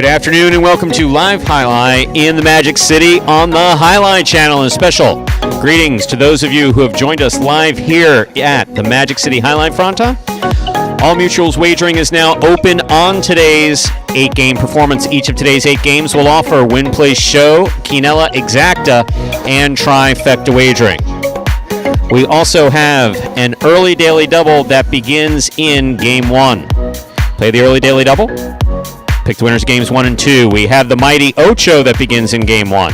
Good afternoon and welcome to Live Jai-Alai in the Magic City on the Jai-Alai channel. And special greetings to those of you who have joined us live here at the Magic City Jai-Alai Fronta. All Mutuals wagering is now open on today's 8-game performance. Each of today's 8 games will offer Win, Play, Show, Quinella, Exacta, and Trifecta wagering. We also have an early daily double that begins in Game 1. Play the early daily double. Pick the winners games 1 and 2. We have the mighty Ocho that begins in Game 1.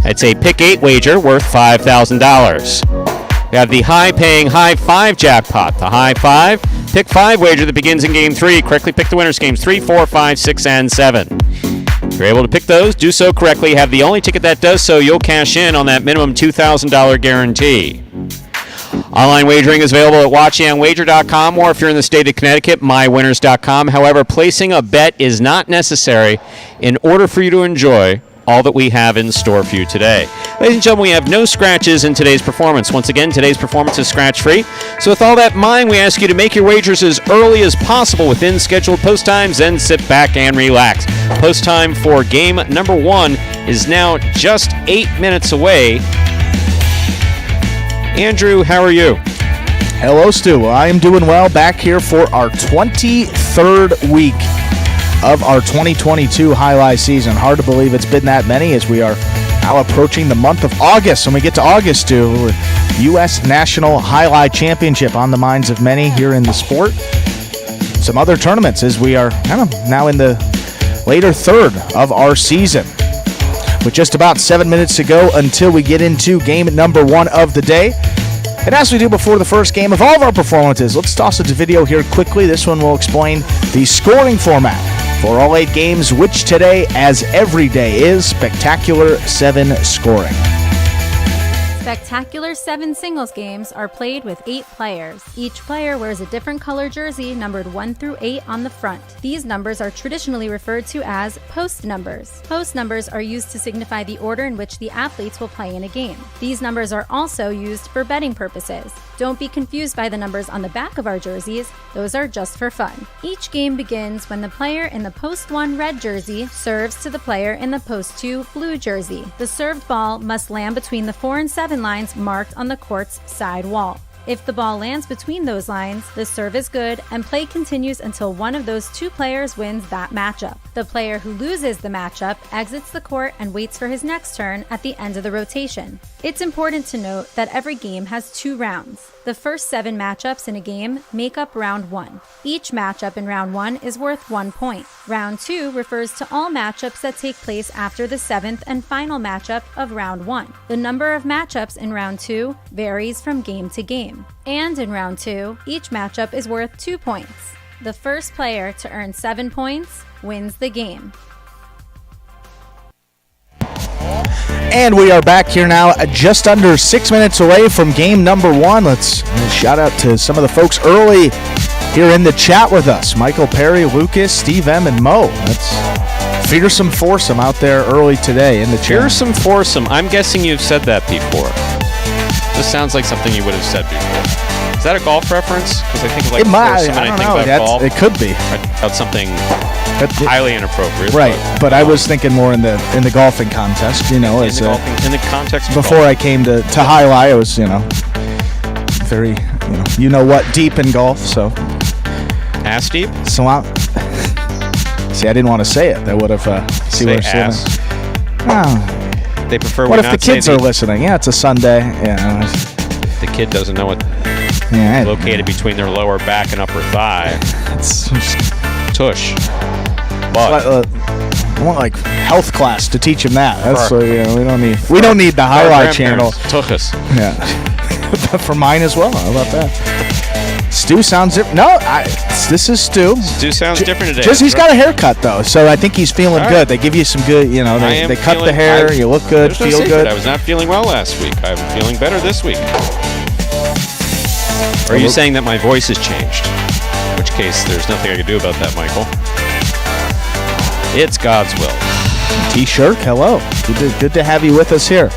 It's a pick 8 wager worth $5,000. We have the high-paying High 5 jackpot. The High 5 pick 5 wager that begins in Game 3. Correctly pick the winners games 3, 4, 5, 6, and 7. If you're able to pick those, do so correctly. Have the only ticket that does so, you'll cash in on that minimum $2,000 guarantee. Online wagering is available at watchingwager.com, or if you're in the state of Connecticut, mywinners.com. However, placing a bet is not necessary in order for you to enjoy all that we have in store for you today. Ladies and gentlemen, we have no scratches in today's performance. Once again, today's performance is scratch-free. So with all that in mind, we ask you to make your wagers as early as possible within scheduled post times, then sit back and relax. Post time for game number 1 is now just 8 minutes away. Andrew, how are you? Hello, Stu. Well, I am doing well. Back here for our 23rd week of our 2022 Jai-Alai season. Hard to believe it's been that many as we are now approaching the month of August. When we get to August, Stu, U.S. National Jai-Alai Championship on the minds of many here in the sport. Some other tournaments as we are kind of now in the later third of our season. With just about 7 minutes to go until we get into game number 1 of the day. And as we do before the first game of all of our performances, let's toss it to video here quickly. This one will explain the scoring format for all 8 games, which today, as every day, is Spectacular 7 scoring. Spectacular 7 singles games are played with 8 players. Each player wears a different color jersey numbered 1 through 8 on the front. These numbers are traditionally referred to as post numbers. Post numbers are used to signify the order in which the athletes will play in a game. These numbers are also used for betting purposes. Don't be confused by the numbers on the back of our jerseys. Those are just for fun. Each game begins when the player in the post 1 red jersey serves to the player in the post 2 blue jersey. The served ball must land between the 4 and 7 lines marked on the court's side wall. If the ball lands between those lines, the serve is good and play continues until one of those 2 players wins that matchup. The player who loses the matchup exits the court and waits for his next turn at the end of the rotation. It's important to note that every game has 2 rounds. The first 7 matchups in a game make up round 1. Each matchup in round 1 is worth 1 point. Round 2 refers to all matchups that take place after the 7th and final matchup of round 1. The number of matchups in round 2 varies from game to game. And in round 2, each matchup is worth 2 points. The first player to earn 7 points wins the game. And we are back here now just under 6 minutes away from game number 1. Let's shout out to some of the folks early here in the chat with us. Michael Perry, Lucas, Steve M, and Mo. That's fearsome foursome out there early today in the chat. Fearsome foursome. I'm guessing you've said that before. This sounds like something you would have said before. Is that a golf reference? Because I think of like foursome and I think about golf. It could be. About something highly inappropriate. Right, but I was thinking more in the golfing contest, you know. In the context of before golf. I came to Jai-Alai, I was, very, you know what, deep in golf, so. Ass deep? So see, I didn't want to say it. That would have, see say what ass. Oh. They prefer what we if not the kids say are listening? Yeah, it's a Sunday. Yeah. The kid doesn't know what located between their lower back and upper thigh. It's tush. But I want like health class to teach him that. That's we don't need the Jai-Alai channel. Tuchus. Yeah. For mine as well. How about that? Stu sounds different. No, this is Stu. Stu sounds different today. Just he's got a haircut though, so I think he's feeling good. They give you some good, they cut the hair, you look good, feel good. I was not feeling well last week. I'm feeling better this week. Or are you saying that my voice has changed? In which case, there's nothing I can do about that, Michael. It's God's will. T-shirt, hello. Good to have you with us here.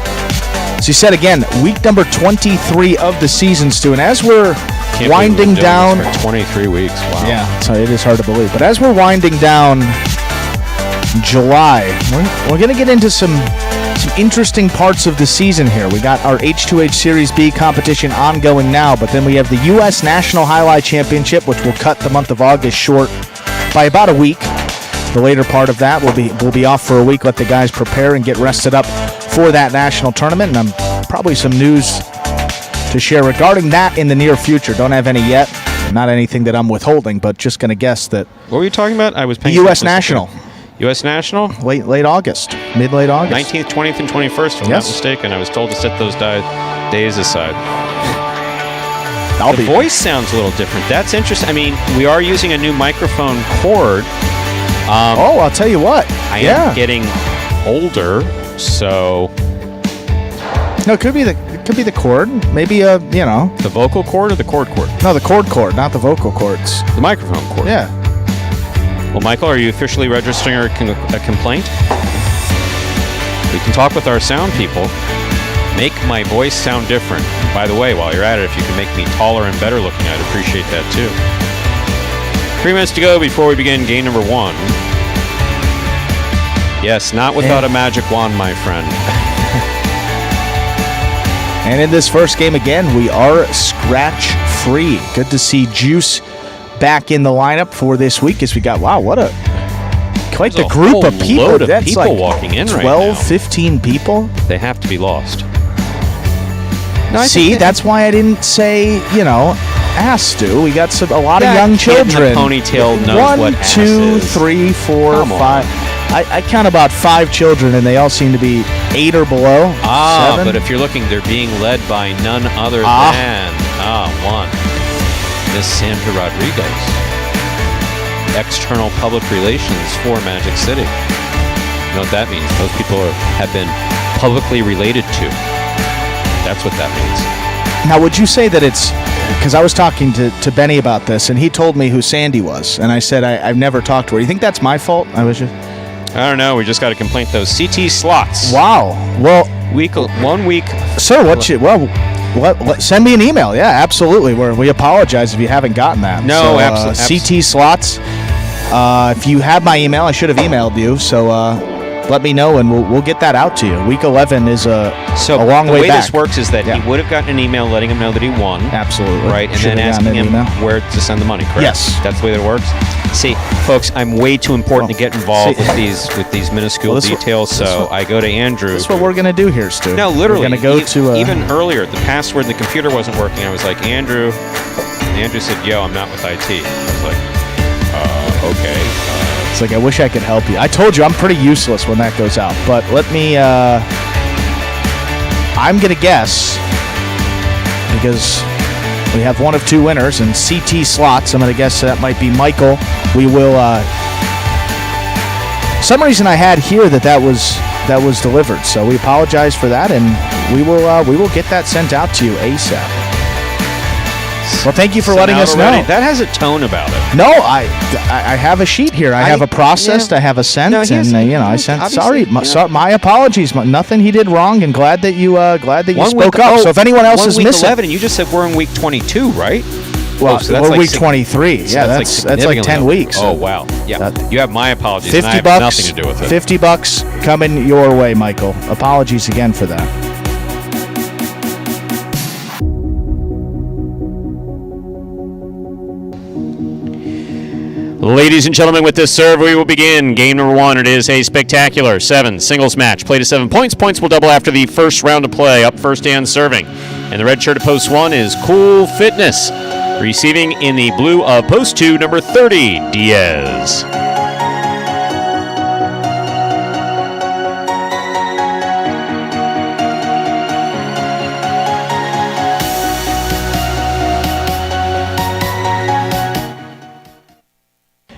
So you said again, week number 23 of the season, Stu, and as we're winding down. For 23 weeks, wow. Yeah, so it is hard to believe. But as we're winding down July. We're going to get into some interesting parts of the season here. We got our H2H Series B competition ongoing now, but then we have the U.S. National Highlight Championship, which will cut the month of August short by about a week. The later part of that we'll be off for a week, let the guys prepare and get rested up for that national tournament, and probably some news to share regarding that in the near future. Don't have any yet. Not anything that I'm withholding, but just going to guess that. What were you talking about? I was paying the U.S. National. U.S. National? Late August. Mid-late August. 19th, 20th, and 21st, if I'm not mistaken. I was told to set those days aside. The voice sounds a little different. That's interesting. I mean, we are using a new microphone cord. I'll tell you what. I am getting older, so... No, it could be the cord. Maybe the vocal cord or the cord? No, the cord, not the vocal cords. The microphone cord. Yeah. Well, Michael, are you officially registering a complaint? We can talk with our sound people. Make my voice sound different. By the way, while you're at it, if you can make me taller and better looking, I'd appreciate that too. 3 minutes to go before we begin game number 1. Yes, not without a magic wand, my friend. And in this first game again, we are scratch-free. Good to see Juice back in the lineup for this week as we got, quite the group of people. Load of That's people like walking in 12, right now. 15 people. They have to be lost. See, that's why I didn't say, ass, Stu. We got a lot of young children. The ponytail knows 1, what ass 2, is. 3, 4, Come 5. I count about 5 children, and they all seem to be 8 or below. 7. But if you're looking, they're being led by none other than one Miss Sandra Rodriguez, external public relations for Magic City. You know what that means? Those people have been publicly related to. That's what that means. Now, would you say that it's... Because I was talking to Benny about this, and he told me who Sandy was, and I said I've never talked to her. You think that's my fault? I don't know. We just got a complaint, though. CT slots. Wow. Well... 1 week. Sir, send me an email. Yeah, absolutely. We apologize if you haven't gotten that. No, absolutely. CT slots. If you have my email, I should have emailed you, so... let me know, and we'll get that out to you. Week 11 is a long way back. So the way this works is that he would have gotten an email letting him know that he won. Absolutely. Right, and then asking him where to send the money, correct? Yes. That's the way that it works? See, folks, I'm way too important to get involved with these minuscule details, so I go to Andrew. That's what we're going to do here, Stu. No, literally. We're going to go to... even earlier, the password in the computer wasn't working. I was like, Andrew said, yo, I'm not with IT. I was like, okay. It's like, I wish I could help you. I told you I'm pretty useless when that goes out. But let me... I'm going to guess, because we have one of 2 winners in CT slots. I'm going to guess that might be Michael. We will... some reason I had here that was delivered. So we apologize for that, and we will get that sent out to you ASAP. Well, thank you for letting us know. That has a tone about it. No, I have a sheet here. I have a processed. I have a sent, I sent. Sorry, my apologies. Nothing he did wrong, and glad that you spoke up. So if anyone else is missing, 11, and you just said we're in week 22, right? Well, so we're week 23. Yeah, that's like 10 weeks. Oh wow. Yeah, you have my apologies. $50 and I have nothing to do with it. $50 coming your way, Michael. Apologies again for that. Ladies and gentlemen, with this serve, we will begin game number 1. It is a spectacular 7 singles match. Play to 7 points. Points will double after the first round of play. Up first and serving. And the red shirt of post 1 is Cool Fitness. Receiving in the blue of post 2, number 30, Diaz.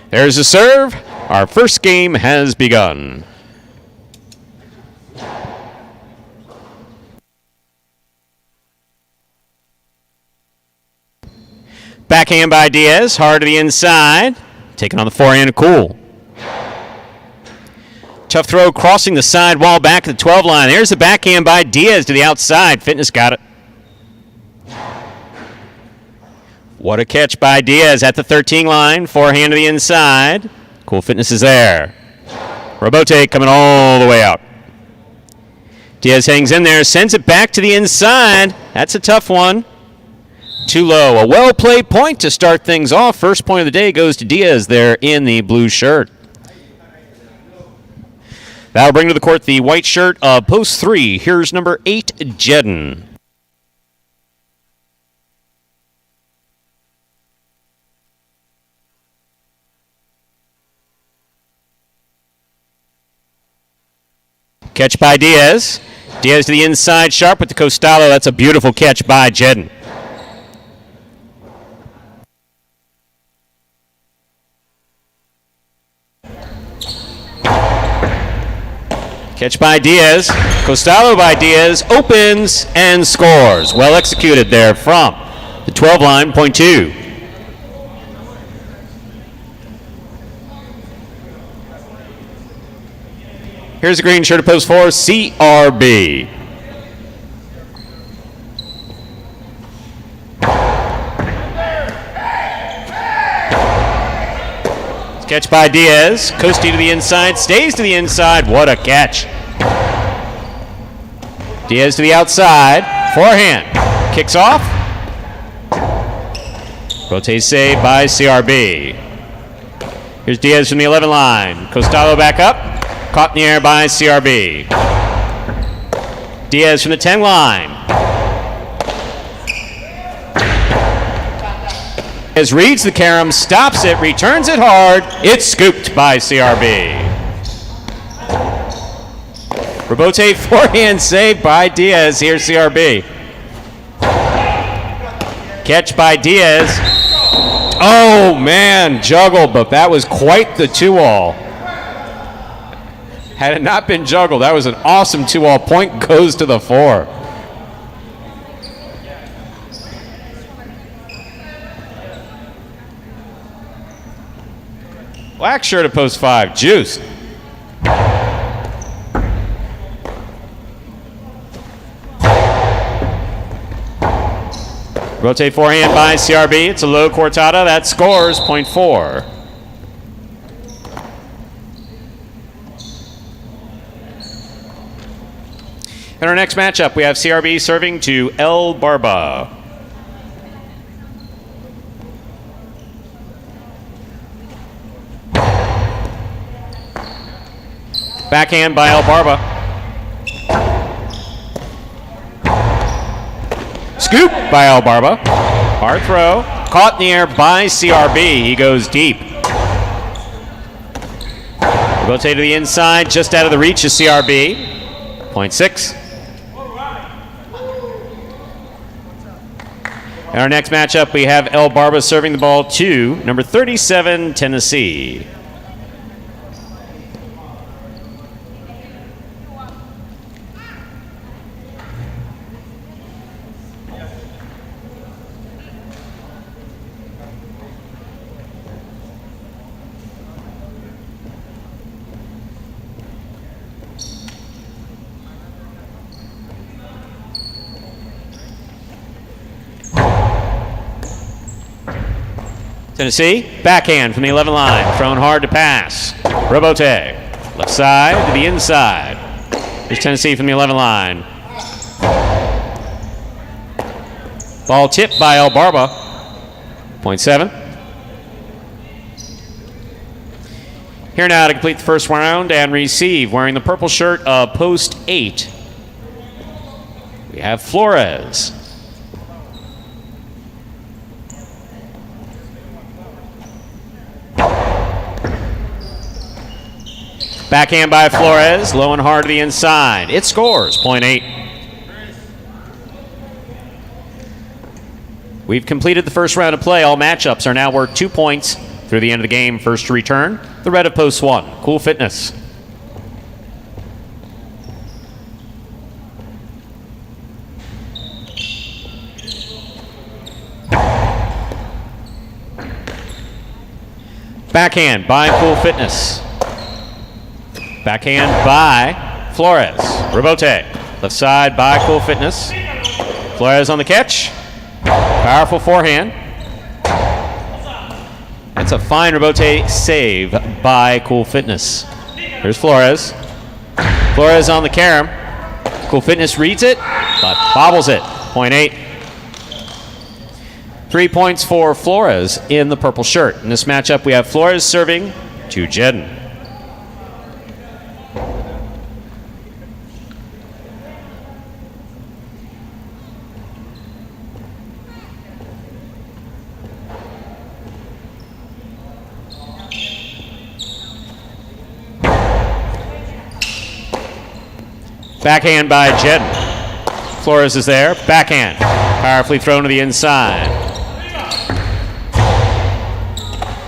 There's a serve. Our first game has begun. Backhand by Diaz, hard to the inside. Taking on the forehand of Cool. Tough throw crossing the side wall back at the 12 line. There's the backhand by Diaz to the outside. Fitness got it. What a catch by Diaz at the 13 line. Forehand to the inside. Cool Fitness is there. Robote coming all the way out. Diaz hangs in there, sends it back to the inside. That's a tough one. Too low. A well-played point to start things off. First point of the day goes to Diaz there in the blue shirt. That'll bring to the court the white shirt of post 3. Here's number 8, Jedden. Catch by Diaz. Diaz to the inside, sharp with the Costalo. That's a beautiful catch by Jedden. Catch by Diaz. Costalo by Diaz. Opens and scores. Well executed there from the 12 line, point 2. Here's the green shirt of post 4, CRB. Catch by Diaz. Costi to the inside, stays to the inside. What a catch. Diaz to the outside. Forehand. Kicks off. Rotate save by CRB. Here's Diaz from the 11 line. Costalo back up. Caught in the air by CRB. Diaz from the 10 line. Diaz reads the carom, stops it, returns it hard. It's scooped by CRB. Robote forehand save by Diaz. Here's CRB. Catch by Diaz. Oh, man, juggled, but that was quite the 2-all. Had it not been juggled, that was an awesome 2-all. Point goes to the 4. Black shirt of post 5, juiced. Rotate forehand by CRB. It's a low cortada. That scores, point 4. In our next matchup, we have CRB serving to El Barba. Backhand by El Barba. Scoop by El Barba. Hard throw. Caught in the air by CRB. He goes deep. Rotate to the inside, just out of the reach of CRB. Point 6. In our next matchup, we have El Barba serving the ball to number 37, Tennessee. Tennessee, backhand from the 11 line, thrown hard to pass. Robote, left side to the inside. Here's Tennessee from the 11 line. Ball tipped by El Barba. Point 7. Here now to complete the first round and receive, wearing the purple shirt of post 8. We have Flores. Backhand by Flores, low and hard to the inside. It scores, point 8. We've completed the first round of play. All matchups are now worth 2 points through the end of the game. First to return, the red of post 1, Cool Fitness. Backhand by Cool Fitness. Backhand by Flores. Robote. Left side by Cool Fitness. Flores on the catch. Powerful forehand. That's a fine Robote save by Cool Fitness. Here's Flores. Flores on the carom. Cool Fitness reads it, but bobbles it. Point 8. 3 points for Flores in the purple shirt. In this matchup, we have Flores serving to Jedden. Backhand by Jedden. Flores is there. Backhand. Powerfully thrown to the inside.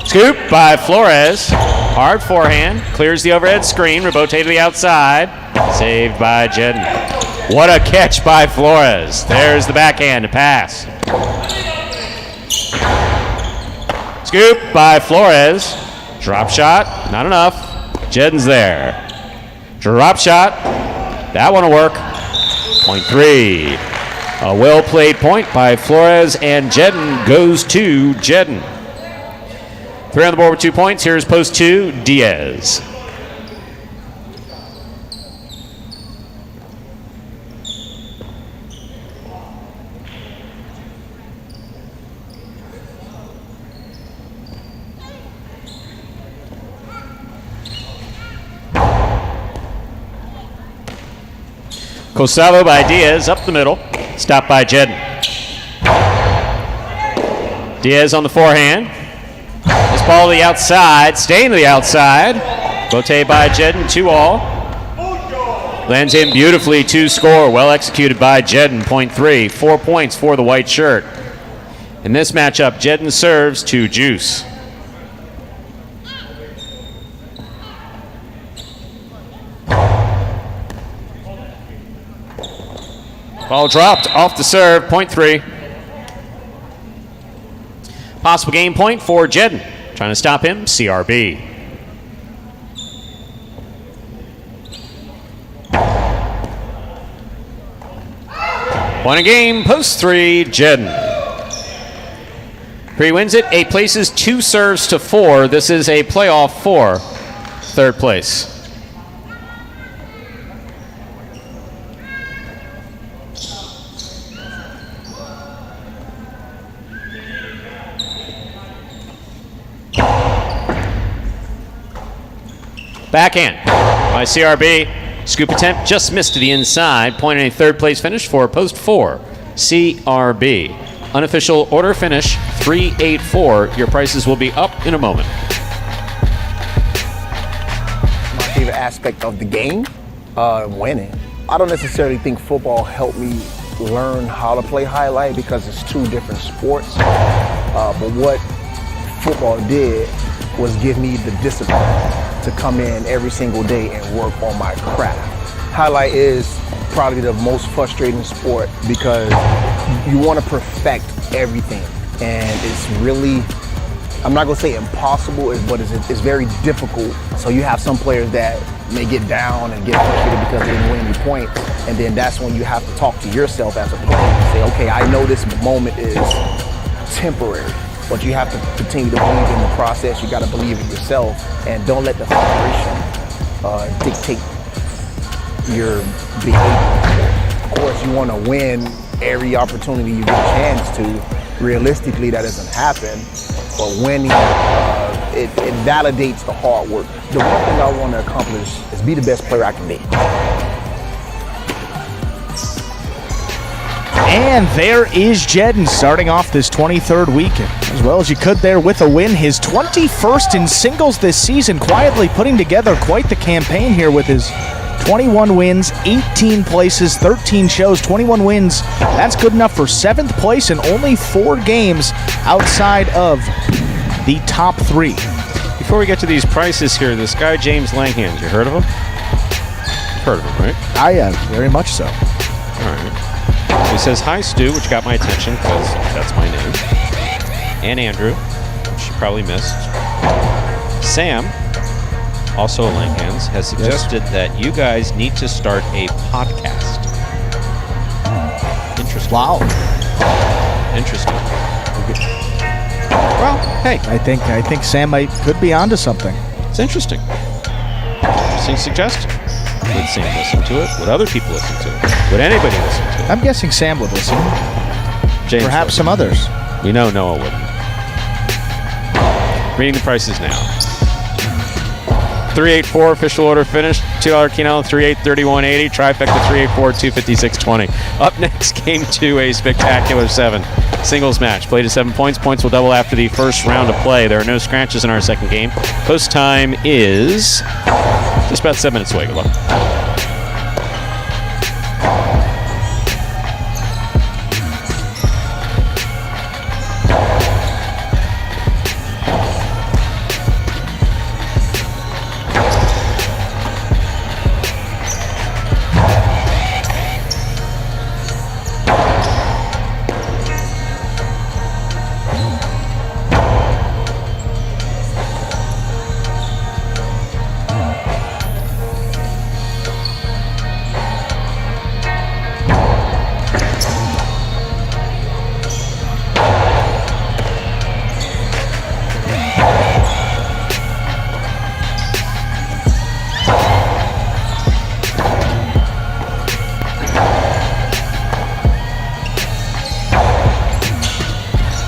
Scoop by Flores. Hard forehand. Clears the overhead screen. Rebote to the outside. Saved by Jedden. What a catch by Flores. There's the backhand to pass. Scoop by Flores. Drop shot. Not enough. Jedden's there. Drop shot. That one will work. Point 3. A well-played point by Flores, and Jedden goes to Jedden. 3 on the board with 2 points. Here's post 2, Diaz. Costello by Diaz, up the middle. Stopped by Jedden. Diaz on the forehand. This ball to the outside, staying to the outside. Bote by Jedden, 2-all. Lands in beautifully, 2-score. Well executed by Jedden, point 3. 4 points for the white shirt. In this matchup, Jedden serves to Juice. Ball dropped off the serve, point 3. Possible game point for Jedden. Trying to stop him, CRB. Point a game, post 3, Jedden. He wins it, 8 places, 2 serves to 4. This is a playoff for 3rd place. Backhand by CRB. Scoop attempt just missed to the inside. Point in a 3rd place finish for post 4, CRB. Unofficial order finish 3-8-4. Your prices will be up in a moment. My favorite aspect of the game, winning. I don't necessarily think football helped me learn how to play highlight because it's 2 different sports. But what football did was give me the discipline to come in every single day and work on my craft. Highlight is probably the most frustrating sport because you want to perfect everything, and it's really, I'm not gonna say impossible, but it's very difficult. So you have some players that may get down and get frustrated because they didn't win any points, and then that's when you have to talk to yourself as a player and say, okay, I know this moment is temporary, but you have to continue to believe in the process. You got to believe in yourself, and don't let the frustration dictate your behavior. Of course, you want to win every opportunity you get a chance to. Realistically, that doesn't happen, but winning, it validates the hard work. The one thing I want to accomplish is be the best player I can be. And there is Jedden starting off this 23rd weekend as well as you could there with a win. His 21st in singles this season, quietly putting together quite the campaign here with his 21 wins, 18 places, 13 shows, 21 wins. That's good enough for 7th place in only 4 games outside of the top 3. Before we get to these prices here, this guy James Langhans, you heard of him? You've heard of him, right? I have, very much so. All right. He says, hi, Stu, which got my attention because that's my name. And Andrew, which you probably missed. Sam, also Langhans, has suggested that you guys need to start a podcast. Interesting. Wow. Interesting. Well, hey. I think Sam could be onto something. It's interesting. interesting suggestion. Would Sam listen to it? Would other people listen to it? Would anybody listen to it? I'm guessing Sam would listen. James Perhaps would. some others. We know Noah wouldn't. Reading the prices now. 384 official order finished. $2 Keno, 3831.80. Trifecta 384 256.20. Up next, game 2, a spectacular 7 singles match. Played to 7 points. Points will double after the first round of play. There are no scratches in our second game. Post time is just about 7 minutes away. Good luck.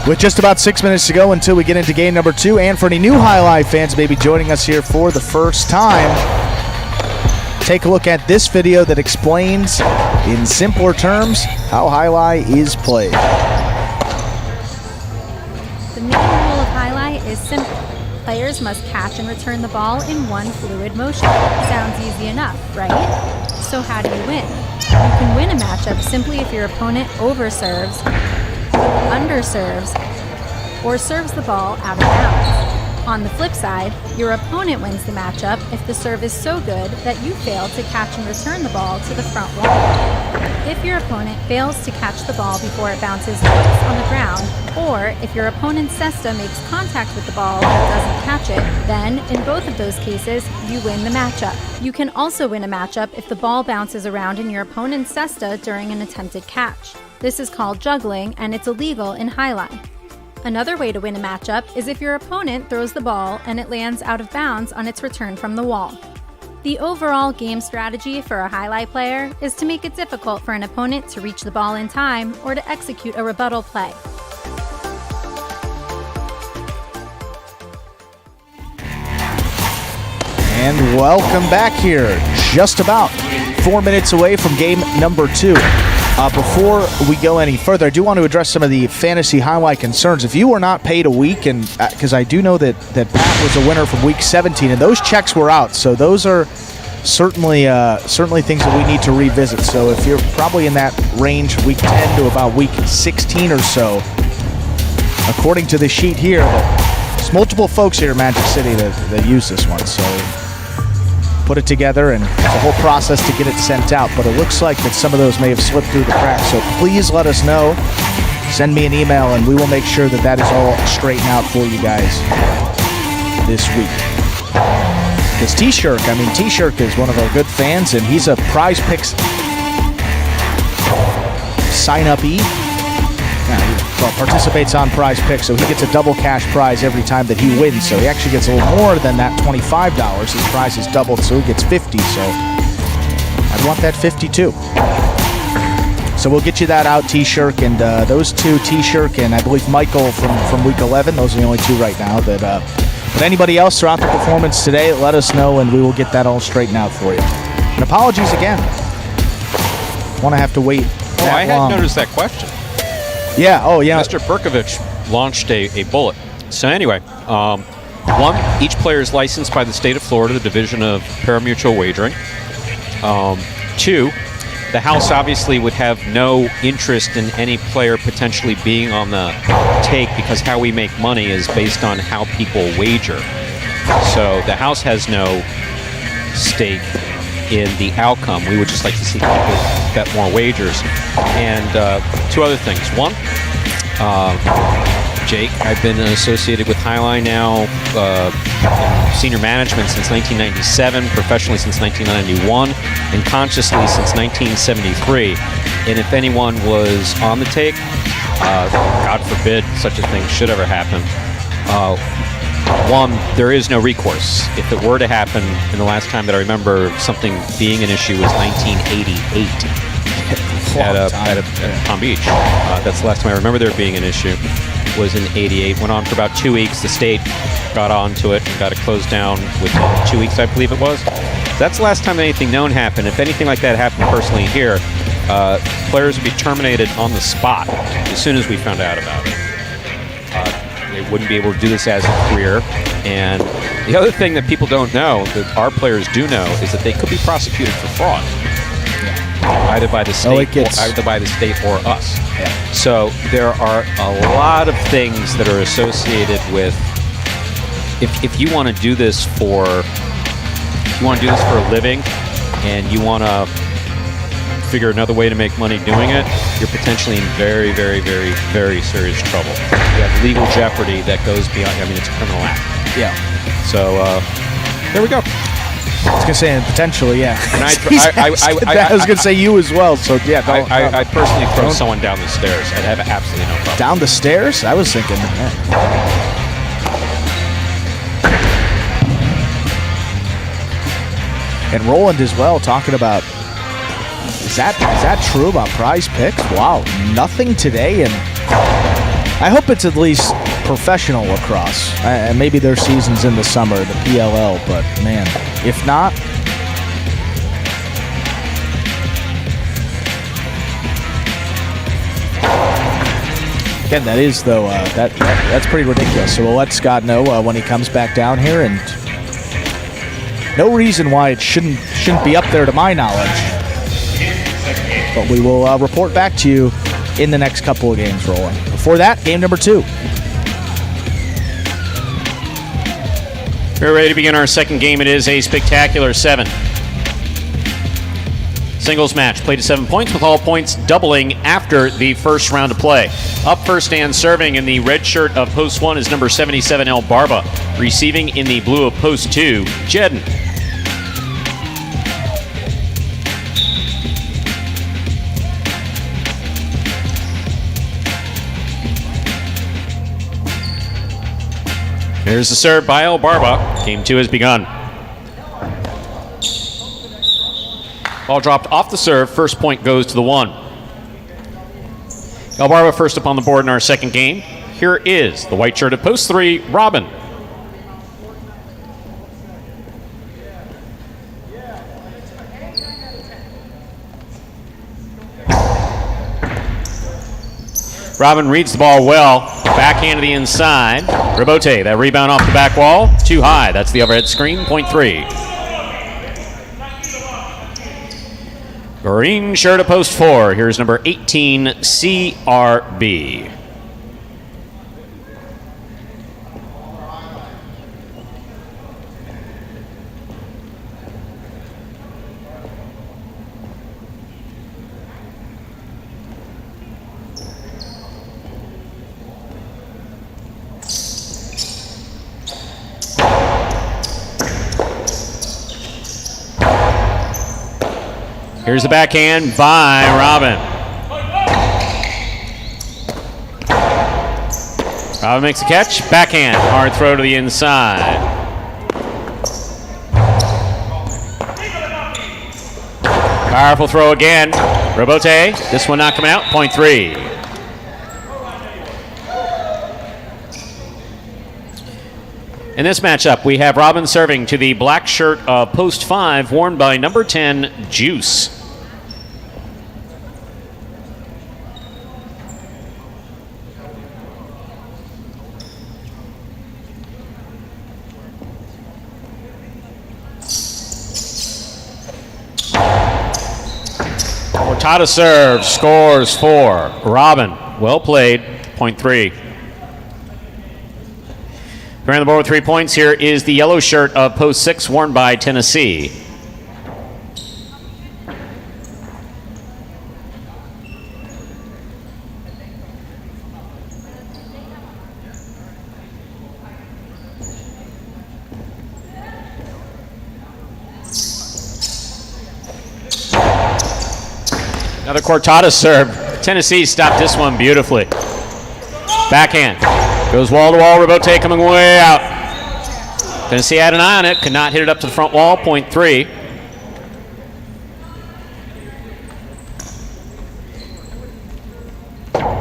With just about 6 minutes to go until we get into game number 2, and for any new Jai-Alai fans maybe joining us here for the first time, take a look at this video that explains in simpler terms how Jai-Alai is played. The main rule of Jai-Alai is simple. Players must catch and return the ball in one fluid motion. Sounds easy enough, right? So how do you win? You can win a matchup simply if your opponent overserves, underserves, or serves the ball out of bounds. On the flip side, your opponent wins the matchup if the serve is so good that you fail to catch and return the ball to the front wall. If your opponent fails to catch the ball before it bounces twice on the ground, or if your opponent's cesta makes contact with the ball but doesn't catch it, then, in both of those cases, you win the matchup. You can also win a matchup if the ball bounces around in your opponent's cesta during an attempted catch. This is called juggling, and it's illegal in Jai-Alai. Another way to win a matchup is if your opponent throws the ball and it lands out of bounds on its return from the wall. The overall game strategy for a Jai-Alai player is to make it difficult for an opponent to reach the ball in time or to execute a rebuttal play. And welcome back here, just about 4 minutes away from game number 2. Before we go any further, I do want to address some of the fantasy Jai-Alai concerns. If you were not paid a week, and because I do know that Pat was a winner from week 17, and those checks were out, so those are certainly things that we need to revisit. So if you're probably in that range, week 10 to about week 16 or so, according to the sheet here, there's multiple folks here in Magic City that use this one. So put it together, and it's a whole process to get it sent out, but it looks like that some of those may have slipped through the cracks. So please let us know. Send me an email, and we will make sure that is all straightened out for you guys this week. Because T-Shirk is one of our good fans, and he's a Prize Picks sign-up-y. Participates on Prize Picks, so he gets a double cash prize every time that he wins. So he actually gets a little more than that $25. His prize is doubled, so he gets 50. So I'd want that 52. So we'll get you that out, T-Shirk, and those two, T-Shirk and I believe Michael from week 11. Those are the only two right now. But anybody else throughout the performance today, let us know, and we will get that all straightened out for you. And apologies again. Want to have to wait that I long. hadn't noticed that question. Yeah, oh yeah. Mr. Berkovich launched a bullet. So anyway, 1, each player is licensed by the state of Florida, the Division of Pari-mutuel Wagering. 2, the house obviously would have no interest in any player potentially being on the take, because how we make money is based on how people wager. So the house has no stake in the outcome. We would just like to see people bet more wagers. And 2 other things. 1, Jake, I've been associated with Jai-Alai now in senior management since 1997, professionally since 1991, and consciously since 1973. And if anyone was on the take, God forbid such a thing should ever happen, one, there is no recourse. If it were to happen, and the last time that I remember something being an issue was 1988 at Palm Beach. That's the last time I remember there being an issue. Was in '88. Went on for about 2 weeks. The state got onto it and got it closed down within 2 weeks, I believe it was. That's the last time anything known happened. If anything like that happened personally here, players would be terminated on the spot as soon as we found out about it. They wouldn't be able to do this as a career. And the other thing that people don't know, that our players do know, is that they could be prosecuted for fraud, either by the state, or us. Yeah. So there are a lot of things that are associated with. If you want to do this for, a living, and you want to figure another way to make money doing it, you're potentially in very, very, very, very serious trouble. You have legal jeopardy that goes beyond. I mean, it's a criminal act. Yeah. So there we go. I was gonna say potentially, yeah. And I was gonna say you as well. So yeah, I personally throw someone down the stairs. I'd have absolutely no problem. Down the stairs? I was thinking. And Roland as well, talking about, is that true about prize picks? Wow, nothing today, and I hope it's at least professional lacrosse. And maybe their season's in the summer, the PLL, but man, if not. Again, that is, though, that's pretty ridiculous. So we'll let Scott know when he comes back down here, and no reason why it shouldn't be up there to my knowledge. But we will report back to you in the next couple of games, Roland. Before that, game number 2. We're ready to begin our second game. It is a spectacular 7. Singles match played to 7 points, with all points doubling after the first round of play. Up first and serving in the red shirt of post 1 is number 77, El Barba. Receiving in the blue of post 2, Jedden. Here's the serve by El Barba. Game 2 has begun. Ball dropped off the serve. First point goes to the 1. El Barba first up on the board in our second game. Here is the white shirt at post 3, Robin. Robin reads the ball well. Backhand to the inside. Rabote, that rebound off the back wall. Too high. That's the overhead screen. Point 3. Green shirt at post 4. Here's number 18, CRB. Here's the backhand by Robin. Robin makes a catch. Backhand. Hard throw to the inside. Powerful throw again. Rabote. This one not coming out. Point 3. In this matchup, we have Robin serving to the black shirt of post 5, worn by number 10, Juice. Cortada serves, scores 4. Robin, well played, point 3. Around the board with 3 points, here is the yellow shirt of post 6, worn by Tennessee. Another Cortada serve. Tennessee stopped this one beautifully. Backhand. Goes wall to wall. Rabote coming way out. Tennessee had an eye on it, could not hit it up to the front wall, point 3.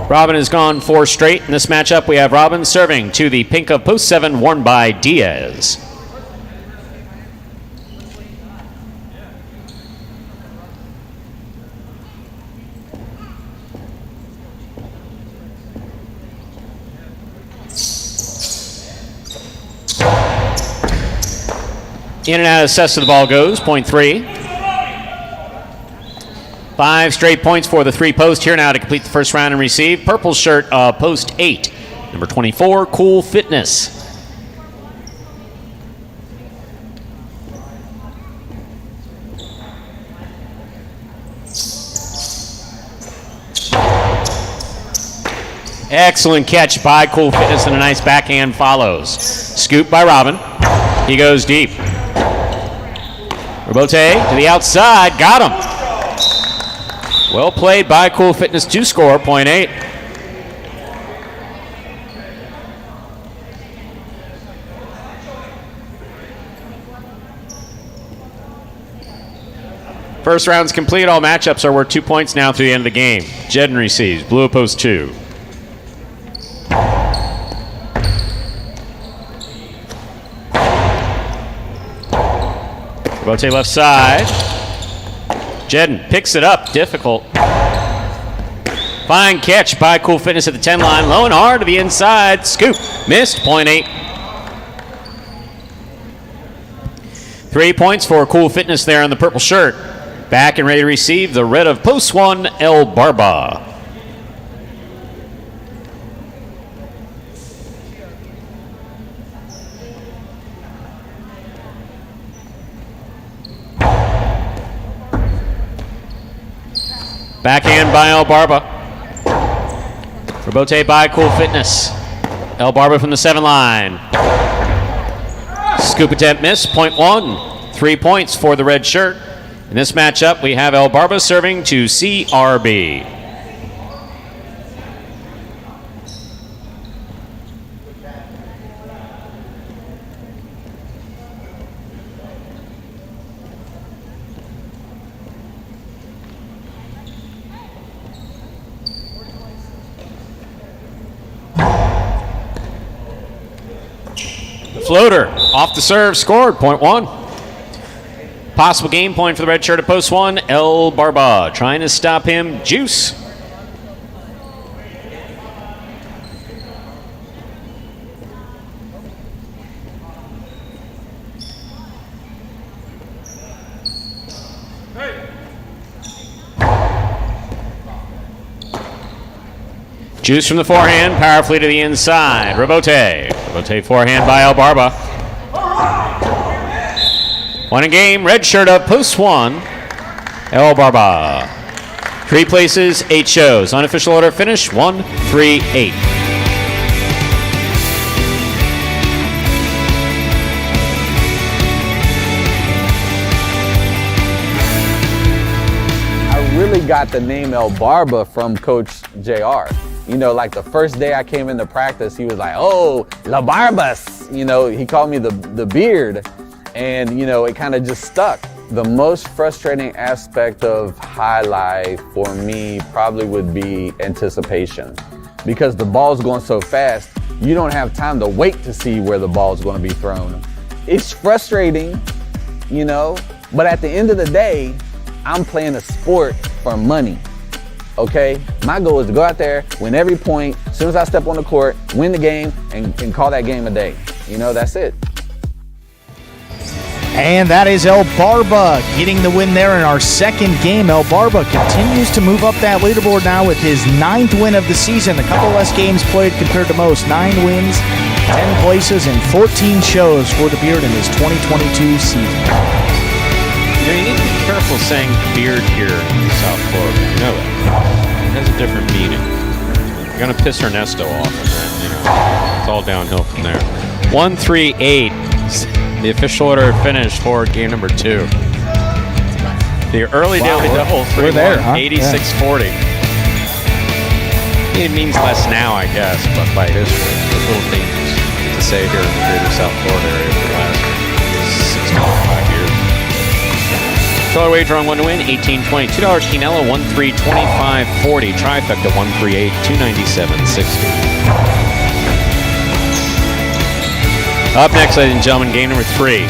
Robin has gone 4 straight. In this matchup, we have Robin serving to the pink of post 7 worn by Diaz. In and out of cess to the ball goes, point 3. 5 straight points for the 3 post here now to complete the first round and receive. Purple shirt, post 8. Number 24, Cool Fitness. Excellent catch by Cool Fitness and a nice backhand follows. Scoop by Robin. He goes deep. Robote to the outside, got him. Well played by Cool Fitness to score, point 8. First round's complete. All matchups are worth 2 points now through the end of the game. Jedden receives, blue at post 2. Robote left side. Jedden picks it up, difficult. Fine catch by Cool Fitness at the 10 line, low and hard to the inside, scoop, missed, point 8. 3 points for Cool Fitness there on the purple shirt. Back and ready to receive the red of post 1, El Barba. Backhand by El Barba. Robote by Cool Fitness. El Barba from the 7 line. Scoop attempt miss, point 1. 3 points for the red shirt. In this matchup, we have El Barba serving to CRB. Floater off the serve, scored, point 1. Possible game point for the red shirt at post 1, El Barba. Trying to stop him, Juice. Juice from the forehand, powerfully to the inside. Robote. Robote forehand by El Barba. 1 in game, red shirt up, post 1, El Barba. 3 places, 8 shows. Unofficial order finish, 1, 3, 8. I really got the name El Barba from Coach JR. You know, like the first day I came into practice, he was like, oh, La Barbas. You know, he called me the beard. And, you know, it kind of just stuck. The most frustrating aspect of highlight for me probably would be anticipation. Because the ball's going so fast, you don't have time to wait to see where the ball's going to be thrown. It's frustrating, you know, but at the end of the day, I'm playing a sport for money. Okay, my goal is to go out there, win every point, as soon as I step on the court, win the game, and call that game a day. You know, that's it. And that is El Barba getting the win there in our second game. El Barba continues to move up that leaderboard now with his 9th win of the season. A couple less games played compared to most. 9 wins, 10 places, and 14 shows for the Beard in his 2022 season. You know, you need to be careful saying beard here in South Florida. You know that. It has a different meaning. You're going to piss Ernesto off, and then, you know, it's all downhill from there. 1, 3, 8. The official order finished for game number 2. The early daily double, 3-1, huh? 86-40. It means less now, I guess, but by history, it's a little dangerous to say here in the greater South Florida area for the last $2 wager on 1 to win, $18.20. $2 Quinella, 1-3, 25.40. Trifecta, 138, 297.60. Up next, ladies and gentlemen, game number 3.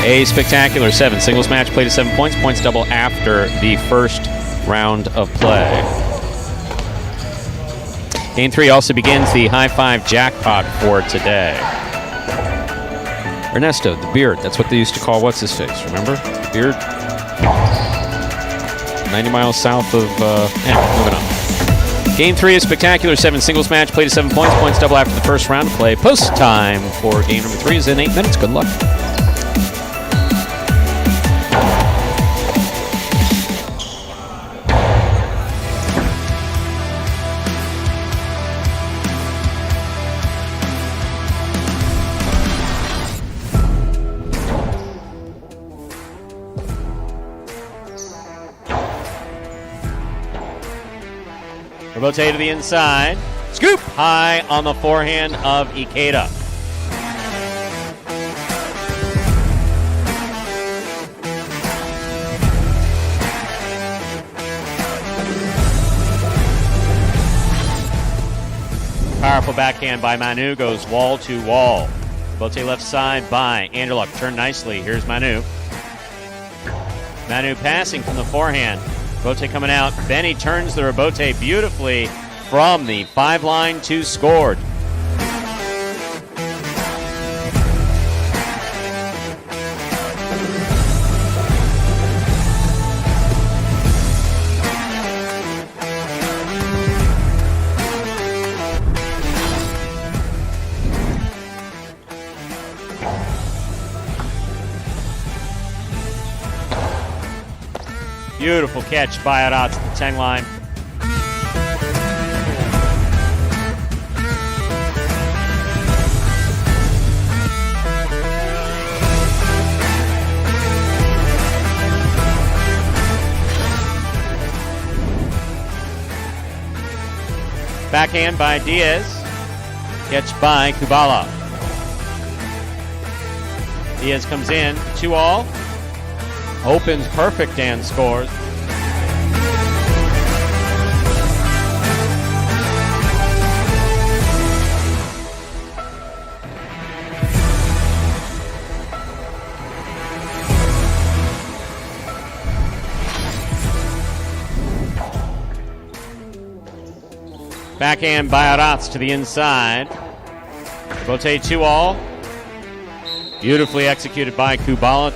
A spectacular 7. Singles match played at 7 points. Points double after the first round of play. Game 3 also begins the high five jackpot for today. Ernesto, the beard. That's what they used to call what's-his-face, remember? The beard? 90 miles south of... anyway, moving on. Game 3 is spectacular 7 singles match played at 7 points. Points double after the first round of play. Post time for game number 3 is in 8 minutes. Good luck. Rotate to the inside. Scoop high on the forehand of Ikeda. Powerful backhand by Manu goes wall to wall. Rotate left side by Anderluck. Turn nicely. Here's Manu. Manu passing from the forehand. Rebote coming out. Benny turns the rebote beautifully from the 5 line to scored. Beautiful catch by Arats at the 10 line. Backhand by Diaz. Catch by Kubala. Diaz comes in, 2-all. Opens perfect and scores. Backhand by Arats to the inside. Rotate 2-all. Beautifully executed by Kubala.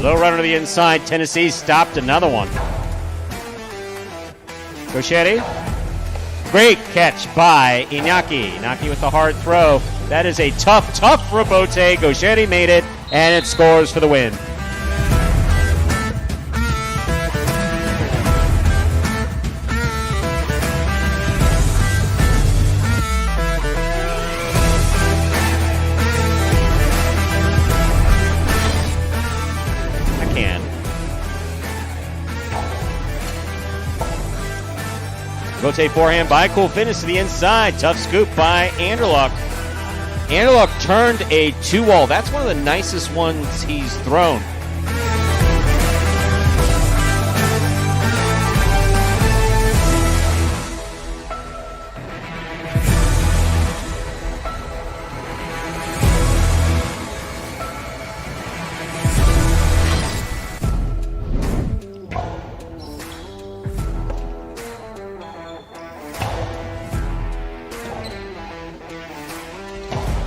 Low runner to the inside. Tennessee stopped another one. Gochetti. Great catch by Iñaki. Iñaki with the hard throw. That is a tough rebote. Gochetti made it, and it scores for the win. Rotate forehand by Cool Fitness to the inside. Tough scoop by Anderluck. Anderluck turned a 2-all. That's one of the nicest ones he's thrown.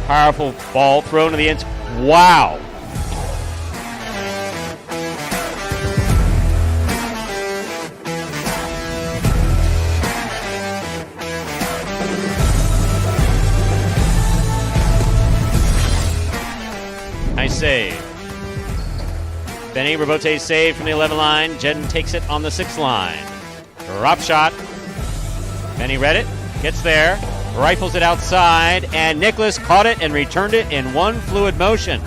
Powerful ball thrown to the end. Wow. Nice save. Benny Rebote save from the 11 line. Jedden takes it on the 6 line. Drop shot. Benny read it. Gets there. Rifles it outside, and Nicholas caught it and returned it in one fluid motion.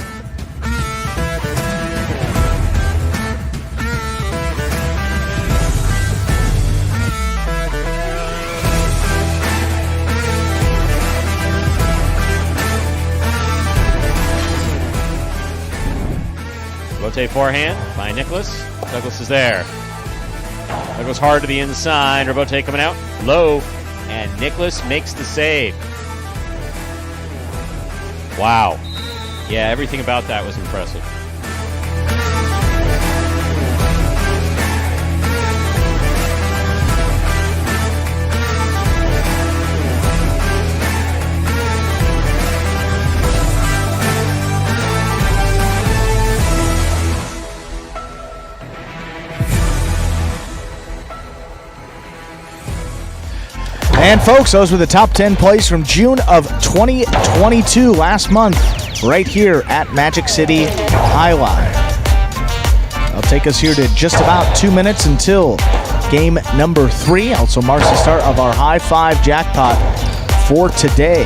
Robote forehand by Nicholas. Douglas is there. Douglas hard to the inside. Robote coming out low, and Nicholas makes the save. Wow. Yeah, everything about that was impressive. And folks, those were the top 10 plays from June of 2022, last month, right here at Magic City Jai-Alai. That'll take us here to just about 2 minutes until game number 3. Also marks the start of our high five jackpot for today.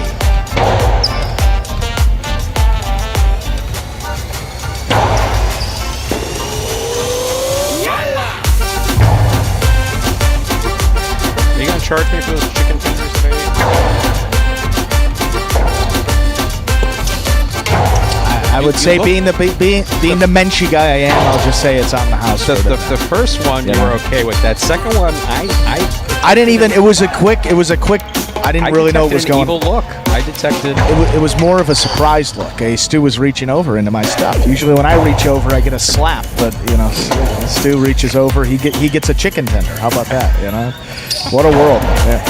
Are you going to charge me for those chicken fingers today? I would say being the Menchie guy I am, I'll just say it's on the house. The first one you were okay with. That second one, I didn't even. It was a quick. I didn't really know what was going on. Evil look. I detected. It was more of a surprised look. Stu was reaching over into my stuff. Usually when I reach over, I get a slap, but Stu reaches over, he gets a chicken tender. How about that? What a world. Yeah.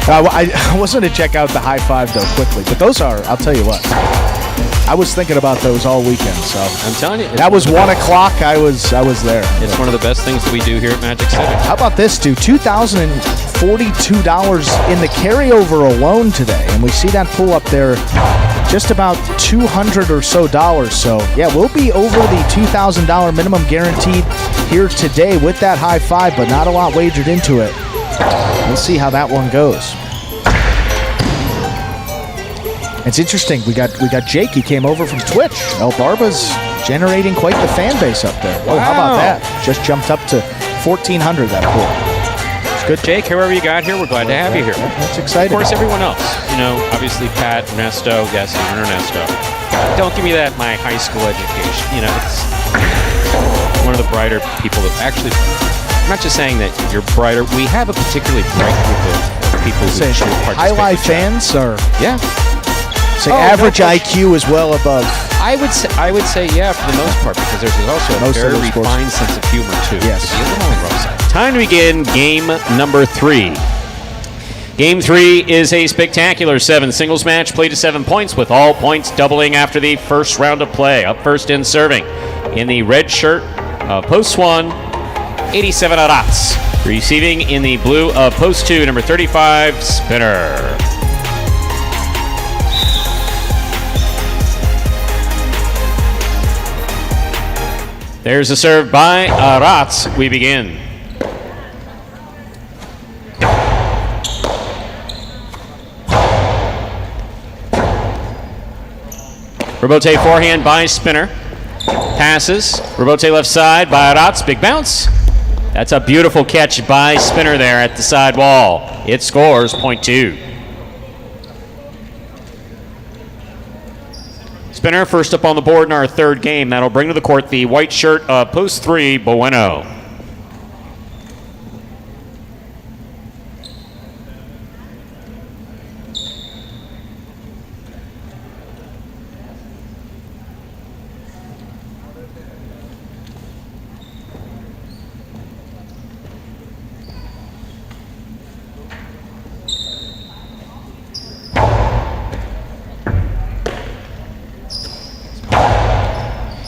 I wasn't to check out the high five though quickly, but those are. I'll tell you what. I was thinking about those all weekend. So I'm telling you, that was 1 o'clock. I was there. It's one of the best things that we do here at Magic City. How about this, Stu? $2,042 in the carryover alone today, and we see that pull up there just about $200 or so. So yeah, we'll be over the $2,000 minimum guaranteed here today with that high five, but not a lot wagered into it. We'll see how that one goes. It's interesting. We got Jake. He came over from Twitch. El Barba's generating quite the fan base up there. Oh, how about that? Just jumped up to 1,400 that pool. It's good, Jake. However you got here, we're glad to have you here. That's exciting. Of course, everyone else. Obviously Pat, Ernesto, yes, even Ernesto. Don't give me that my high school education. It's one of the brighter people that actually. I'm not just saying that you're brighter. We have a particularly bright group of people who should participate. Highlight fans are. Yeah. So average IQ is well above. I would say yeah for the most part, because there's also a very refined sense of humor too. Yes. Time to begin game number 3. Game 3 is a spectacular 7 singles match played to 7 points, with all points doubling after the first round of play. Up first in serving, in the red shirt of post 1, 87 Arats. Receiving in the blue of post 2, number 35, Spinner. There's a serve by Arats. We begin. Robote forehand by Spinner. Passes. Robote left side by Arats. Big bounce. That's a beautiful catch by Spinner there at the side wall. It scores point 2. Spinner first up on the board in our third game. That'll bring to the court the white shirt of post 3, Bueno.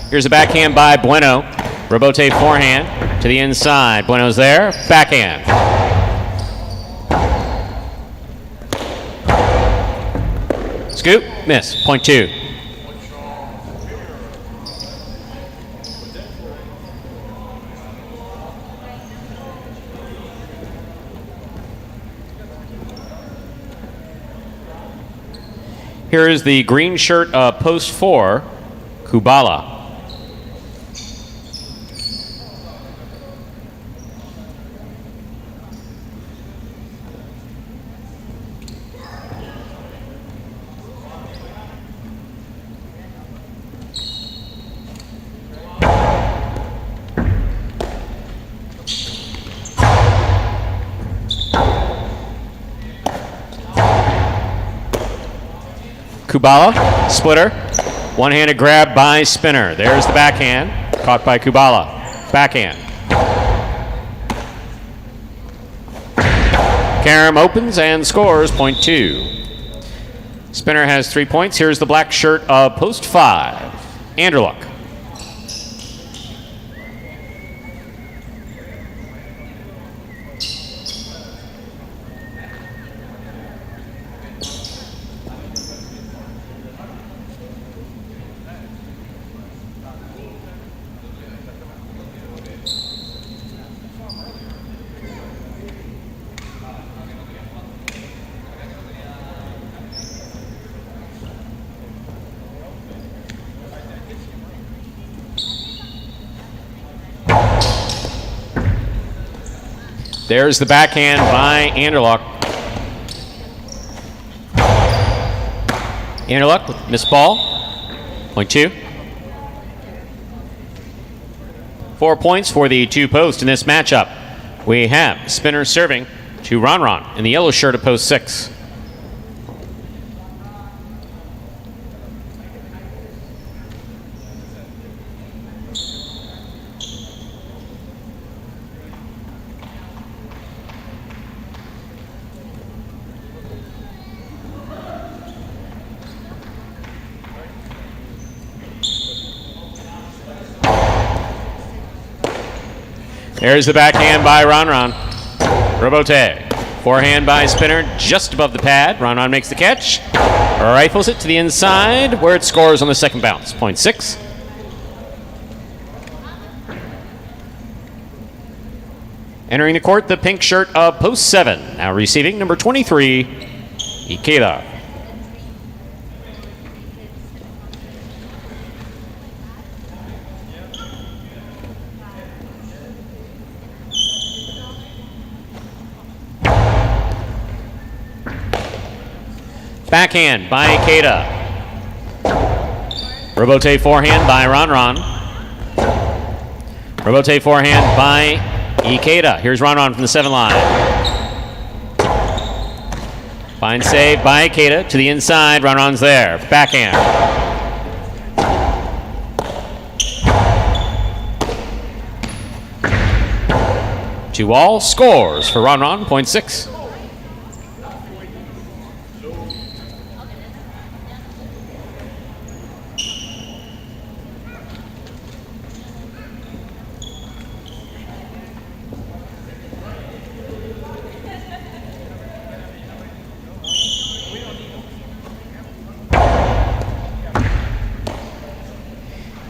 Here's a backhand by Bueno. Robote forehand to the inside. Bueno's there. Backhand. Scoop. Miss. Point 2. Here is the green shirt post 4, Kubala. Kubala, splitter. One-handed grab by Spinner. There's the backhand. Caught by Kubala. Backhand. Karam opens and scores, point 2. Spinner has 3 points. Here's the black shirt of post 5. Anderluck. There's the backhand by Anderluck. Anderluck with missed ball. Point 2. 4 points for the 2 post in this matchup. We have Spinner serving to Ron in the yellow shirt of post 6. There's the backhand by Ron. Robote. Forehand by Spinner just above the pad. Ron makes the catch. Rifles it to the inside where it scores on the second bounce. Point 6. Entering the court, the pink shirt of post 7. Now receiving number 23, Ikeda. Backhand by Ikeda. Robote forehand by Ron. Robote forehand by Ikeda. Here's Ron from the 7 line. Fine save by Ikeda to the inside. Ron's there. Backhand. Two all scores for Ron. Point 6.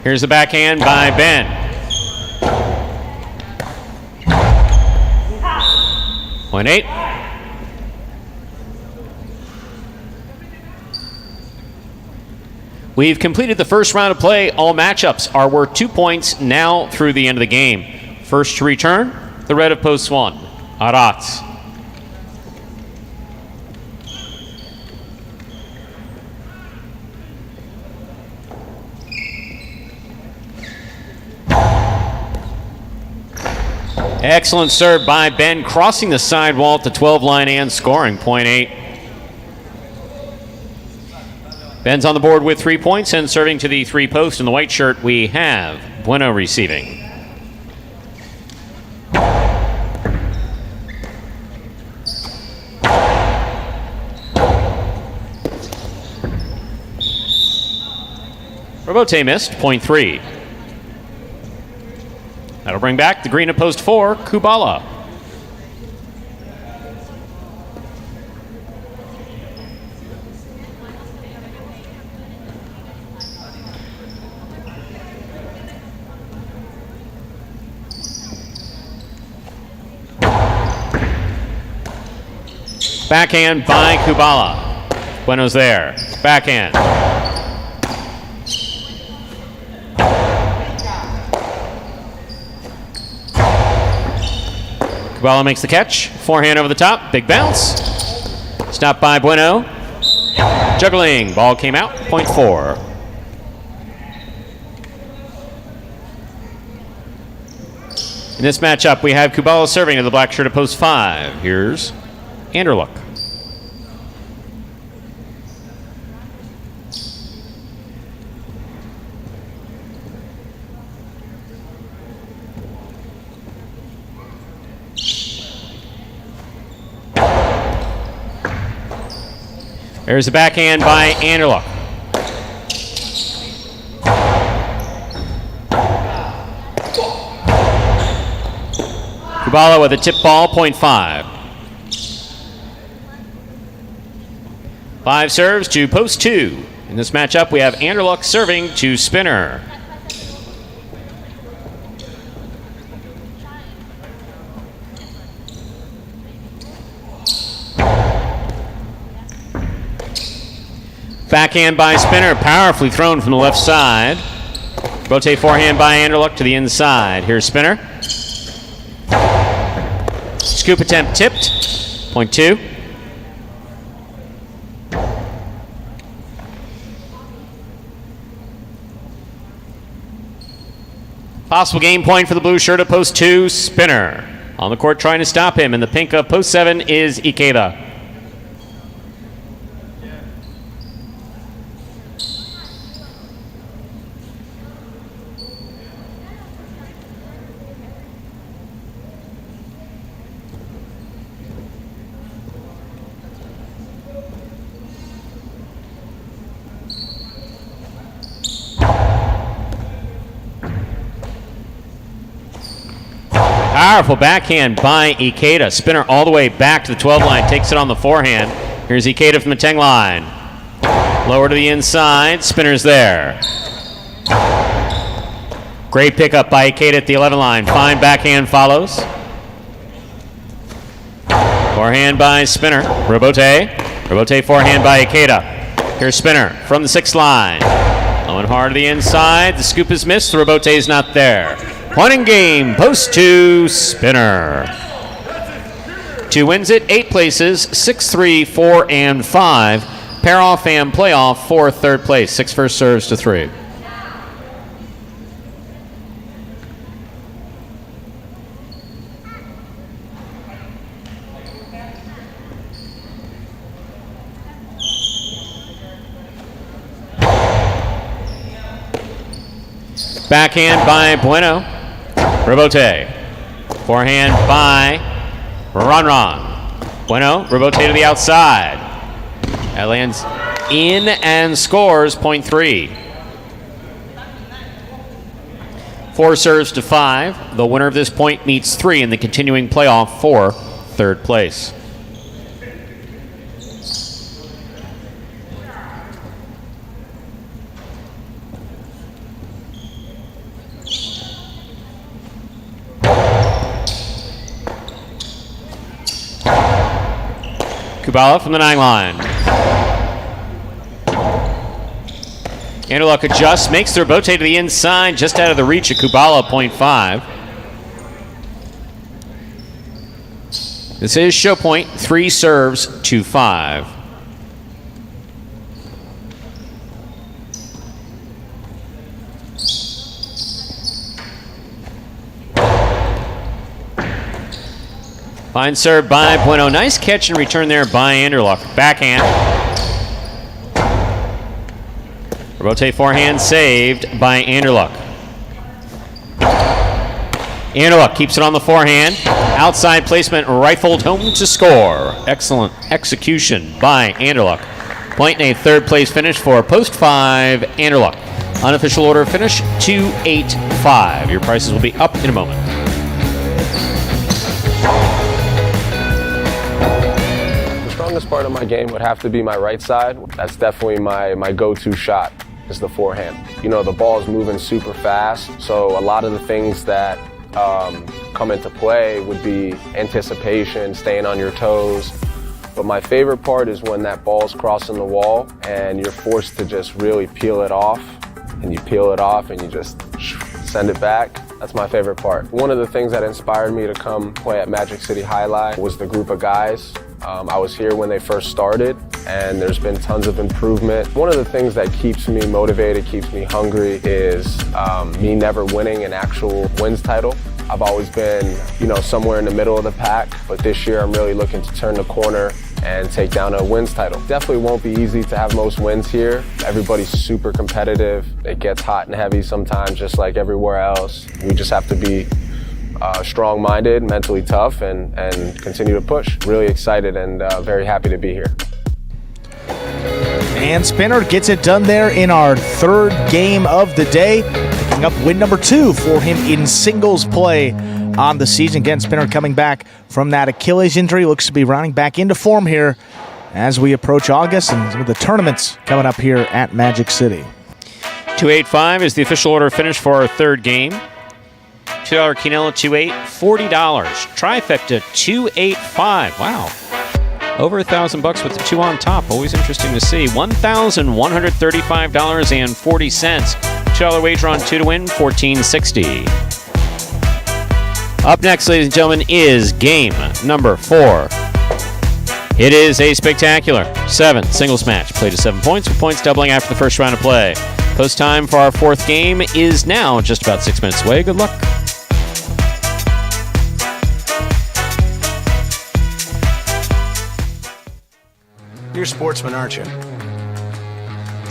Here's the backhand by Ben. Point 8. We've completed the first round of play. All matchups are worth 2 points now through the end of the game. First to return, the red of post 1, Arats. Excellent serve by Ben, crossing the sidewall at the 12 line and scoring. Point 8. Ben's on the board with 3 points and serving to the 3 post in the white shirt. We have Bueno receiving. Robote missed. Point 3. That'll bring back the green of post 4, Kubala. Backhand by Kubala. Bueno's there. Backhand. Kubala makes the catch. Forehand over the top. Big bounce. Stopped by Bueno. Juggling. Ball came out. Point 4. In this matchup, we have Kubala serving to the black shirt of post 5. Here's Anderluck. There's a backhand by Anderluck. Kubala with a tip ball, 0.5. 5 serves to post 2. In this matchup, we have Anderluck serving to Spinner. Backhand by Spinner, powerfully thrown from the left side. Bote forehand by Anderluck to the inside. Here's Spinner. Scoop attempt tipped, 0.2. Possible game point for the blue shirt at post 2, Spinner. On the court trying to stop him, and the pink of post 7 is Ikeda. Powerful backhand by Ikeda. Spinner all the way back to the 12 line, takes it on the forehand. Here's Ikeda from the 10 line. Lower to the inside, Spinner's there. Great pickup by Ikeda at the 11 line. Fine backhand follows. Forehand by Spinner. Robote forehand by Ikeda. Here's Spinner from the 6th line. Low and hard to the inside. The scoop is missed. The Robote is not there. Point in game, post 2, Spinner. 2 wins it, 8 places, 6, 3, 4, and 5. Pair off and playoff for 3rd place. 6 first serves to 3. Backhand by Bueno. Robote. Forehand by Ron. Bueno, Robote to the outside. That lands in and scores, 0.3. 4 serves to 5. The winner of this point meets 3 in the continuing playoff for 3rd place. Kubala from the 9 line. Anderluck adjusts, makes the Robote to the inside, just out of the reach of Kubala, 0.5. This is show point, 3 serves to 5. Fine serve by Bueno. Nice catch and return there by Anderluck. Backhand. Robote forehand saved by Anderluck. Anderluck keeps it on the forehand. Outside placement rifled home to score. Excellent execution by Anderluck. Point in a 3rd place finish for post 5, Anderluck. Unofficial order of finish 2-8-5. Your prices will be up in a moment. The strongest part of my game would have to be my right side. That's definitely my go-to shot, is the forehand. You know, the ball is moving super fast, so a lot of the things that come into play would be anticipation, staying on your toes. But my favorite part is when that ball's crossing the wall and you're forced to just really peel it off, and you peel it off and you just send it back. That's my favorite part. One of the things that inspired me to come play at Magic City Jai-Alai was the group of guys. I was here when they first started, and there's been tons of improvement. One of the things that keeps me motivated, keeps me hungry, is me never winning an actual wins title. I've always been, somewhere in the middle of the pack, but this year I'm really looking to turn the corner and take down a wins title. Definitely won't be easy to have most wins here. Everybody's super competitive. It gets hot and heavy sometimes, just like everywhere else. We just have to be strong-minded, mentally tough, and continue to push. Really excited and very happy to be here. And Spinner gets it done there in our third game of the day, picking up win number 2 for him in singles play on the season. Again, Spinner coming back from that Achilles injury, looks to be rounding back into form here as we approach August and some of the tournaments coming up here at Magic City. 285 is the official order finish for our third game. $2 Quinella 2-8, $40. Trifecta 285. Wow. Over $1,000 with the 2 on top. Always interesting to see. $1,135.40. $2 wager on 2 to win, $14.60. Up next, ladies and gentlemen, is game number 4. It is a spectacular 7 singles match. Played to 7 points, with points doubling after the first round of play. Post time for our 4th game is now just about 6 minutes away. Good luck. You're a sportsman, aren't you?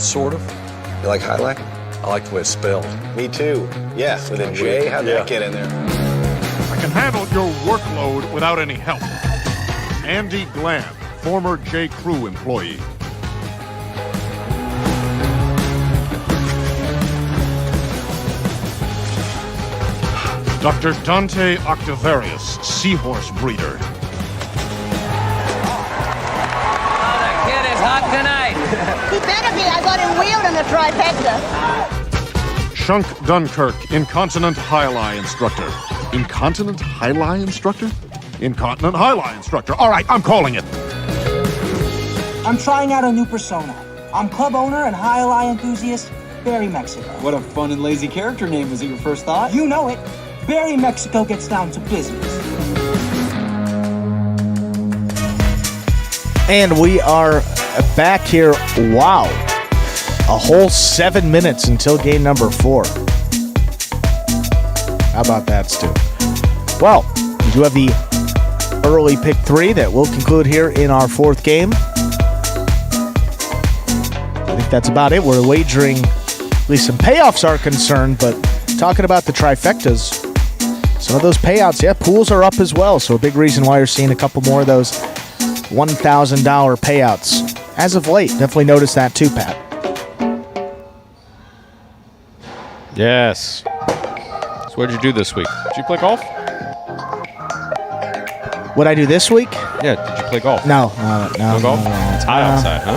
Sort of. You like highlight? I like the way it's spelled. Me too. Yeah, with a J. How'd that get in there? I can handle your workload without any help. Andy Glam, former J. Crew employee. Dr. Dante Octavarius, seahorse breeder. Hot tonight. He better be. I got him wheeled in the trifecta. Shunk Dunkirk, incontinent high-lie instructor. Incontinent high-lie instructor? Incontinent high-lie instructor. All right, I'm calling it. I'm trying out a new persona. I'm club owner and high-lie enthusiast, Barry Mexico. What a fun and lazy character name. Was it your first thought? You know it. Barry Mexico gets down to business. And we are back here. Wow. A whole 7 minutes until game number 4. How about that, Stu? Well, we do have the early pick 3 that will conclude here in our 4th game. I think that's about it. We're wagering, at least some payoffs are concerned, but talking about the trifectas, some of those payouts, pools are up as well. So a big reason why you're seeing a couple more of those $1,000 payouts as of late. Definitely noticed that too, Pat. Yes. So what did you do this week? Did you play golf? What'd I do this week? Yeah, did you play golf? No golf? No. It's hot outside, huh?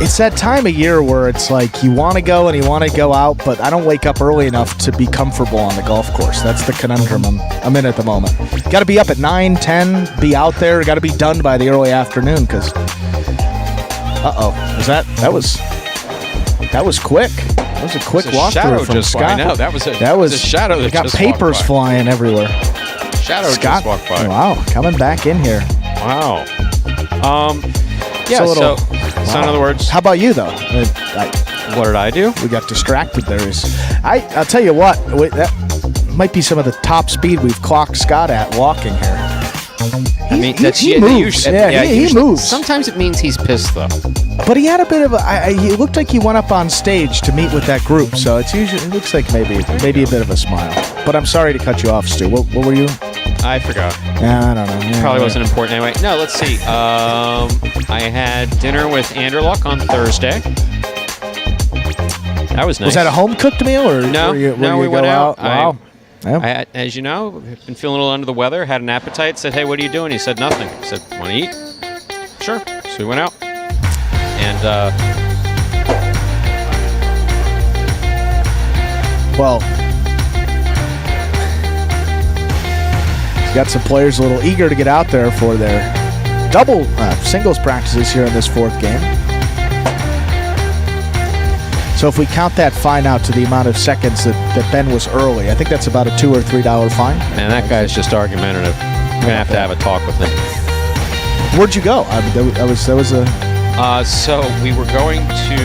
It's that time of year where it's like you want to go and you want to go out, but I don't wake up early enough to be comfortable on the golf course. That's the conundrum I'm in at the moment. Got to be up at 9, 10, be out there. Got to be done by the early afternoon because, that was quick. That was a quick walkthrough from Scott. No, that was a shadow that got just papers walked by. flying everywhere. Shadow Scott, just walked by. Wow, coming back in here. Wow. Yeah, so in other words. How about you, though? What did I do? We got distracted there. I'll tell you what, that might be some of the top speed we've clocked Scott at walking here. He moves. He moves. Sometimes it means he's pissed, though. But he had a bit of he looked like he went up on stage to meet with that group, so it looks like maybe a bit of a smile. But I'm sorry to cut you off, Stu. What were you? I forgot. I don't know. Probably wasn't important anyway. No, let's see. I had dinner with Andrew Luck on Thursday. That was nice. Was that a home-cooked meal? Or No, we went out. Wow. I, as you know, been feeling a little under the weather, had an appetite, said, hey, what are you doing? He said, nothing. I said, want to eat? Sure. So we went out. And, well, he's got some players a little eager to get out there for their double singles practices here in this 4th game. So if we count that fine out to the amount of seconds that Ben was early, I think that's about a $2 or $3 fine. Man, that guy's just argumentative. I'm going to have a talk with him. Where'd you go? That was a... So we were going to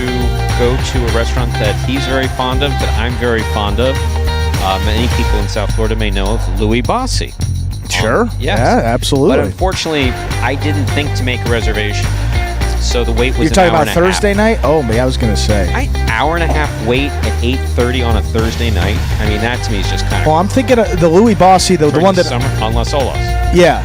go to a restaurant that he's very fond of, that I'm very fond of. Many people in South Florida may know of Louis Bossi. Sure. Yes. Yeah, absolutely. But unfortunately, I didn't think to make a reservation. So the wait was You're talking about Thursday night? Oh, I was going to say. Hour and a half wait at 8:30 on a Thursday night. I mean, that to me is just kind of... Well, I'm thinking of the Louis Bossi, the one that... Summer on Las Olas. Yeah.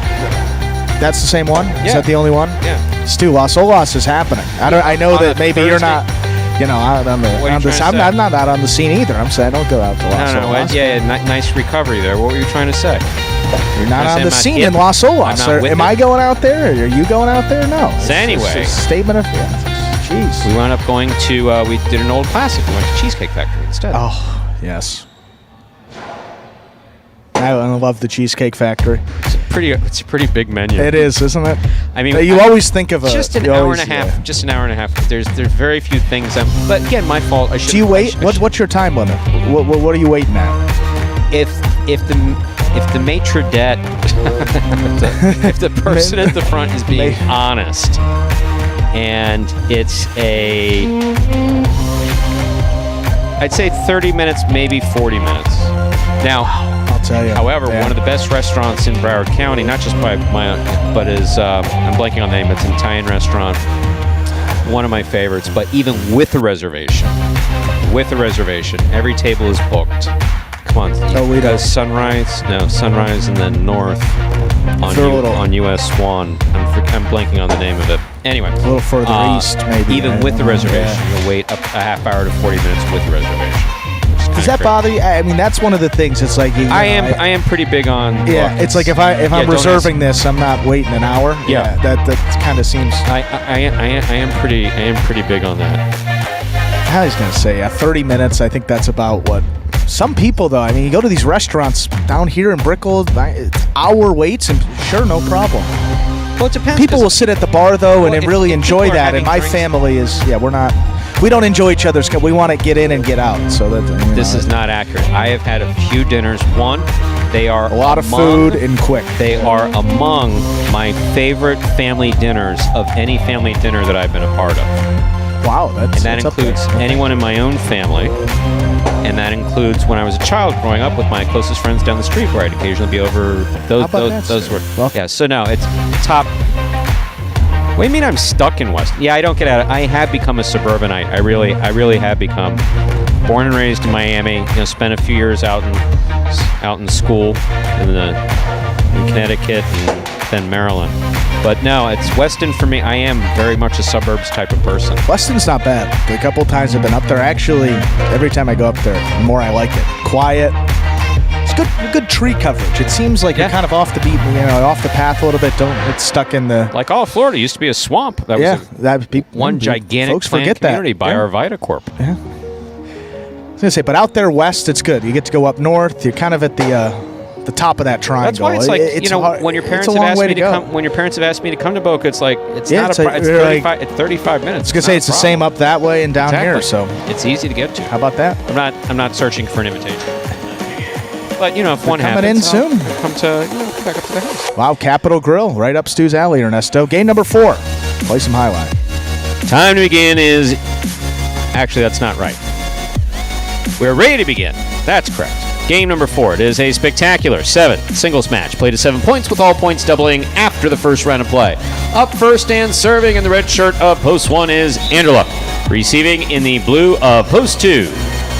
That's the same one? Is Yeah. that the only one? Yeah. Stu, Las Olas is happening. I know On that a maybe you're not, Thursday? out on the. What are you On the trying to I'm say? not out on the scene either. I'm saying don't go out to Las No, Olas. nice recovery there. What were you trying to say? You're not I say on the I'm not scene hip. in Las I'm Olas. not with Am it. I going out there? Or are you going out there? No. So anyway. It's a statement of. Jeez. We wound up going to, we did an old classic. We went to Cheesecake Factory instead. Oh, yes. I love the Cheesecake Factory. It's a pretty big menu. It is, isn't it? I mean, you always think of just an you hour always- and a half. yeah. Just an hour and a half. There's very few things. But again, my fault. I should. Do you wait? What's your time limit? What are you waiting at? If the maitre d', if the person at the front is being honest, and it's I'd say 30 minutes, maybe 40 minutes. Now, I'll tell you. however, Yeah. one of the best restaurants in Broward County, not just by but is I'm blanking on the name. It's an Italian restaurant. One of my favorites, but even with a reservation, every table is booked. Come on, because sunrise and then north on US 1. I'm blanking on the name of it. Anyway, A little further east, maybe. even with the reservation, you'll wait up a half hour to 40 minutes with the reservation. Does that bother you? I mean, that's one of the things. It's like I am pretty big on. Yeah, it's like if I'm don't reserving this, I'm not waiting an hour. Yeah. That kind of seems. I am pretty big on that. I was gonna say 30 minutes. I think that's about what. Some people, though, I mean, you go to these restaurants down here in Brickell, it's hour waits, and sure, no problem. Well, it depends. People will sit at the bar, though, and really enjoy people are that. And having my drinks- family is, we don't enjoy each other's. We want to get in and get out. So that This is not accurate. I have had a few dinners. One, they are a lot of food and quick. They are among my favorite family dinners of any family dinner that I've been a part of. Wow, and that includes anyone in my own family, and that includes when I was a child growing up with my closest friends down the street, where I'd occasionally be over. Those were yeah. So no, it's top. What do you mean I'm stuck in West? Yeah, I don't get out. I have become a suburbanite. I really have become. Born and raised in Miami. Spent a few years out in school in Connecticut and then Maryland. But no, it's Weston for me. I am very much a suburbs type of person. Weston's not bad. The couple times I've been up there, actually, every time I go up there, the more I like it. Quiet. It's good tree coverage. It seems like you're kind of off the beat, off the path a little bit. It's stuck in the. Like all of Florida used to be a swamp. That was one gigantic folks plant forget community that. by our Vitacorp. Yeah. I was gonna say, but out there west, it's good. You get to go up north. You're kind of at the top of that triangle. That's why it's like hard. when your parents It's a have long asked way me to to go. come. When your parents have asked me to come to Boca, it's like it's Yeah, not it's a. like- It's you're 35. It's 35 minutes. I was gonna say it's the same up that way and down here. So it's easy to get to. How about that? I'm not searching for an invitation. But if one coming happens, in soon. I'll come to back up to the house. Wow, Capitol Grill, right up Stu's alley, Ernesto. Game number 4. Play some highlight. Time to begin is actually that's not right. We're ready to begin. That's correct. Game number 4. It is a spectacular 7 singles match played at 7 points with all points doubling after the first round of play. Up first and serving in the red shirt of Post 1 is Angela. Receiving in the blue of Post 2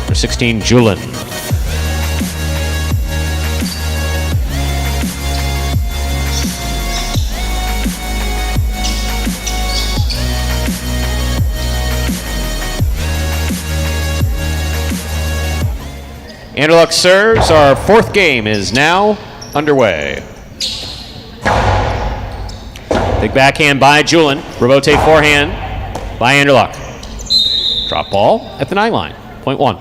for 16 Julin. Anderluck serves. Our 4th game is now underway. Big backhand by Julin. Rebote forehand by Anderluck. Drop ball at the 9 line. Point 1.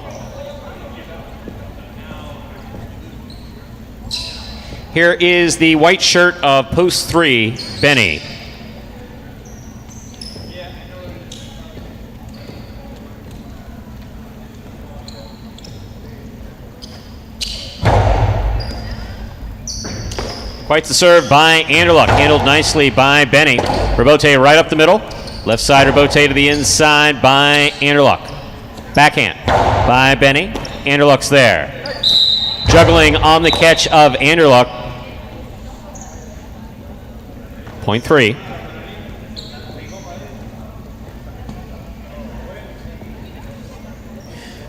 Here is the white shirt of Post 3, Benny. Quite the serve by Anderluck. Handled nicely by Benny. Rebote right up the middle. Left side Rebote to the inside by Anderluck. Backhand by Benny. Anderluck's there. Juggling on the catch of Anderluck. Point 3.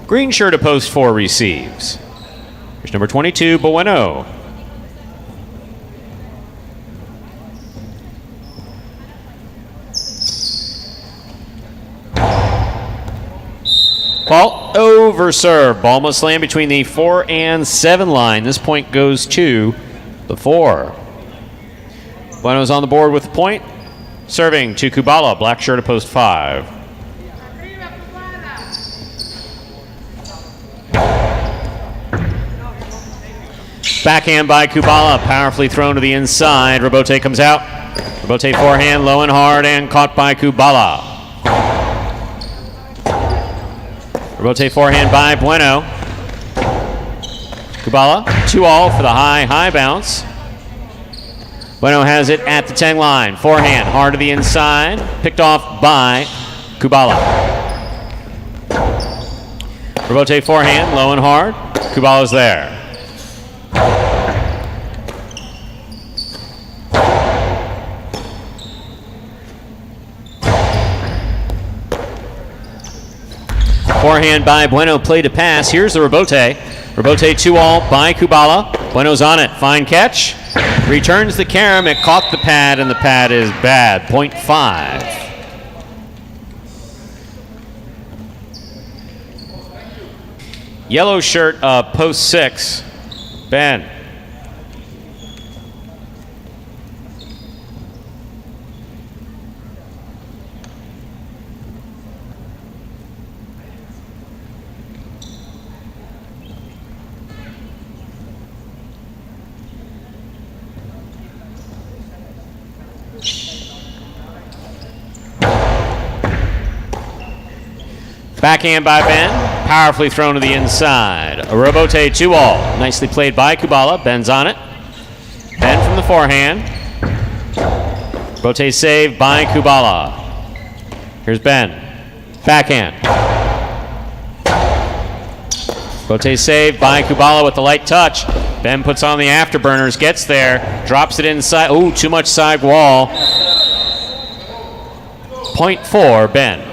Green shirt of Post 4 receives. Here's number 22, Bueno. Ball over serve. Ball must land between the 4 and 7 line. This point goes to the 4. Bueno's on the board with the point. Serving to Kubala, black shirt at post 5. Backhand by Kubala, powerfully thrown to the inside. Robote comes out. Robote forehand, low and hard, and caught by Kubala. Robote forehand by Bueno. Kubala, 2-all for the high bounce. Bueno has it at the 10 line. Forehand, hard to the inside. Picked off by Kubala. Robote forehand, low and hard. Kubala's there. Forehand by Bueno, play to pass. Here's the Robote. Robote 2-all by Kubala. Bueno's on it. Fine catch. Returns the carom. It caught the pad, and the pad is bad. Point 5. Yellow shirt, post 6. Ben. Backhand by Ben, powerfully thrown to the inside. A Robote 2-all, nicely played by Kubala. Ben's on it. Ben from the forehand. Robote saved by Kubala. Here's Ben. Backhand. Robote saved by Kubala with the light touch. Ben puts on the afterburners, gets there, drops it inside. Ooh, too much side wall. Point 4, Ben.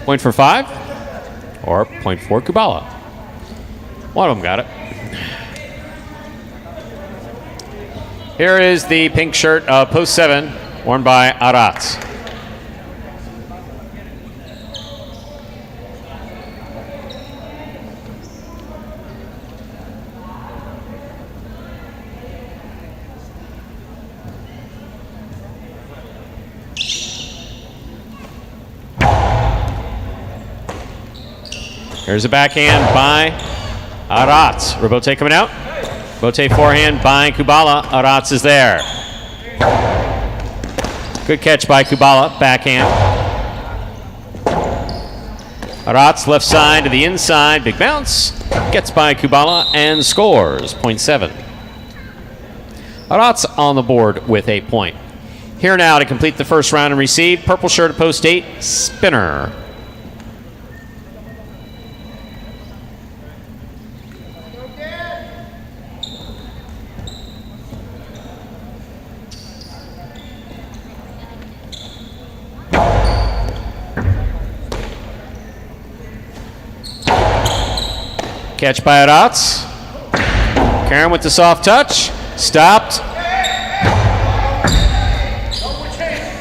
Point for 5 or point for Kubala. One of them got it. Here is the pink shirt, post 7, worn by Aratz. Here's a backhand by Aratz. Robote coming out. Robote forehand by Kubala. Aratz is there. Good catch by Kubala. Backhand. Aratz left side to the inside. Big bounce. Gets by Kubala and scores. Point 7. Aratz on the board with a point. Here now to complete the first round and receive. Purple shirt at post 8. Spinner. Catch by Aratz. Karen with the soft touch. Stopped.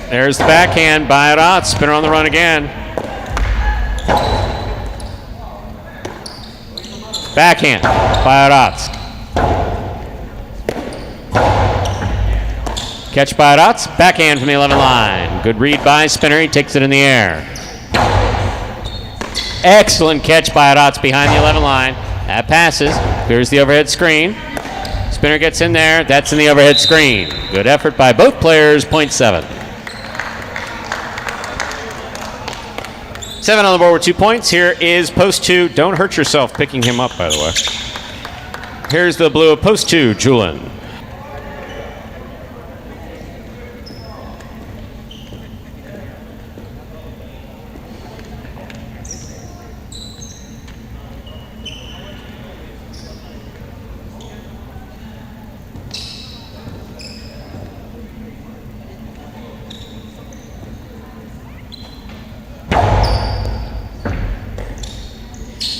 There's the backhand by Aratz. Spinner on the run again. Backhand by Aratz. Catch by Aratz. Backhand from the 11 line. Good read by Spinner. He takes it in the air. Excellent catch by Aratz behind the 11 line. That passes. Clears the overhead screen. Spinner gets in there. That's in the overhead screen. Good effort by both players. Point 7. 7 on the board with 2 points. Here is post 2. Don't hurt yourself picking him up, by the way. Here's the blue of post 2, Julin.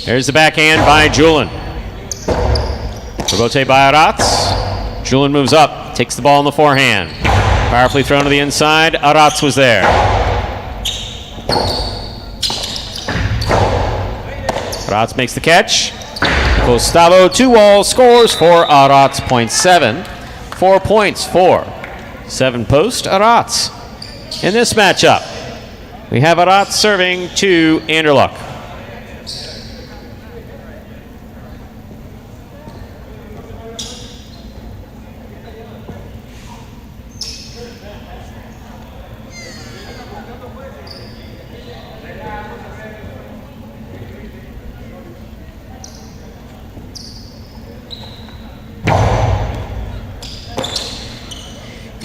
There's the backhand by Julin. Robote by Aratz. Julin moves up, takes the ball in the forehand. Powerfully thrown to the inside. Aratz was there. Arats makes the catch. Gustavo 2-wall scores for Arats, point 7. 4 points for 7 post Arats. In this matchup, we have Arats serving to Anderluck.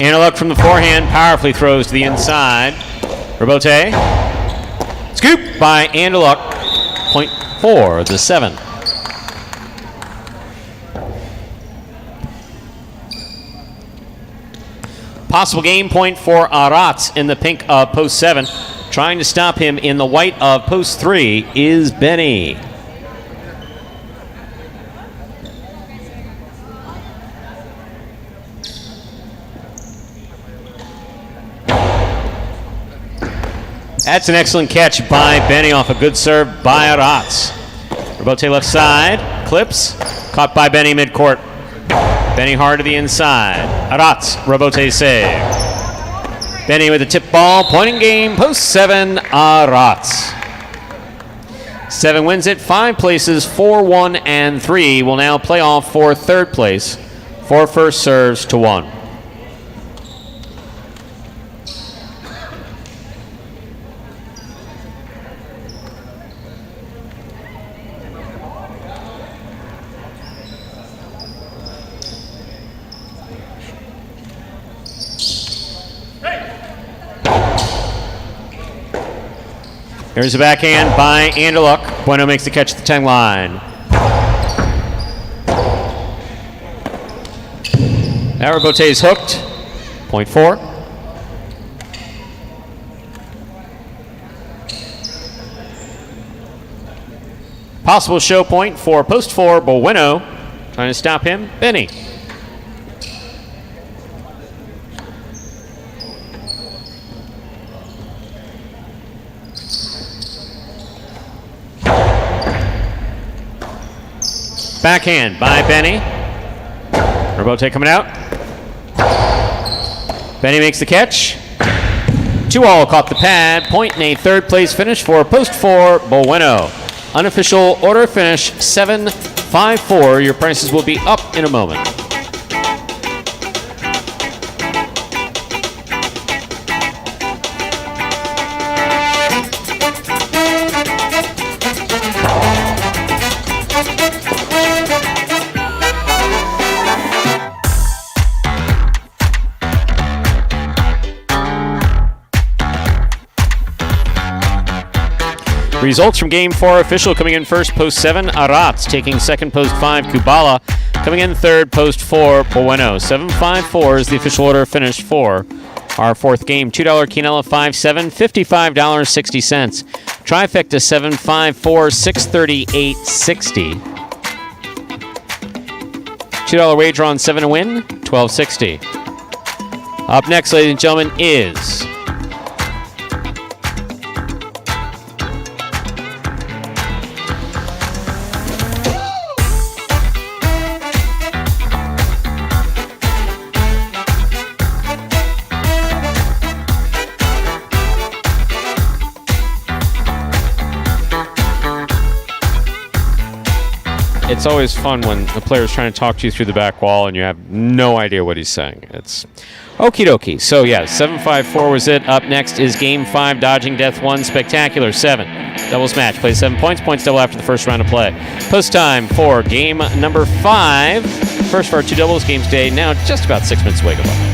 Anderluck from the forehand powerfully throws to the inside. Robote. Scoop by Anderluck. Point 4, the 7. Possible game point for Arats in the pink of post 7. Trying to stop him in the white of post 3 is Benny. That's an excellent catch by Benny off a good serve by Arats. Robote left side, clips, caught by Benny midcourt. Benny hard to the inside. Arats, Robote save. Benny with the tip ball, pointing game, post 7, Arats. 7 wins it, 5 places, 4, 1, and 3 will now play off for third place. 4 first serves to 1. Here's a backhand by Anderluck. Bueno makes the catch at the 10 line. Now Robote's hooked. Point 4. Possible show point for post 4, Bueno. Trying to stop him, Benny. Backhand by Benny. Robote coming out. Benny makes the catch. 2-all caught the pad. Point in a third place finish for post 4, Bueno. Unofficial order finish 7-5-4. Your prices will be up in a moment. Results from Game 4 official. Coming in first, post 7, Arats. Taking second, post 5, Kubala. Coming in third, post 4, Bueno. 7-5-4 is the official order finish for our fourth game. $2 Quinella 5-7, $55.60. Trifecta 7-5-4, $638.60. $2 wager on 7 to win, $12.60. Up next, ladies and gentlemen, is it's always fun when the player's trying to talk to you through the back wall and you have no idea what he's saying. It's okie dokie. So yeah, 7-5-4 was it. Up next is Game 5, Dodging Death 1, Spectacular 7. Doubles match. Plays 7 points. Points double after the first round of play. Post time for game number 5. First of our 2 doubles games today. Now just about 6 minutes away. Goodbye.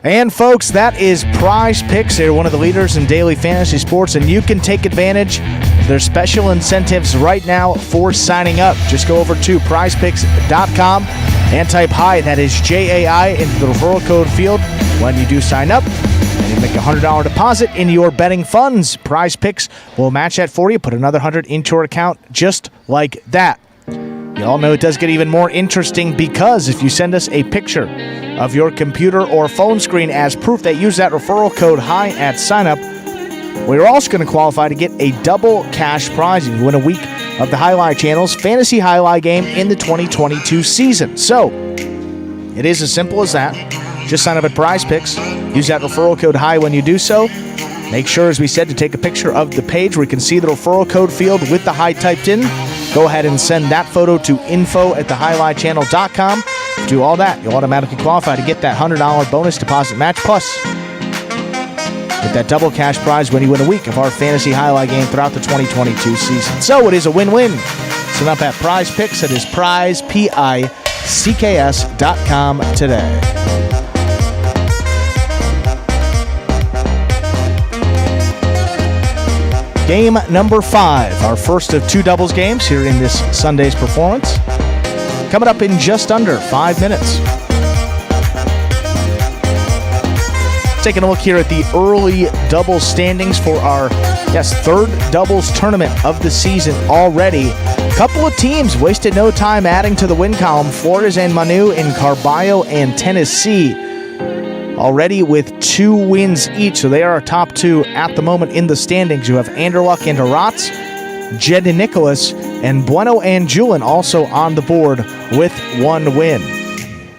And folks, that is Prize Picks. They're one of the leaders in daily fantasy sports, and you can take advantage of their special incentives right now for signing up. Just go over to prizepicks.com and type HI, that is Jai, into the referral code field when you do sign up. And you make a $100 deposit in your betting funds. Prize Picks will match that for you. Put another $100 into your account just like that. You all know it does get even more interesting because if you send us a picture of your computer or phone screen as proof that use that referral code HI at signup, we're also going to qualify to get a double cash prize if you win a week of the Jai-Alai Channel's Fantasy Jai-Alai game in the 2022 season. So, it is as simple as that. Just sign up at Prize Picks. Use that referral code HI when you do so. Make sure, as we said, to take a picture of the page where you can see the referral code field with the HI typed in. Go ahead and send that photo to info@thejai-alai-channel.com. Do all that, you'll automatically qualify to get that $100 bonus deposit match. Plus, get that double cash prize when you win a week of our Fantasy Jai-Alai game throughout the 2022 season. So it is a win-win. Sign up at Prize Picks. It is prize, PICKS.com today. Game number 5, our first of 2 doubles games here in this Sunday's performance. Coming up in just under 5 minutes. Taking a look here at the early doubles standings for our, third doubles tournament of the season already. A couple of teams wasted no time adding to the win column. Flores and Manu in Carballo and Tennessee. Already with 2 wins each, so they are our top 2 at the moment in the standings. You have Anderluck and Aratz, Jed and Nicholas, and Bueno and Julin also on the board with 1 win.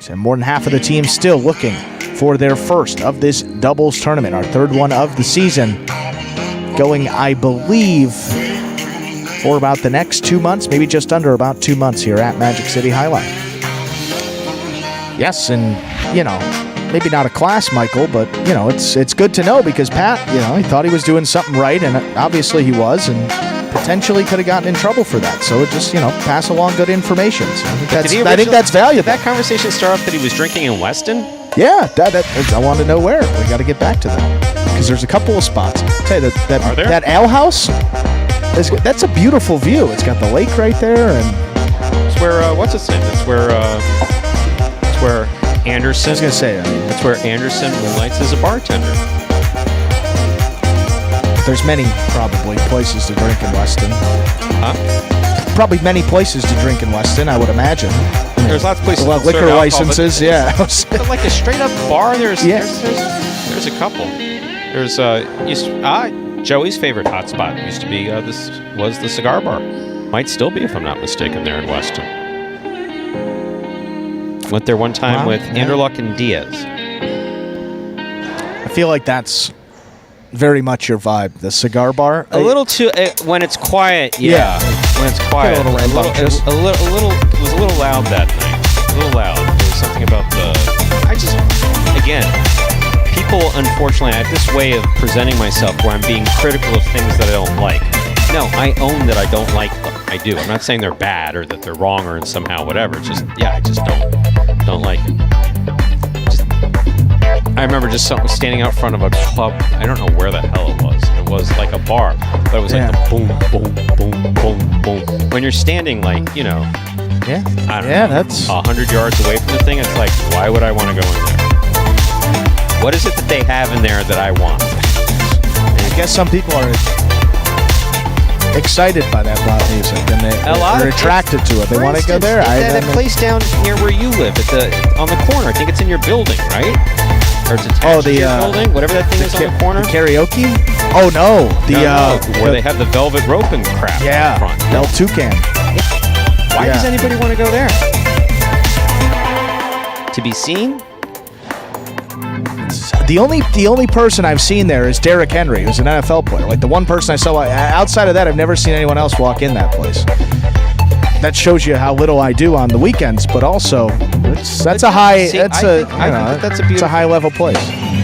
So more than half of the teams still looking for their first of this doubles tournament, our 3rd one of the season, going, I believe, for about the next 2 months, maybe just under about 2 months here at Magic City Jai-Alai. Yes, and, maybe not a class, Michael, but, it's good to know because Pat, he thought he was doing something right, and obviously he was, and potentially could have gotten in trouble for that. So it just, pass along good information. So I think that's valuable. Did that conversation start off that he was drinking in Weston? Yeah, I want to know where. We got to get back to that because there's a couple of spots. I'll tell you, that ale house, that's a beautiful view. It's got the lake right there, and it's where what's its name? It's where Anderson. I was gonna say that's where Anderson moonlights as a bartender. There's many probably places to drink in Weston. Huh? Probably many places to drink in Weston, I would imagine. There's lots of places. Liquor licenses, yeah. But like a straight up bar, there's a couple. There's Joey's favorite hotspot used to be was the cigar bar. Might still be, if I'm not mistaken, there in Weston. Went there one time with Anderluck and Diaz. I feel like that's very much your vibe, the cigar bar. A little too when it's quiet. Yeah. When it's quiet. It was a little loud that night. A little loud. There was something about people, unfortunately, I have this way of presenting myself where I'm being critical of things that I don't like. No, I own that I don't like them. I do. I'm not saying they're bad or that they're wrong or somehow whatever. It's just, I just don't like it. I remember just standing out front of a club. I don't know where the hell it was. It was like a bar, but it was like the boom, boom, boom, boom, boom. When you're standing I don't know, that's 100 yards away from the thing, it's like, why would I want to go in there? What is it that they have in there that I want? I guess some people are excited by that loud music, and they're attracted to it. They want to go there. That place down near where you live, on the corner. I think it's in your building, right? Or it's attached to your building, whatever that thing is on the corner. The karaoke? Oh no, where they have the velvet rope and crap. Yeah, in front. El Toucan. Why does anybody want to go there? To be seen? The only person I've seen there is Derrick Henry, who's an NFL player. Like the one person I saw. Outside of that, I've never seen anyone else walk in that place. That shows you how little I do on the weekends, but also that's a high level place.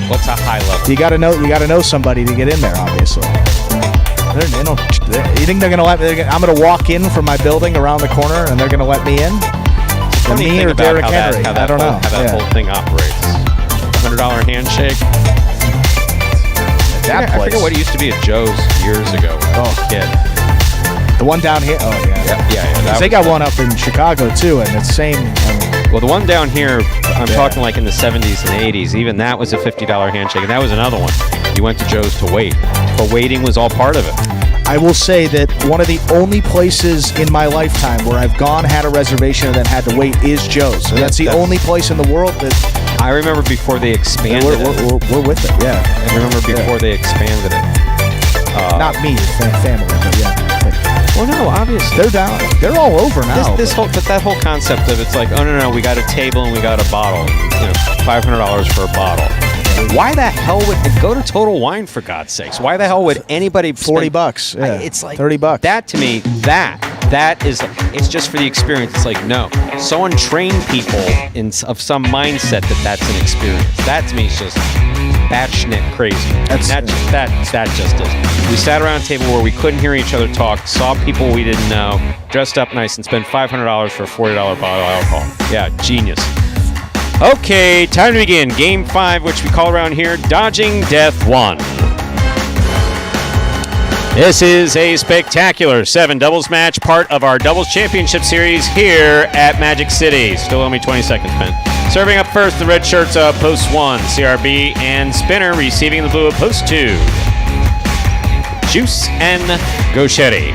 What's a high level? You got to know somebody to get in there, obviously. You think they're gonna let me? I'm gonna walk in from my building around the corner, and they're gonna let me in? Me or Derrick Henry? I don't know how that whole thing operates. $500 handshake. That I forget what it used to be at Joe's years ago when I was a kid. The one down here. Oh, yeah. Yeah. They got one up in Chicago, too, and it's same. Well, the one down here, I'm talking like in the 70s and 80s. Even that was a $50 handshake, and that was another one. You went to Joe's to wait. But waiting was all part of it. I will say that one of the only places in my lifetime where I've gone, had a reservation, and then had to wait is Joe's. So that's the only place in the world that... I remember before they expanded it. We're with it, yeah. I remember before they expanded it. Not me, family, but yeah. Well, no, obviously. They're down. They're all over now. But that whole concept of it's like, oh, no, we got a table and we got a bottle. $500 for a bottle. Why the hell would go to Total Wine, for God's sakes? Why the hell would anybody spend $40? Yeah. It's like $30. That to me, that is, it's just for the experience. It's like, no, someone trained people of some mindset that's an experience. That to me is just batshit crazy. That just is. We sat around a table where we couldn't hear each other talk, saw people we didn't know, dressed up nice, and spent $500 for a $40 bottle of alcohol. Yeah, genius. Okay, time to begin. Game 5, which we call around here Dodging Death 1. This is a spectacular 7 doubles match, part of our doubles championship series here at Magic City. Still owe me 20 seconds, Ben. Serving up first, the red shirts of Post 1, CRB, and Spinner receiving the blue of Post 2. Juice and Gauchetti.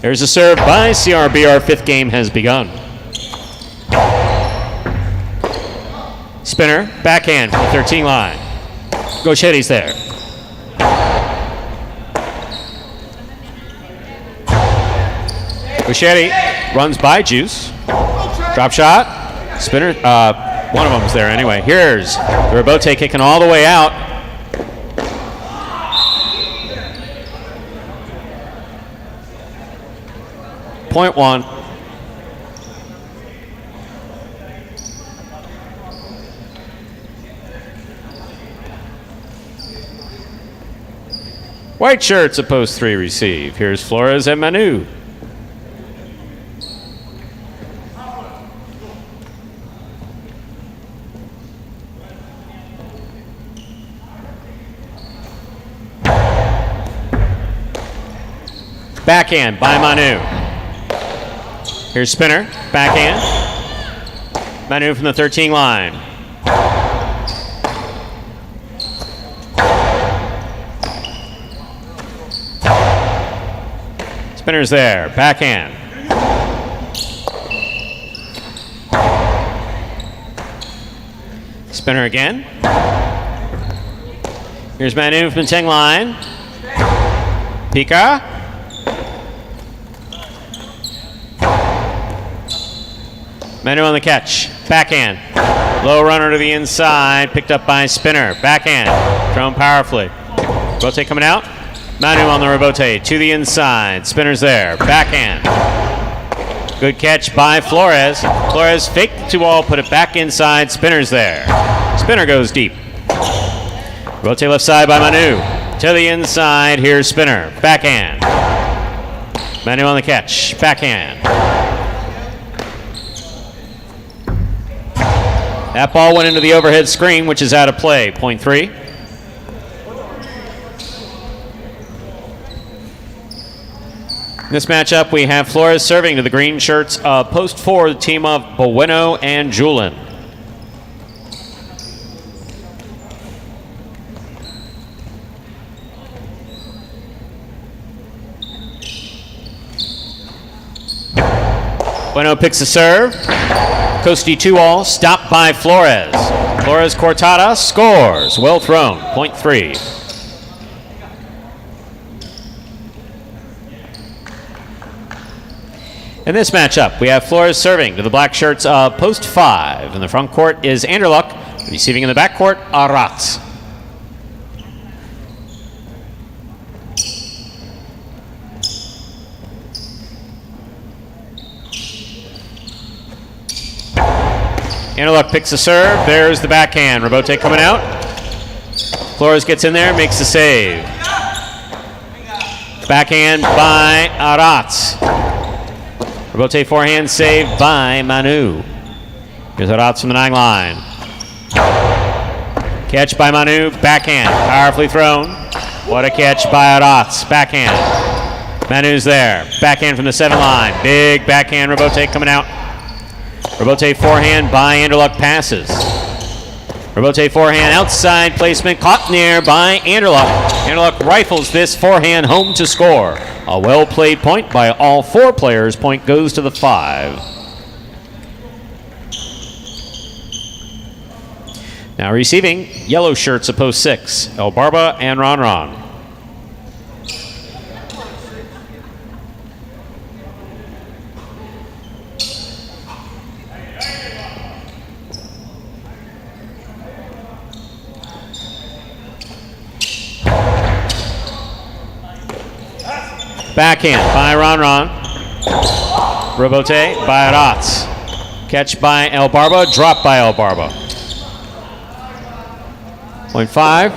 There's a serve by CRB. Our 5th game has begun. Spinner, backhand from the 13 line. Gauchetti's there. Gauchetti runs by Juice. Drop shot. Spinner, one of them's there anyway. Here's the Rebote kicking all the way out. Point 1. White shirts at Post 3 receive. Here's Flores and Manu. Backhand by Manu. Here's Spinner, backhand. Manu from the 13 line. Spinner's there, backhand. Spinner again. Here's Manu from the 10 line. Pika. Manu on the catch. Backhand. Low runner to the inside. Picked up by Spinner. Backhand. Thrown powerfully. Rebote coming out. Manu on the Rebote to the inside. Spinner's there. Backhand. Good catch by Flores. Flores faked the 2-ball, put it back inside. Spinner's there. Spinner goes deep. Rebote left side by Manu. To the inside. Here's Spinner. Backhand. Manu on the catch. Backhand. That ball went into the overhead screen, which is out of play. Point 3. In this matchup, we have Flores serving to the green shirts of Post 4, the team of Bueno and Julin. Bueno picks a serve. Coasty 2-all, stopped by Flores. Flores Cortada scores. Well thrown. Point 3. In this matchup, we have Flores serving to the black shirts of Post 5. In the front court is Anderluck. Receiving in the back court, Arat. Anderluck picks a serve. There's the backhand. Rebote coming out. Flores gets in there, makes the save. Backhand by Aratz. Rebote forehand saved by Manu. Here's Aratz from the 9 line. Catch by Manu, backhand, powerfully thrown. What a catch by Aratz, backhand. Manu's there, backhand from the 7 line. Big backhand, Rebote coming out. Rebote forehand by Anderluck passes. Rebote forehand, outside placement, caught near by Anderluck. Anderluck rifles this forehand home to score. A well-played point by all 4 players. Point goes to the 5. Now receiving, yellow shirts of post 6, El Barba and Ron Ron. Backhand by Ron Ron. Rebote by Aratz. Catch by El Barba, drop by El Barba. Point 5.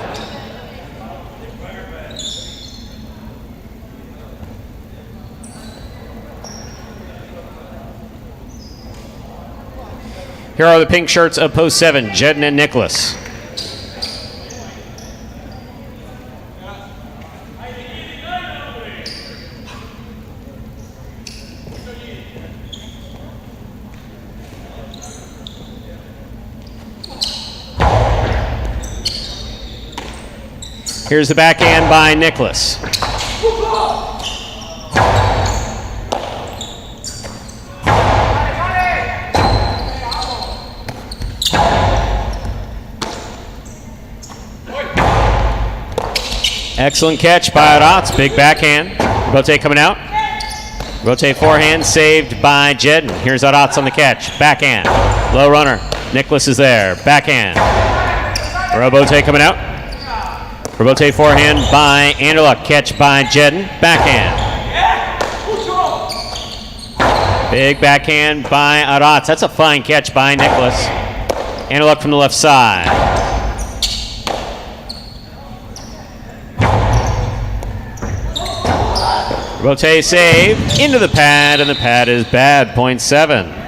Here are the pink shirts of post 7, Jedden and Nicholas. Here's the backhand by Nicholas. Excellent catch by Aratz. Big backhand. Rebote coming out. Rebote forehand saved by Jedden. Here's Aratz on the catch. Backhand. Low runner. Nicholas is there. Backhand. Rebote coming out. Rebote forehand by Anderluck. Catch by Jedden. Backhand. Big backhand by Aratz. That's a fine catch by Nicholas. Anderluck from the left side. Rebote save into the pad, and the pad is bad. Point 7.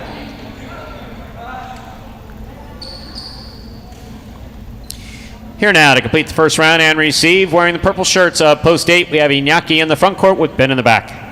Here now to complete the first round and receive, wearing the purple shirts of post 8, we have Iñaki in the front court with Ben in the back.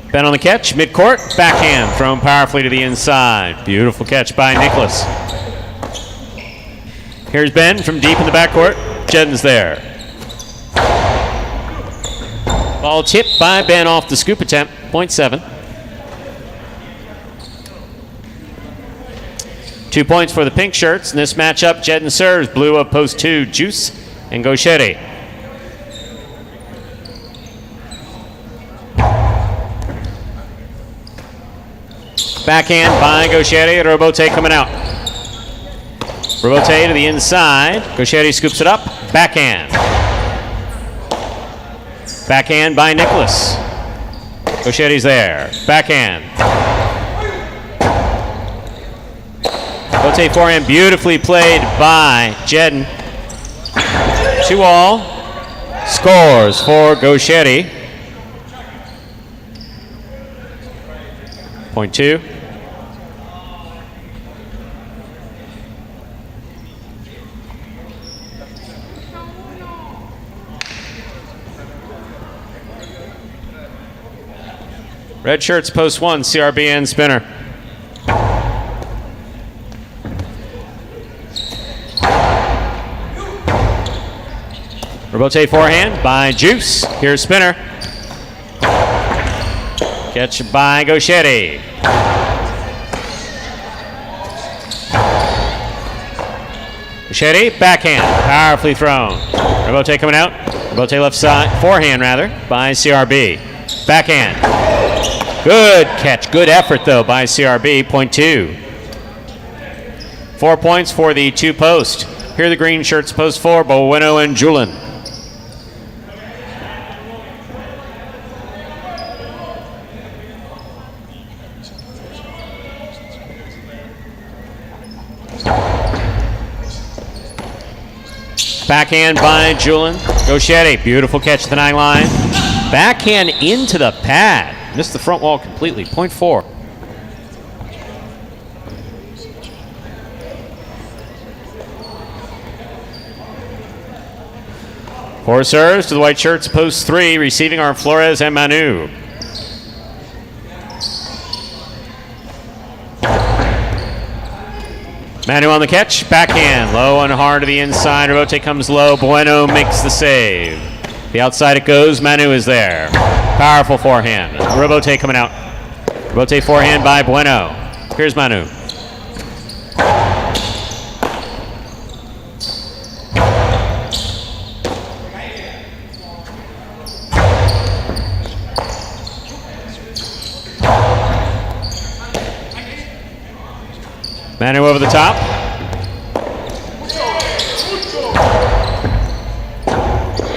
Ben on the catch, mid-court, backhand, thrown powerfully to the inside. Beautiful catch by Nicholas. Here's Ben from deep in the backcourt. Jedden's there. Ball tipped by Ben off the scoop attempt. Point 7. 2 points for the pink shirts. In this matchup, Jedden serves blue of post 2, Juice and Gauchetti. Backhand by Gauchetti, and Rebote coming out. Rebote to the inside. Gauchetti scoops it up. Backhand. Backhand by Nicholas. Gauchetti's there. Backhand. Rebote forehand beautifully played by Jedden. 2-all. Scores for Gauchetti. Point 2. Red shirts post 1, CRB and spinner. Rebote forehand by Juice. Here's spinner. Catch by Gauchetti. Gauchetti, backhand, powerfully thrown. Rebote coming out. Rebote left side, forehand rather, by CRB. Backhand. Good catch, good effort though by CRB. Point 2. 4 points for the 2 post. Here are the green shirts, post 4, Bueno and Julin. Backhand by Julin. Gauchetti, beautiful catch at the 9 line. Backhand into the pad. Missed the front wall completely. Point 4. Four serves to the white shirts, post 3. Receiving are Flores and Manu. Manu on the catch, backhand, low and hard to the inside. Rebote comes low, Bueno makes the save. The outside it goes, Manu is there. Powerful forehand. Rebote coming out. Rebote forehand by Bueno. Here's Manu. Manu over the top.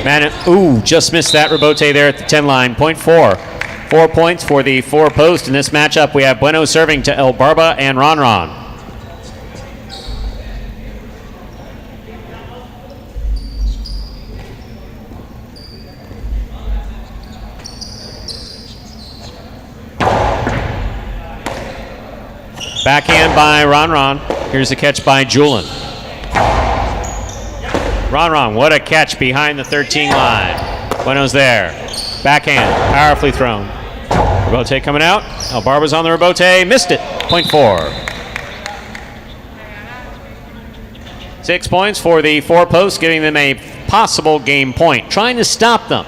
Manu, ooh, just missed that. Rebote there at the 10 line. Point 4. 4 points for the 4 post. In this matchup, we have Bueno serving to El Barba and Ron. Backhand by Ron. Here's a catch by Julin. Ron, what a catch behind the 13 line. Bueno's there. Backhand, powerfully thrown. Rebote coming out. El Barba's on the rebote, missed it. Point 4. 6 points for the 4 posts, giving them a possible game point. Trying to stop them.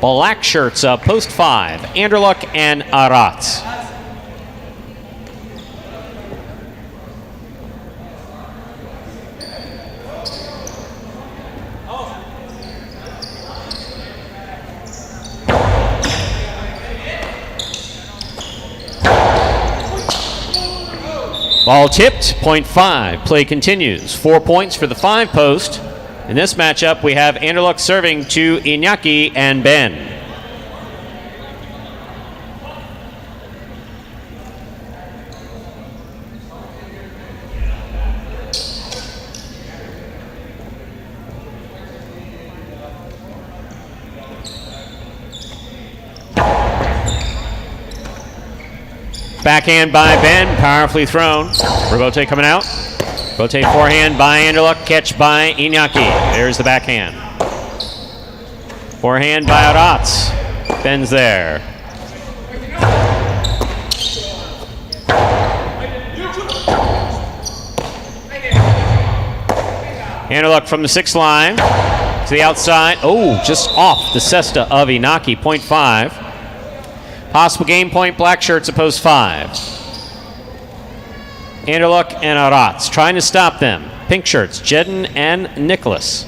Black shirts, post 5. Anderluck and Aratz. Ball tipped, point 5. Play continues. 4 points for the 5 post. In this matchup, we have Anderluck serving to Iñaki and Ben. Backhand by Ben, powerfully thrown. Rebote coming out. Rebote forehand by Anderluck, catch by Iñaki. There's the backhand. Forehand by Aratz. Ben's there. Anderluck from the 6th line to the outside. Oh, just off the cesta of Iñaki, point 5. Possible game point, black shirts, opposed 5. Anderluck and Aratz trying to stop them. Pink shirts, Jedden and Nicholas.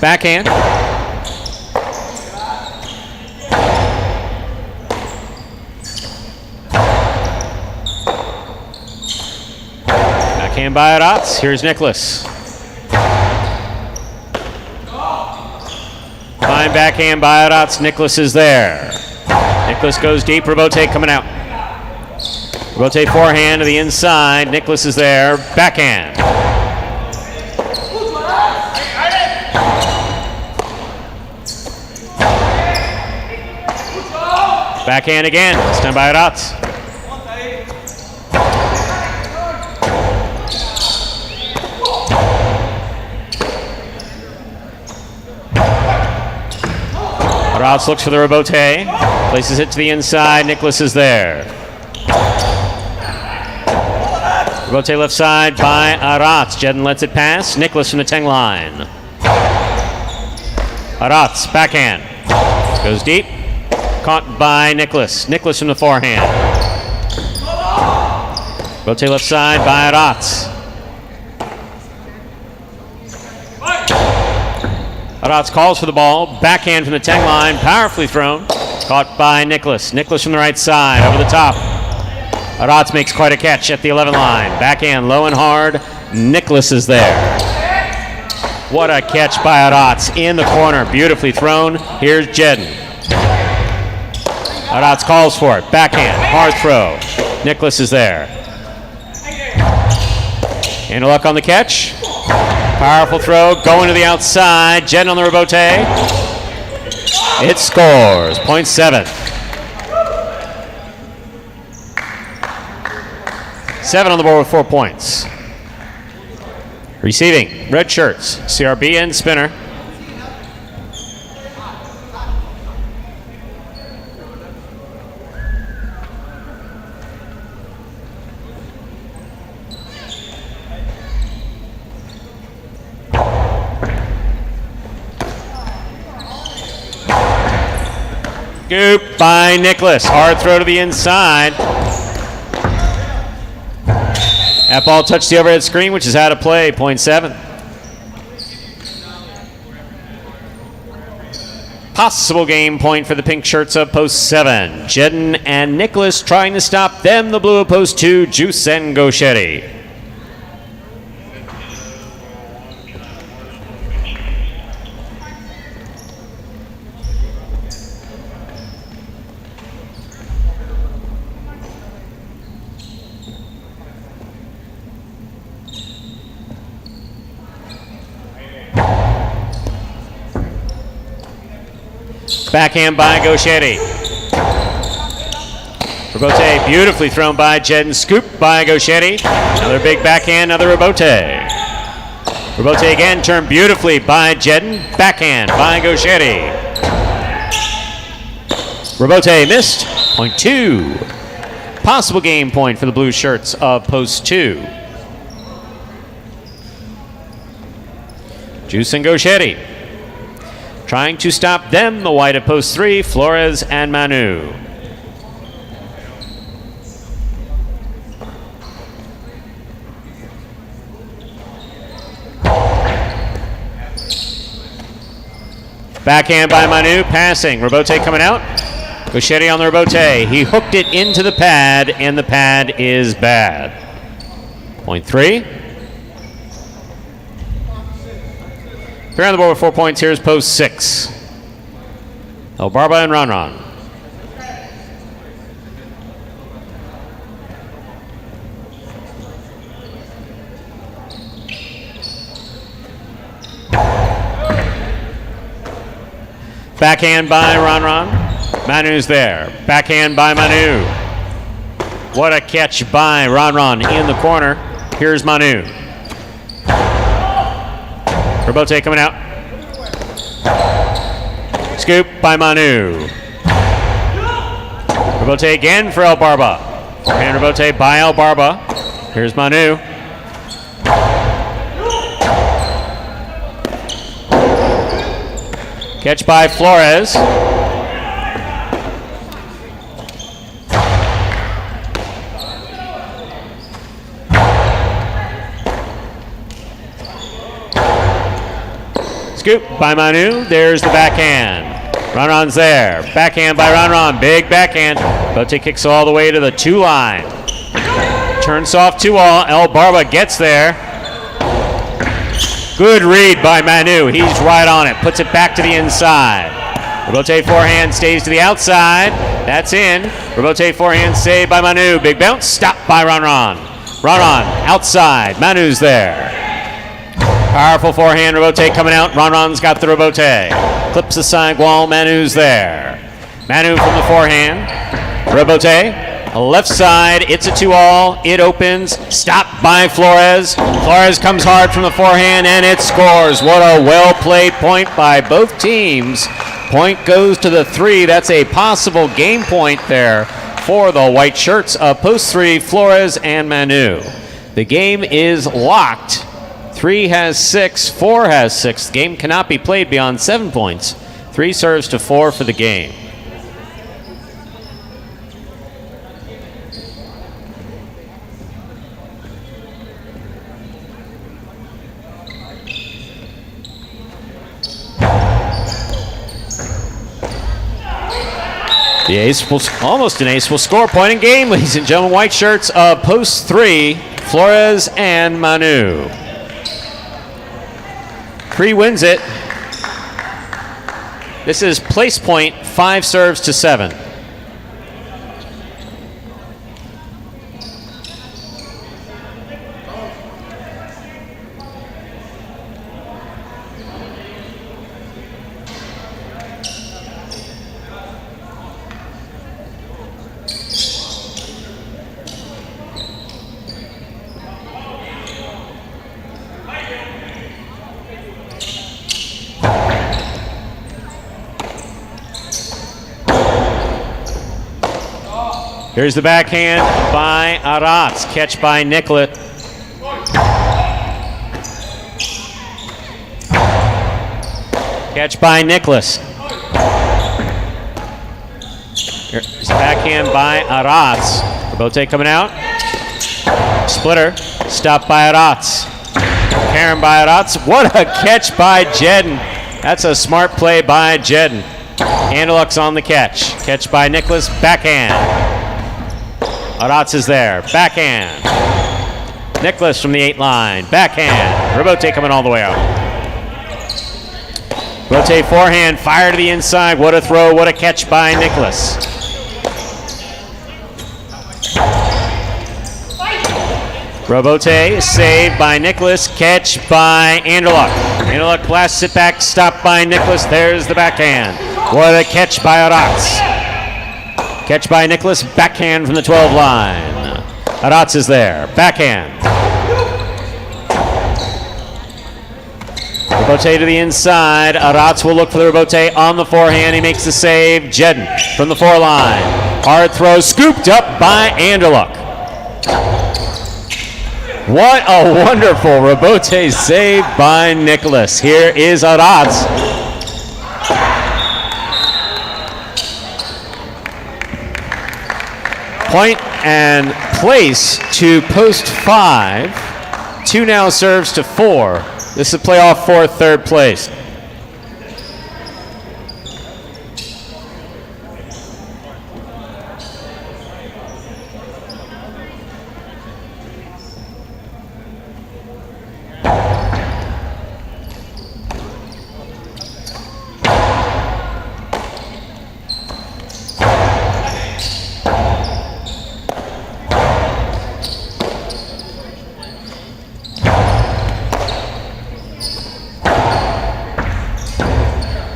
Backhand. Backhand by Aratz. Here's Nicholas. Fine backhand by Aratz. Nicholas is there. Nicholas goes deep. Rebote coming out. Rebote forehand to the inside. Nicholas is there. Backhand. Backhand again. This time by Aratz. Aratz looks for the rebote, places it to the inside. Nicholas is there. Rebote left side by Aratz. Jedden lets it pass. Nicholas from the 10 line. Aratz, backhand. Goes deep. Caught by Nicholas. Nicholas from the forehand. Rebote left side by Aratz. Adatz calls for the ball. Backhand from the 10 line. Powerfully thrown. Caught by Nicholas. Nicholas from the right side. Over the top. Adatz makes quite a catch at the 11 line. Backhand low and hard. Nicholas is there. What a catch by Adatz in the corner. Beautifully thrown. Here's Jedden. Adatz calls for it. Backhand. Hard throw. Nicholas is there. Any luck on the catch? Powerful throw. Going to the outside. Jedden on the rebote. It scores. Point 7. 7 on the board with 4 points. Receiving, red shirts, CRB and Spinner. Scoop by Nicholas. Hard throw to the inside. That ball touched the overhead screen, which is out of play. Point 7. Possible game point for the pink shirts of post 7. Jedden and Nicholas trying to stop them. The blue of post 2, Juice and Gauchetti. Backhand by Gauchetti. Rebote beautifully thrown by Jedden. Scoop by Gauchetti. Another big backhand, another rebote. Rebote again, turned beautifully by Jedden. Backhand by Gauchetti. Rebote missed. Point 2. Possible game point for the blue shirts of post 2. Juice and Gauchetti. Trying to stop them, the white at post 3, Flores and Manu. Backhand by Manu, passing. Rebote coming out. Gauchetti on the rebote. He hooked it into the pad, and the pad is bad. Point 3. Fair on the board with 4 points. Here's post 6. El Barba and Ron. Backhand by Ron. Manu's there. Backhand by Manu. What a catch by Ron in the corner. Here's Manu. Rebote coming out. Scoop by Manu. Rebote again for El Barba. And rebote by El Barba. Here's Manu. Catch by Flores. Scoop by Manu. There's the backhand. Ron's there. Backhand by Ron. Big backhand. Bote kicks all the way to the 2 line. Turns soft 2-all. El Barba gets there. Good read by Manu. He's right on it. Puts it back to the inside. Rebote forehand stays to the outside. That's in. Rebote forehand saved by Manu. Big bounce. Stopped by Ron. Ron outside. Manu's there. Powerful forehand, rebote coming out. Ron's got the rebote. Clips the side wall. Manu's there. Manu from the forehand. Rebote. Left side. It's a 2-all. It opens. Stopped by Flores. Flores comes hard from the forehand and it scores. What a well-played point by both teams. Point goes to the 3. That's a possible game point there for the white shirts of post 3, Flores and Manu. The game is locked. 3 has 6, 4 has 6. The game cannot be played beyond 7 points. 3 serves to 4 for the game. The ace will, almost an ace, will score point in game, ladies and gentlemen. White shirts of post 3, Flores and Manu. Cree wins it. This is place point, 5 serves to 7. Here's the backhand by Aratz. Catch by Nicollet. Catch by Nicholas. Here's the backhand by Aratz. Bote coming out. Splitter. Stopped by Aratz. Karen by Aratz. What a catch by Jedden. That's a smart play by Jedden. Andeluk's on the catch. Catch by Nicholas. Backhand. Aratz is there. Backhand. Nicholas from the 8 line. Backhand. Robote coming all the way out. Robote forehand. Fire to the inside. What a throw. What a catch by Nicholas. Robote saved by Nicholas. Catch by Anderluck. Anderluck blasts it back. Stopped by Nicholas. There's the backhand. What a catch by Aratz. Catch by Nicholas, backhand from the 12 line. Aratz is there, backhand. Robote to the inside. Aratz will look for the Robote on the forehand. He makes the save. Jedden from the 4 line. Hard throw, scooped up by Anderluck. What a wonderful Robote save by Nicholas. Here is Aratz. Point and place to post 5. 2 now serves to 4. This is a playoff for 3rd place.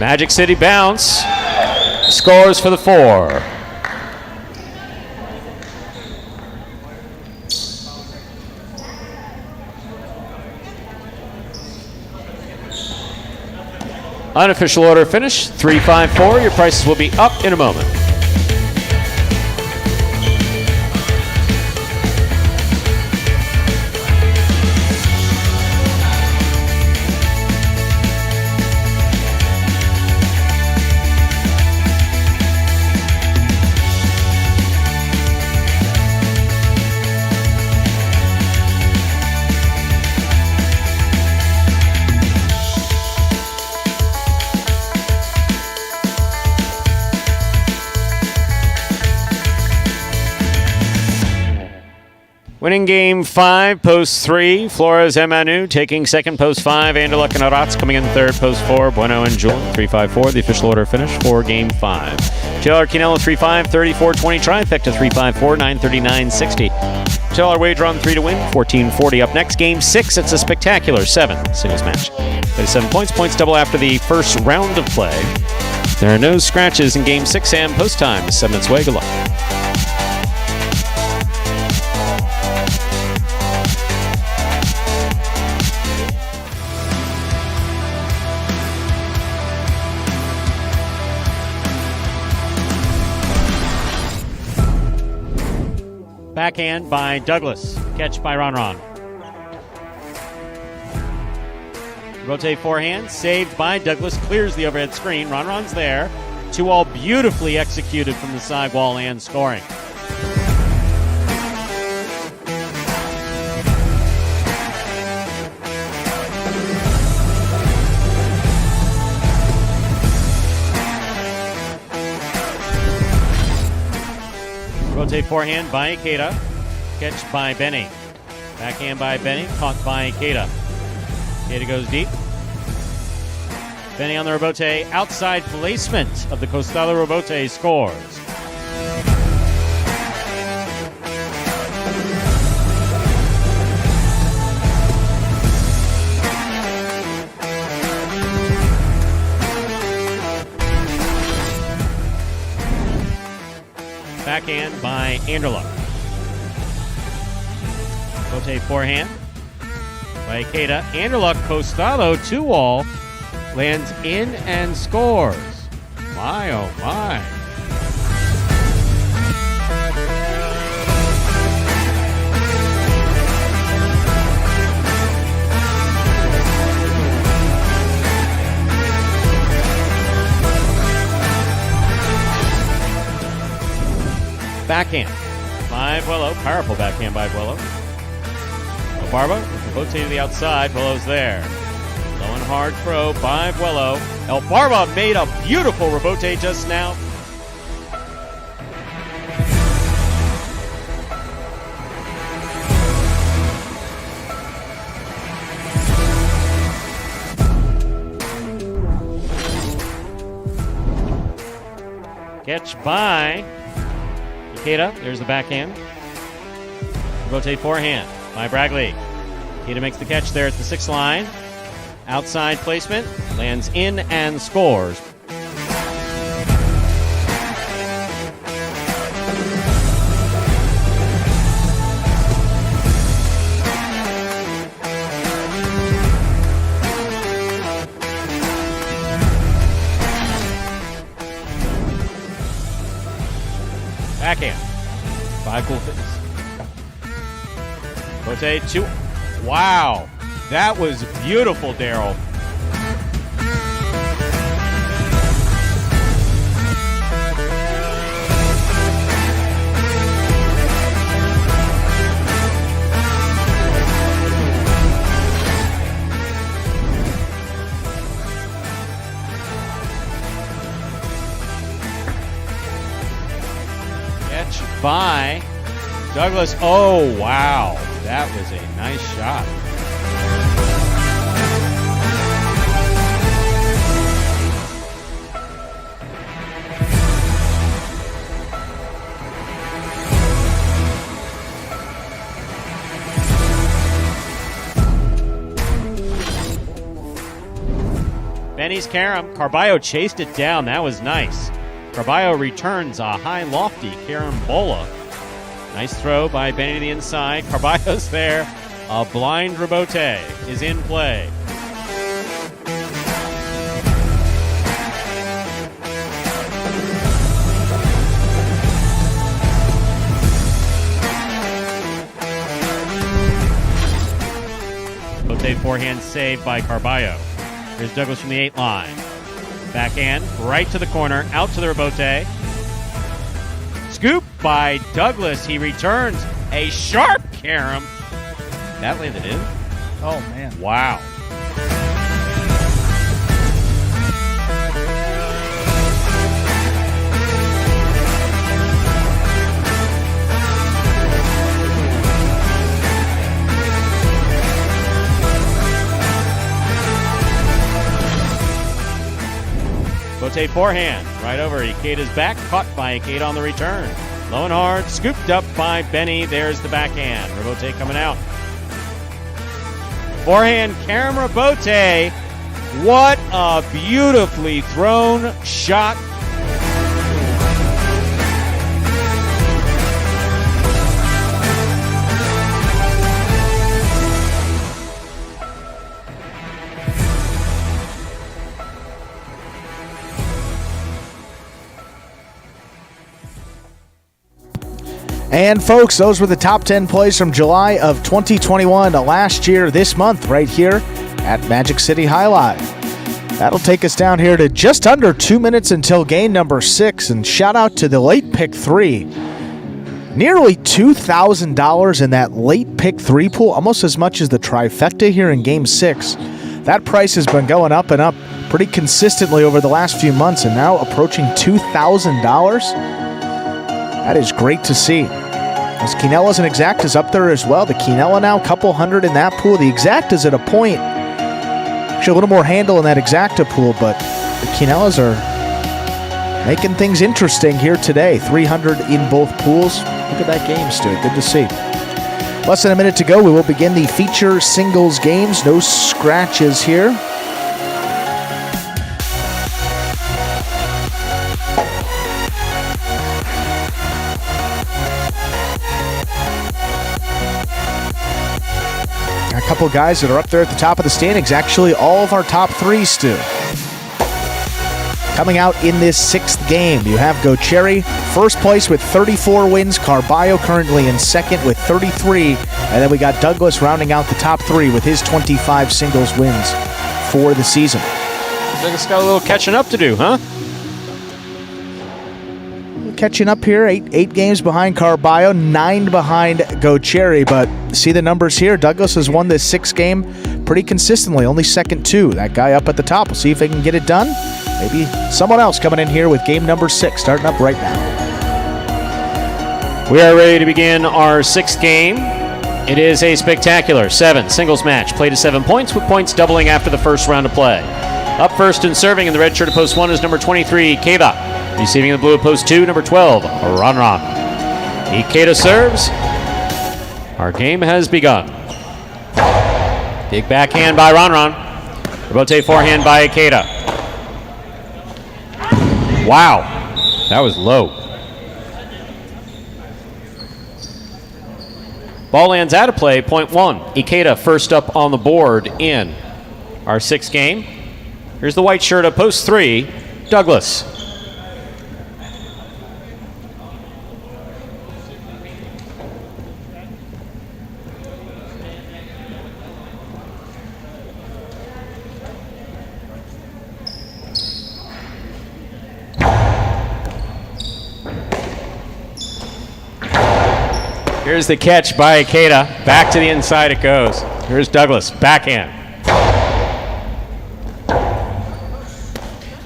Magic City bounce. Scores for the 4. Unofficial order finish, 3-5-4. Your prices will be up in a moment. Winning game 5, post 3, Flores and Manu taking second, post 5. Anderluck and Aratz coming in third, post 4. Bueno and Jewel, 3-5-4. The official order finish for game 5. Taylor Quinello, 3-5, 34-20. Trifecta, 3-5-4, 939-60. Taylor wager on 3 to win, 1440. Up next, game 6. It's a spectacular 7 singles match. 37 points. Points double after the first round of play. There are no scratches in game 6 and post time. 7 minutes away. Good luck. Backhand by Douglas. Catch by Ron. Rotate forehand. Saved by Douglas. Clears the overhead screen. Ron's there. 2-all beautifully executed from the sidewall and scoring. Rebote forehand by Ikeda. Catch by Benny. Backhand by Benny. Caught by Ikeda. Ikeda goes deep. Benny on the rebote. Outside placement of the Costado rebote scores. Backhand by Anderluck. Rebote forehand by Ikeda. Anderluck Costado 2-all. Lands in and scores. My, oh my. Backhand by Vuelo. Powerful backhand by Vuelo. Barba, Rebote to the outside. Vuelo's there. Low and hard throw by Vuelo. El Barba made a beautiful rebote just now. Catch by Ikeda. There's the backhand. Rebote forehand by Bragley. Ikeda makes the catch there at the 6 line. Outside placement, lands in and scores. Backhand. 5 cool fitness. Rebote 2. Wow. That was beautiful, Daryl. Catch by Douglas. Oh, wow. That was a nice shot. Benny's carom. Carballo chased it down. That was nice. Carballo returns a high, lofty carambola. Nice throw by Benny to the inside. Carballo's there. A blind rebote is in play. Rebote forehand save by Carballo. Here's Douglas from the 8 line. Backhand, right to the corner, out to the rebote. Scoop by Douglas. He returns a sharp carom. That landed in. Oh, man. Wow. Rebote forehand, right over Ikeda's back, caught by Ikeda on the return. Low and hard, scooped up by Benny. There's the backhand. Rebote coming out. Forehand, carom rebote. What a beautifully thrown shot. And folks, those were the top 10 plays from July of 2021 to last year, this month, right here at Magic City Highlight. That'll take us down here to just under 2 minutes until game number 6. And shout out to the late pick 3. Nearly $2,000 in that late pick 3 pool, almost as much as the trifecta here in game 6. That price has been going up and up pretty consistently over the last few months and now approaching $2,000. That is great to see. As Quinellas and Exactas up there as well. The Quinella now, a couple hundred in that pool. The Exactas at a point, actually a little more handle in that Exacta pool, but the Quinellas are making things interesting here today. 300 in both pools. Look at that game, Stu. Good to see. Less than a minute to go. We will begin the feature singles games. No scratches here. A couple guys that are up there at the top of the standings. Actually, all of our top three, Stu. Coming out in this sixth game, you have Gocherry, first place with 34 wins. Carballo currently in second with 33. And then we got Douglas rounding out the top three with his 25 singles wins for the season. Douglas got a little catching up to do, huh? Catching up here, eight games behind Carballo, 9 behind Gocherry. But see the numbers here. Douglas has won this sixth game pretty consistently, only second two. That guy up at the top. We'll see if they can get it done. Maybe someone else coming in here with game number 6, starting up right now. We are ready to begin our sixth game. It is a spectacular 7 singles match, played to 7 points, with points doubling after the first round of play. Up first and serving in the red shirt at post 1 is number 23, Keva. Receiving the blue at post 2, number 12, Ranran. Ikeda serves. Our game has begun. Big backhand by Ranran. Rebote forehand by Ikeda. Wow, that was low. Ball lands out of play, point 1. Ikeda first up on the board in our sixth game. Here's the white shirt at post 3, Douglas. Here's the catch by Ikeda. Back to the inside it goes. Here's Douglas, backhand.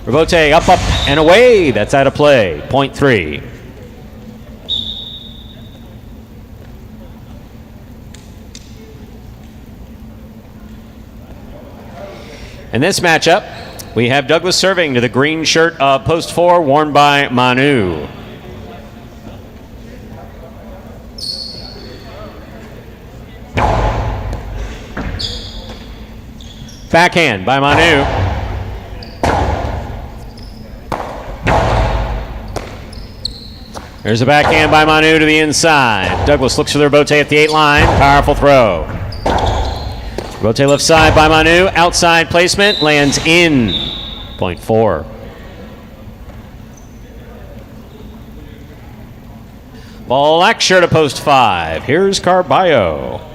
Rebote up, and away. That's out of play. Point 3. In this matchup, we have Douglas serving to the green shirt of post 4, worn by Manu. Backhand by Manu. There's a backhand by Manu to the inside. Douglas looks for the Rebote at the 8 line. Powerful throw. Rebote left side by Manu. Outside placement. Lands in. Point 4. Black shirt to post 5. Here's Carballo.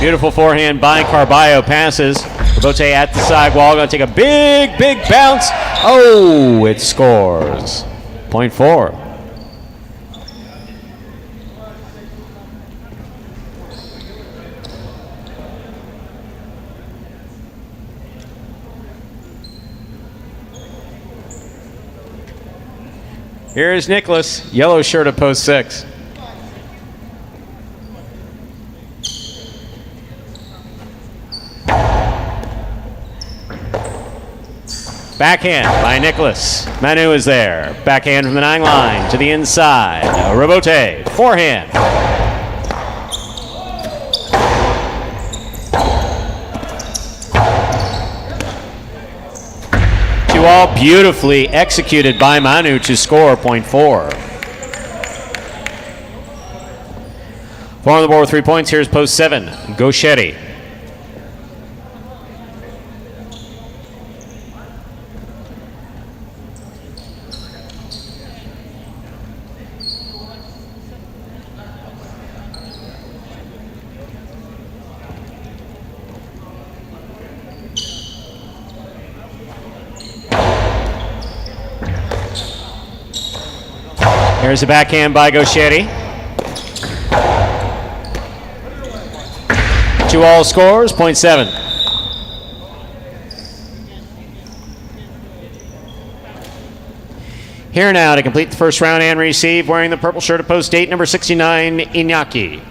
Beautiful forehand by Carballo, passes. Rebote at the sidewall, going to take a big, big bounce. Oh, it scores. Point 4. Here's Nicholas, yellow shirt at post 6. Backhand by Nicholas. Manu is there. Backhand from the 9 line to the inside. Rebote, forehand. 2-all, beautifully executed by Manu to score. Point 4. 4 on the board with 3 points. Here's post 7, Gocherry. Here's a backhand by Gocherry. 2-all scores, .7. Here now to complete the first round and receive, wearing the purple shirt of post 8, number 69, Iñaki.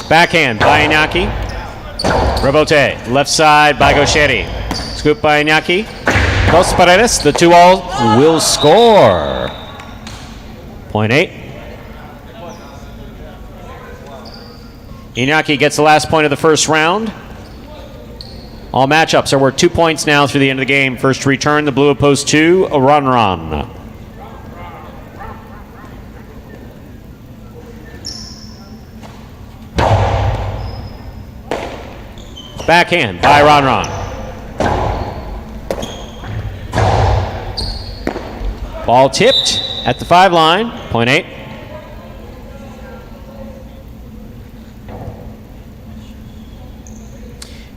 Backhand by Iñaki. Rebote, left side by Gaucheri. Scoop by Iñaki. Dos Paredes, the 2-all will score. .8. Iñaki gets the last point of the first round. All matchups are worth 2 points now through the end of the game. First to return, the blue of post 2, a run. Backhand by Ron. Ball tipped at the 5 line, .8.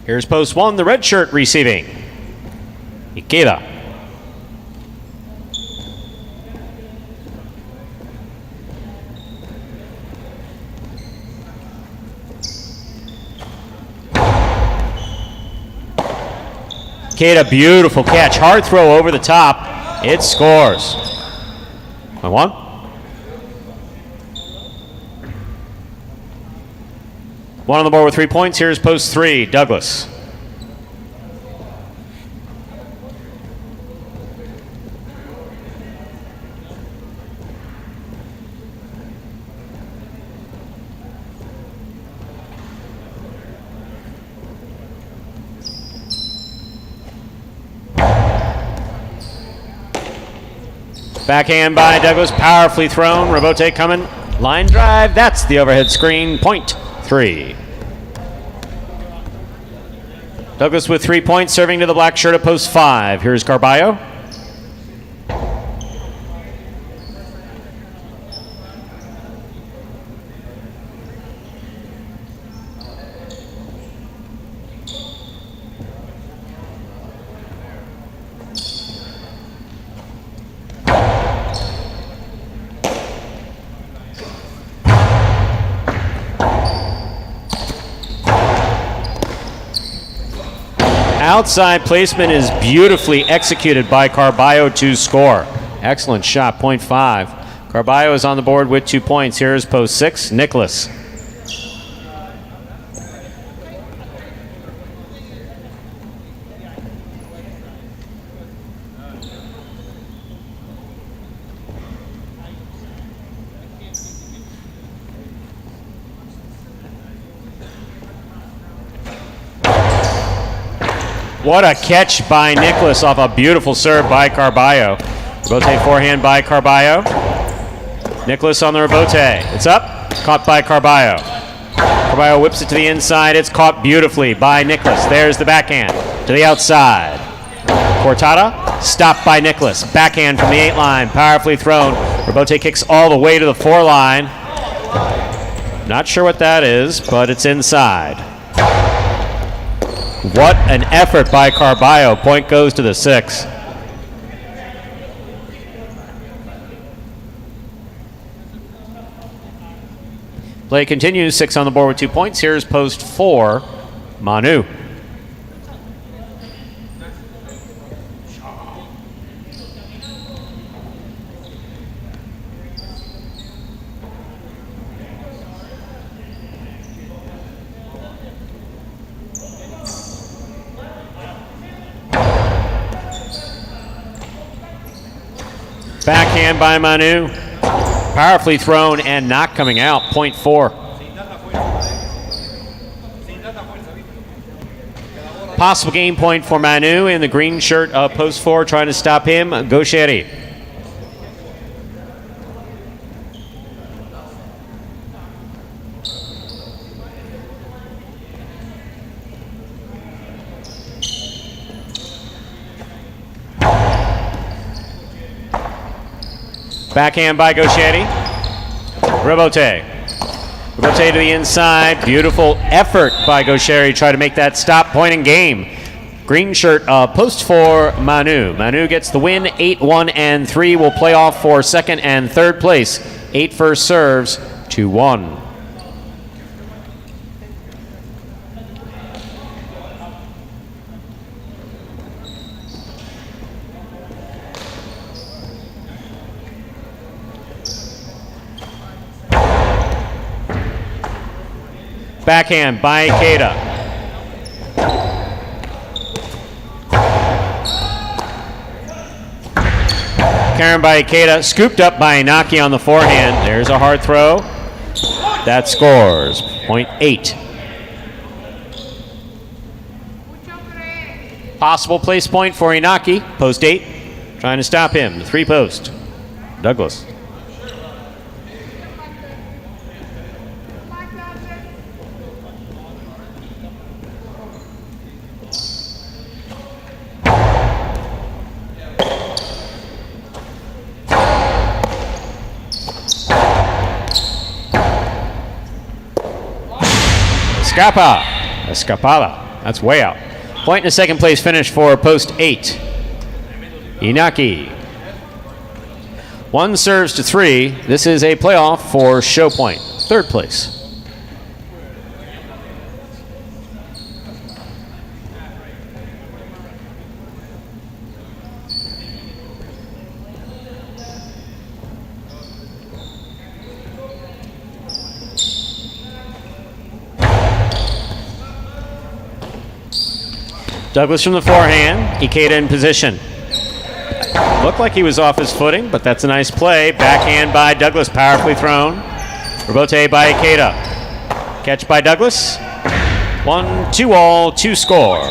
Here's post 1, the red shirt receiving. Ikeda. Ikeda, beautiful catch. Hard throw over the top. It scores. .1. One on the board with 3 points. Here's post 3, Douglas. Backhand by Douglas, powerfully thrown. Rebote coming. Line drive, that's the overhead screen. .3. Douglas with 3 points, serving to the black shirt at post 5. Here's Carballo. Outside placement is beautifully executed by Carballo to score. Excellent shot, .5. Carballo is on the board with 2 points. Here's post 6, Nicholas. What a catch by Nicholas off a beautiful serve by Carballo. Rebote forehand by Carballo. Nicholas on the rebote. It's up. Caught by Carballo. Carballo whips it to the inside. It's caught beautifully by Nicholas. There's the backhand to the outside. Cortada stopped by Nicholas. Backhand from the 8 line. Powerfully thrown. Rebote kicks all the way to the 4 line. Not sure what that is, but it's inside. What an effort by Carballo. Point goes to the 6. Play continues. 6 on the board with 2 points. Here's post 4, Manu. Backhand by Manu. Powerfully thrown and not coming out. .4. Possible game point for Manu in the green shirt of post 4, trying to stop him. Gaucheri. Backhand by Gaucheri. Robote. Robote to the inside. Beautiful effort by Gaucheri. Try to make that stop, point, and game. Green shirt post for Manu. Manu gets the win, 8-1 and 3. Will play off for second and third place. 8 first serves, 2-1. Backhand by Ikeda. Karen by Ikeda, scooped up by Inaki on the forehand. There's a hard throw. That scores, point 8. Possible place point for Inaki, post 8. Trying to stop him, the 3 post. Douglas. Escapada. That's way out. Point in a second place finish for post 8. Inaki. 1 serves to 3. This is a playoff for show point. Third place. Douglas from the forehand. Ikeda in position. Looked like he was off his footing, but that's a nice play. Backhand by Douglas, powerfully thrown. Rebote by Ikeda. Catch by Douglas. 1-2 all, 2 score.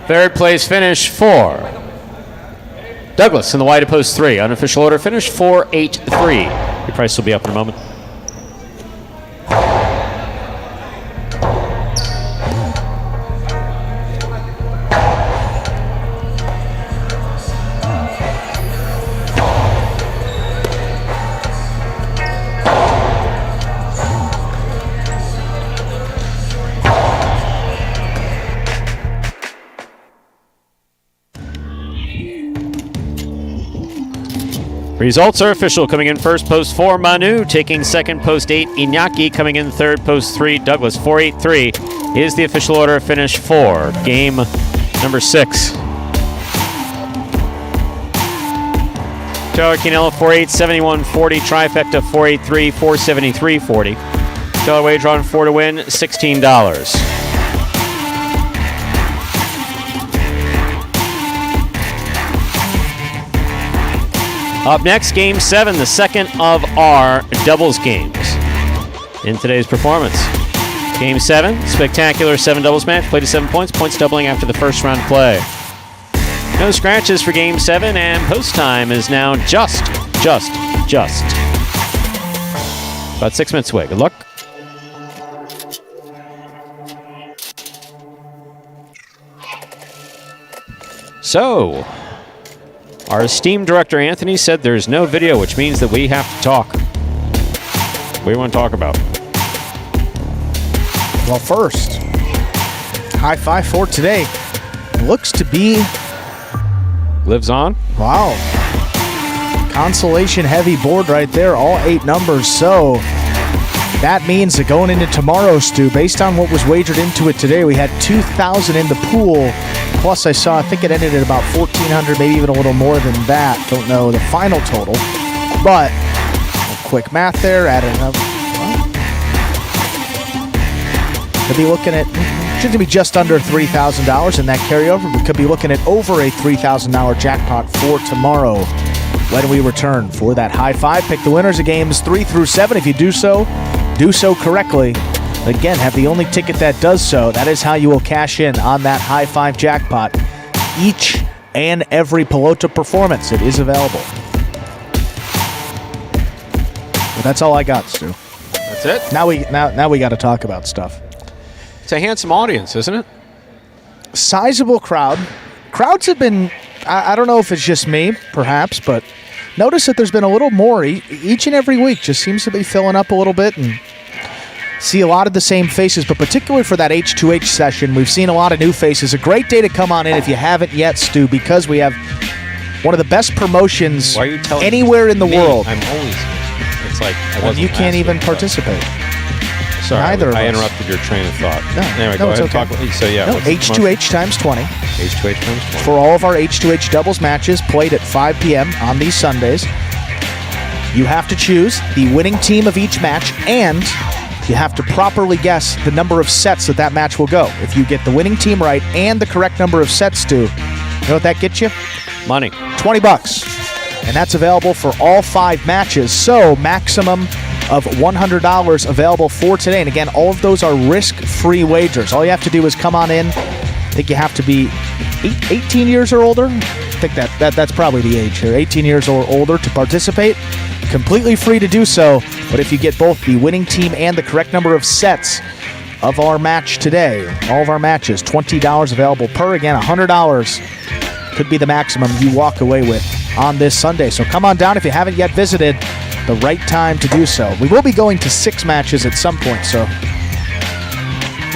Third place finish for Douglas in the wide of post 3. Unofficial order finish 4-8-3. Your price will be up in a moment. Results are official. Coming in first, post 4, Manu. Taking second, post 8, Iñaki. Coming in third, post 3, Douglas. 4-8-3 is the official order finish for game number 6. Taylor Quinella, 4-8, 71-40. Trifecta, 4-8-3, 473-40. Taylor wager on 4 to win, $16. Up next, Game 7, the second of our doubles games in today's performance. Game 7, spectacular 7 doubles match, played to 7 points, points doubling after the first round play. No scratches for Game 7, and post time is now just. About 6 minutes away. Good luck. So, our esteemed director, Anthony, said there's no video, which means that we have to talk. What do you want to talk about? Well, first, high five for today. Looks to be... Lives on? Wow. Consolation heavy board right there, all 8 numbers. So that means that going into tomorrow, Stu, based on what was wagered into it today, we had 2,000 in the pool. Plus, I think it ended at about 1,400, maybe even a little more than that. Don't know the final total. But, quick math there, adding up. Could be looking at, should be just under $3,000 in that carryover. We could be looking at over a $3,000 jackpot for tomorrow when we return for that high five. Pick the winners of games 3 through 7. If you do so correctly. Again, have the only ticket that does so. That is how you will cash in on that high five jackpot. Each and every Pelota performance, it is available. But that's all I got, Stu. That's it? Now we got to talk about stuff. It's a handsome audience, isn't it? Sizable crowd. Crowds have been I don't know if it's just me, perhaps, but notice that there's been a little more each and every week. Just seems to be filling up a little bit, and see a lot of the same faces, but particularly for that H2H session, we've seen a lot of new faces. A great day to come on in if you haven't yet, Stu, because we have one of the best promotions anywhere in the world. I'm always here. It's like I wasn't you can't even participate. Sorry, Neither of I us. interrupted your train of thought. No, anyway, no, go ahead it's and okay. talk. So yeah, No, what's the H2H times 20. H2H times 20. For all of our H2H doubles matches played at 5 p.m. on these Sundays, you have to choose the winning team of each match, and you have to properly guess the number of sets that match will go. If you get the winning team right and the correct number of sets, Stu, you know what that gets you? Money. $20. And that's available for all 5 matches. So maximum of $100 available for today. And again, all of those are risk-free wagers. All you have to do is come on in. I think you have to be 18 years or older. I think that's probably the age here. 18 years or older to participate. Completely free to do so. But if you get both the winning team and the correct number of sets of our match today, all of our matches, $20 available per. Again, $100 could be the maximum you walk away with on this Sunday. So come on down if you haven't yet visited. The right time to do so. We will be going to 6 matches at some point, so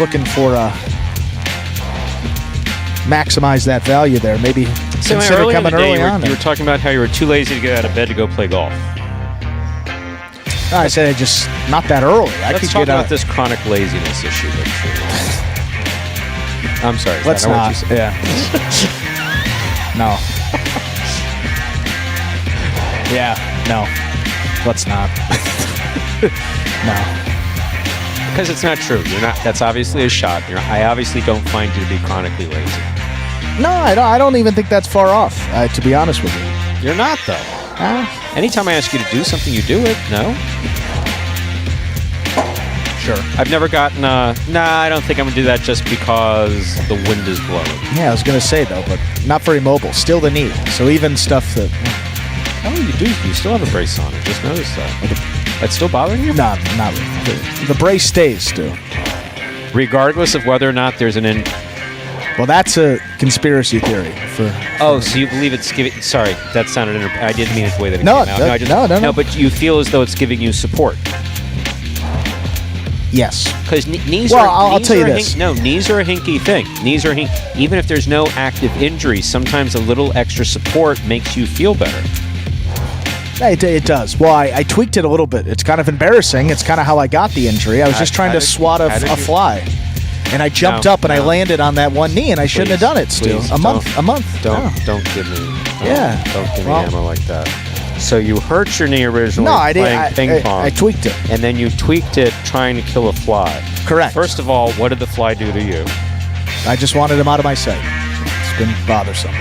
looking for maximize that value there. Maybe So consider coming early on. You were talking about how you were too lazy to get out of bed to go play golf. I said just not that early. Let's talk about this chronic laziness issue. I'm sorry. Let's not. What you said? Yeah. No. Yeah. No. Let's not. No. Because it's not true. You're not. That's obviously a shot. I obviously don't find you to be chronically lazy. No, I don't even think that's far off, to be honest with you. You're not, though. Anytime I ask you to do something, you do it. No? Sure. I've never gotten I don't think I'm going to do that just because the wind is blowing. Yeah, I was going to say, though, but not very mobile. Still the knee. So even stuff that... Oh, you do. You still have a brace on. I just noticed that. That's still bothering you? No, not really. The brace stays still. Regardless of whether or not there's an... Well, that's a conspiracy theory. Oh, so you believe it's giving... Sorry, that sounded... I didn't mean it the way that it came out. No. No, but you feel as though it's giving you support. Yes. Because knees well, are... I'll tell you this. Knees are a hinky thing. Knees are even if there's no active injury, sometimes a little extra support makes you feel better. It does. Well, I tweaked it a little bit. It's kind of embarrassing. It's kind of how I got the injury. I was just trying to swat a fly. And I jumped up and I landed on that one knee, and I shouldn't have done it still. A month. Don't give me... Don't give me ammo like that. So you hurt your knee originally playing ping pong. I tweaked it. And then you tweaked it trying to kill a fly. Correct. First of all, what did the fly do to you? I just wanted him out of my sight. It's been bothersome.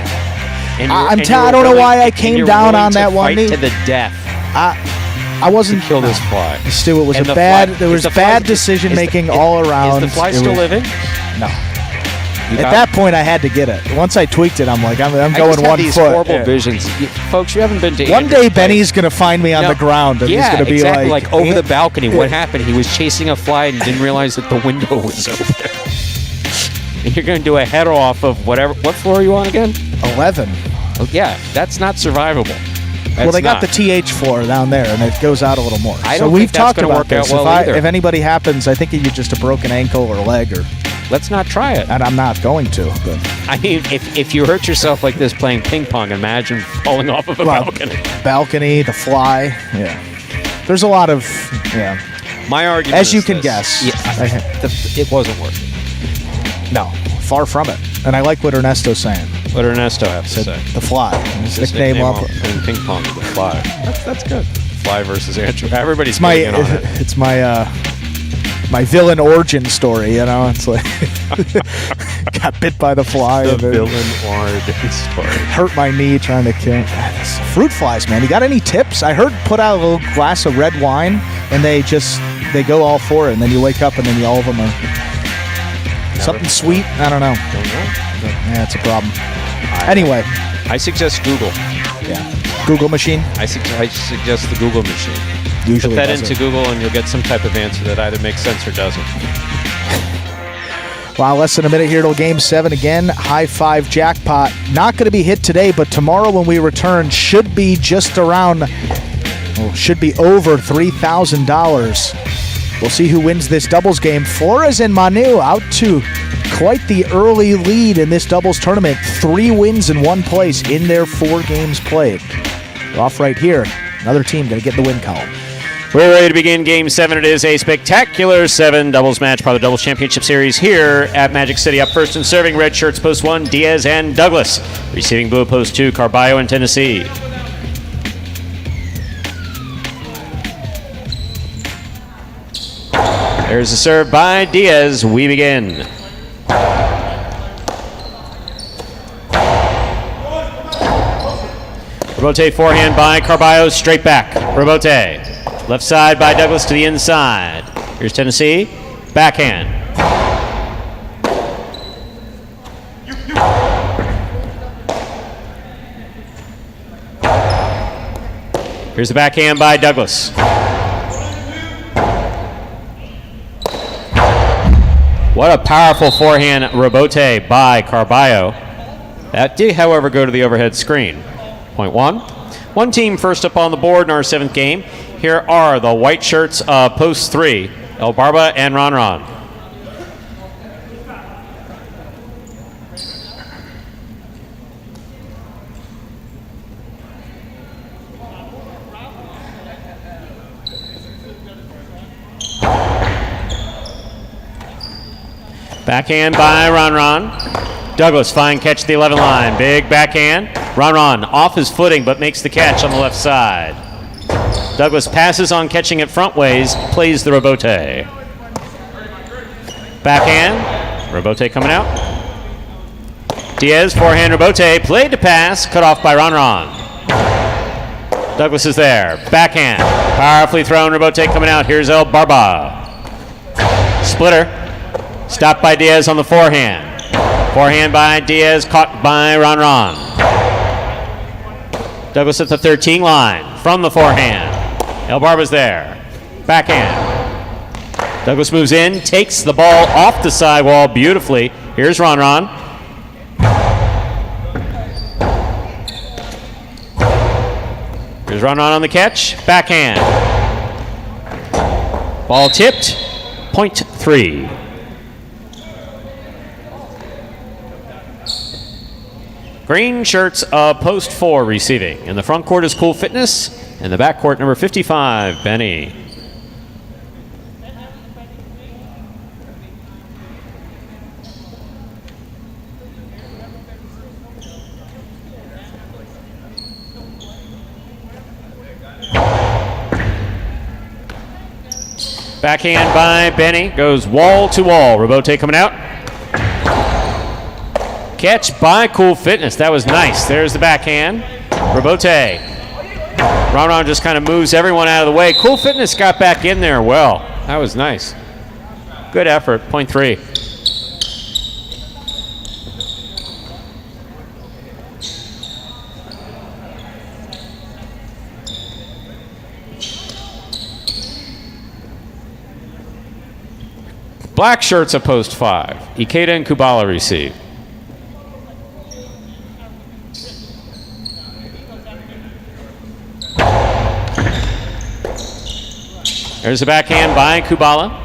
I don't know why I came down on that one knee. To the death. I wasn't to kill this fly. Stu, it was there was bad decision making all around. Is the fly still living? No. At that point, I had to get it. Once I tweaked it, I'm like, I'm going 1 foot. These horrible visions, folks. You haven't been to. One day, Benny's gonna find me on the ground, and he's gonna be like over the balcony. What happened? He was chasing a fly and didn't realize that the window was open. And you're gonna do a head off of whatever. What floor are you on again? 11. Oh, yeah, that's not survivable. Well, they got the TH floor down there, and it goes out a little more. I don't think that's going to work out well either. If anybody happens, I think you just a broken ankle or leg, or let's not try it. And I'm not going to. But I mean, if you hurt yourself like this playing ping pong, imagine falling off of a balcony. Balcony, the fly. Yeah, there's a lot of My argument, as you can guess, it wasn't working. No, far from it. And I like what Ernesto's saying. What Ernesto have to say? The Fly. His nickname up. In ping pong, the Fly. That's good. Fly versus Andrew. Everybody's It's my villain origin story. You know, it's like got bit by the fly. The villain origin story. Hurt my knee trying to kill. Fruit flies, man. You got any tips? I heard put out a little glass of red wine, and they go all for it, and then you wake up, and then all of them are. Something sweet? I don't know. Yeah, it's a problem. Anyway. I suggest Google. Yeah. Google machine? I suggest the Google machine. Usually put that into Google and you'll get some type of answer that either makes sense or doesn't. Wow, less than a minute here till Game 7 again. High five jackpot. Not going to be hit today, but tomorrow when we return should be just around, well, should be over $3,000. We'll see who wins this doubles game. Flores and Manu out to quite the early lead in this doubles tournament. 3 wins in one place in their 4 games played. Off right here. Another team going to get the win column. We're ready to begin Game 7. It is a spectacular 7 doubles match, part of the Doubles Championship Series here at Magic City. Up first and serving, red shirts, post 1, Diaz and Douglas. Receiving blue, post 2, Carballo and Tennessee. There's a serve by Diaz. We begin. Robote forehand by Carballo, straight back. Robote. Left side by Douglas to the inside. Here's Tennessee. Backhand. Here's the backhand by Douglas. What a powerful forehand Robote by Carballo. That did, however, go to the overhead screen. Point 1. One team first up on the board in our 7th game. Here are the white shirts of post 3, El Barba and Ron Ron. Backhand by Ron Ron. Douglas, fine catch at the 11 line. Big backhand. Ron Ron off his footing but makes the catch on the left side. Douglas passes on catching it front ways, plays the Robote. Backhand, Robote coming out. Diaz, forehand Robote, played to pass, cut off by Ron Ron. Douglas is there, backhand, powerfully thrown, Robote coming out. Here's El Barba. Splitter, stopped by Diaz on the forehand. Forehand by Diaz, caught by Ron Ron. Douglas at the 13 line, from the forehand. El Barba's there. Backhand. Douglas moves in, takes the ball off the sidewall beautifully. Here's Ron Ron. Here's Ron Ron on the catch. Backhand. Ball tipped. Point 3. Green shirts of post 4 receiving. In the front court is Cool Fitness. In the back court, number 55, Benny. Backhand by Benny. Goes wall to wall. Robote coming out. Catch by Cool Fitness. That was nice. There's the backhand. Robote. Ron Ron just kind of moves everyone out of the way. Cool Fitness got back in there well. That was nice. Good effort. Point 3. Black shirts of post 5. Ikeda and Kubala receive. There's a backhand by Kubala.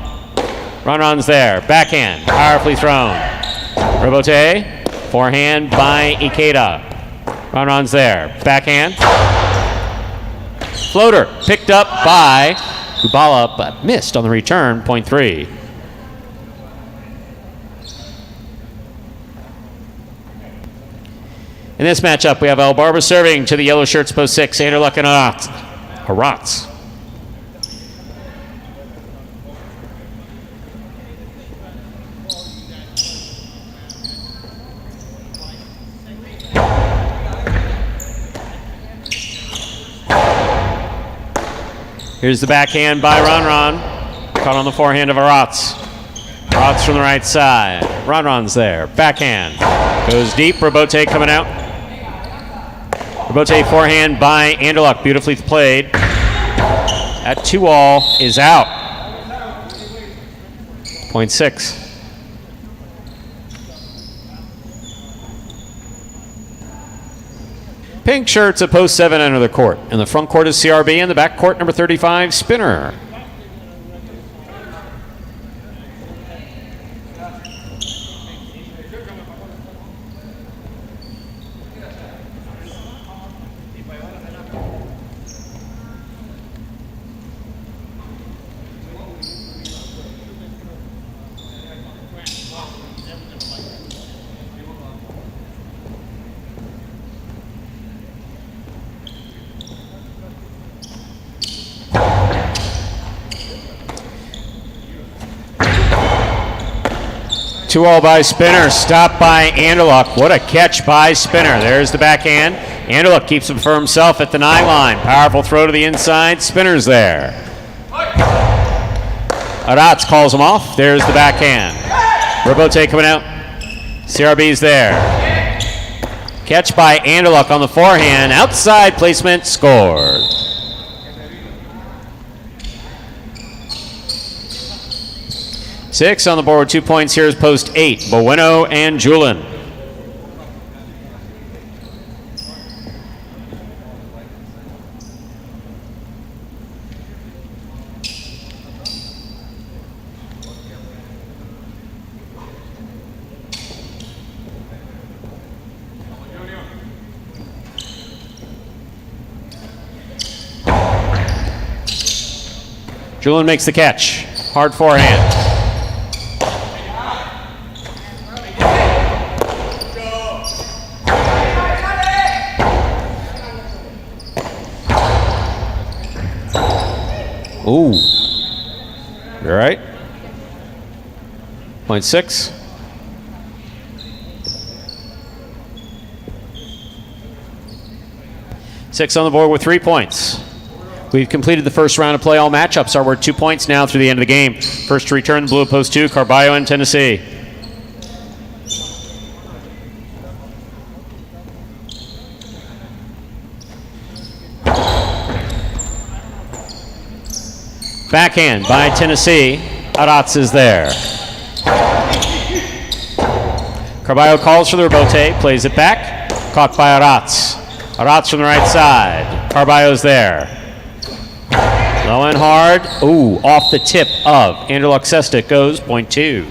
Ron Ron's there. Backhand, powerfully thrown. Robote, forehand by Ikeda. Ron Ron's there. Backhand. Floater, picked up by Kubala, but missed on the return. Point 3. In this matchup, we have El Barba serving to the yellow shirts, post 6, Anderluck and Haratz. Here's the backhand by Ron Ron. Caught on the forehand of Haratz. Haratz from the right side. Ron Ron's there. Backhand. Goes deep. Robote coming out. Robote forehand by Anderluck. Beautifully played. That 2-all is out. Point 6. Pink shirts at post 7 enter the court. In the front court is CRB, and the back court number 35, Spinner. Two all by Spinner, stopped by Anderluck. What a catch by Spinner. There's the backhand. Anderluck keeps him for himself at the 9 line. Powerful throw to the inside. Spinner's there. Aratz calls him off. There's the backhand. Robote coming out. CRB's there. Catch by Anderluck on the forehand. Outside placement, scored. Six on the board with 2 points. Here's post 8, Bueno and Julin. Julin makes the catch. Hard forehand. Ooh. You all right? 0.6. Six on the board with 3 points. We've completed the first round of play. All matchups are worth 2 points now through the end of the game. First to return, blue at post 2, Carballo and Tennessee. Backhand by Tennessee. Aratz is there. Carballo calls for the rebote, plays it back. Caught by Aratz. Aratz from the right side. Carballo's there. Low and hard. Ooh, off the tip of Anderluck Cesta goes 0.2.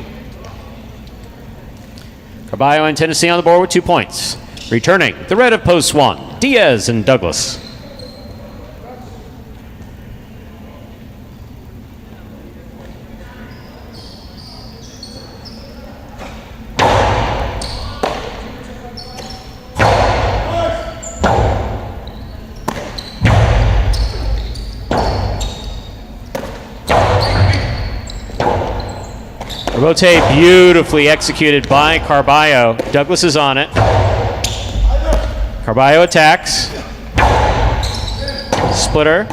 Carballo and Tennessee on the board with 2 points. Returning, the red of post 1, Diaz and Douglas. Rotate beautifully executed by Carballo. Douglas is on it. Carballo attacks. Splitter.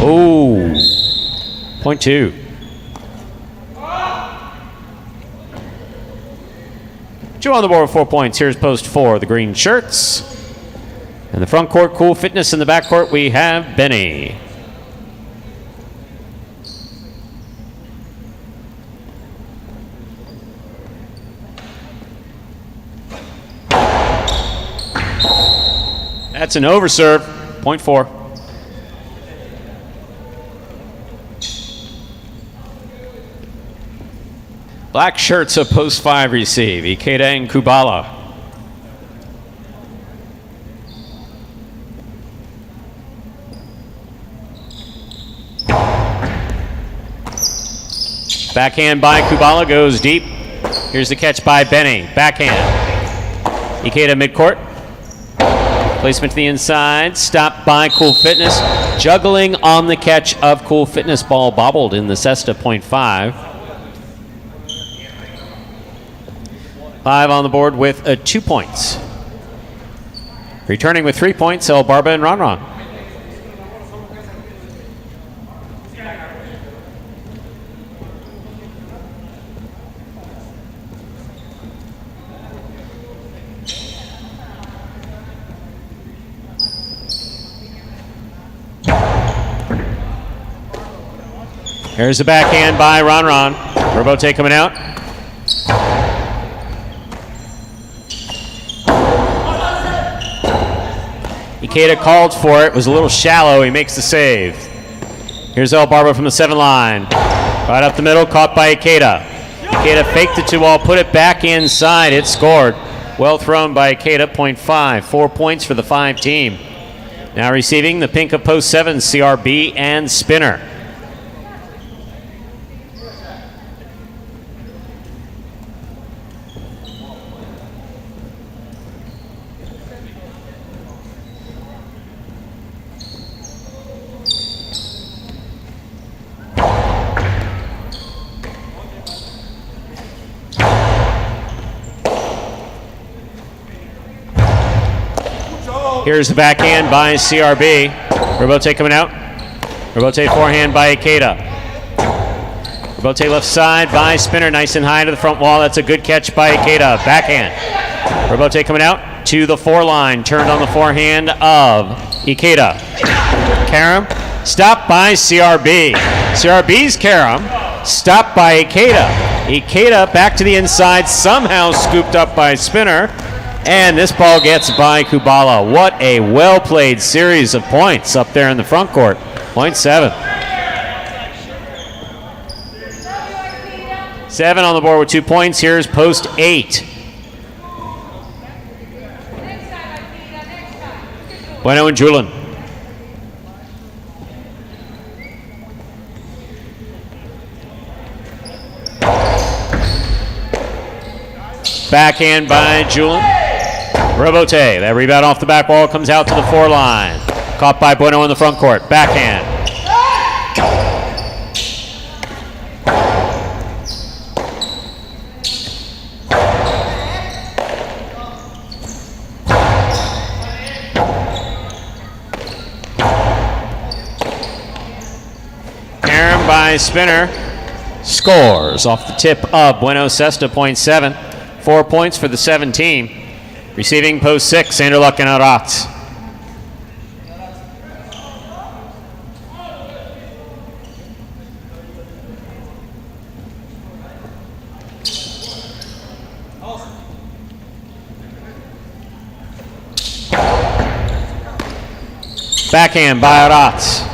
Ooh. 0.2. Joe on the board with 4 points. Here's post 4, the green shirts. In the front court, Cool Fitness. In the back court, we have Benny. That's an overserve, 0.4. Black shirts of post 5 receive, Ikeda and Kubala. Backhand by Kubala goes deep. Here's the catch by Benny, backhand. Ikeda midcourt. Placement to the inside, stopped by Cool Fitness. Juggling on the catch of Cool Fitness, ball bobbled in the Cesta, 0.5. 5 on the board with 2 points. Returning with 3 points, El Barba and Ron Ron. Here's the backhand by Ron Ron. Robote coming out. Ikeda called for it, was a little shallow. He makes the save. Here's El Barba from the 7 line. Right up the middle, caught by Ikeda. Ikeda faked it to wall, put it back inside. It scored. Well thrown by Ikeda, 0.5. 4 points for the 5 team. Now receiving the pink of post 7, CRB and Spinner. Here's the backhand by CRB. Robote coming out. Robote forehand by Ikeda. Robote left side by Spinner. Nice and high to the front wall. That's a good catch by Ikeda. Backhand. Robote coming out to the 4 line. Turned on the forehand of Ikeda. Karam. Stopped by CRB. CRB's Karam. Stopped by Ikeda. Ikeda back to the inside. Somehow scooped up by Spinner. And this ball gets by Kubala. What a well-played series of points up there in the front court. 0.7. 7 on the board with 2 points. Here's post 8. Bueno and Julin. Backhand by Julin. Robote, that rebound off the back wall comes out to the 4 line. Caught by Bueno in the front court. Backhand. Aaron by Spinner. Scores off the tip of Bueno Sesta, 0.7. 4 points for the 7 team. Receiving post 6, Sanderluck and Arat. Backhand by Arat.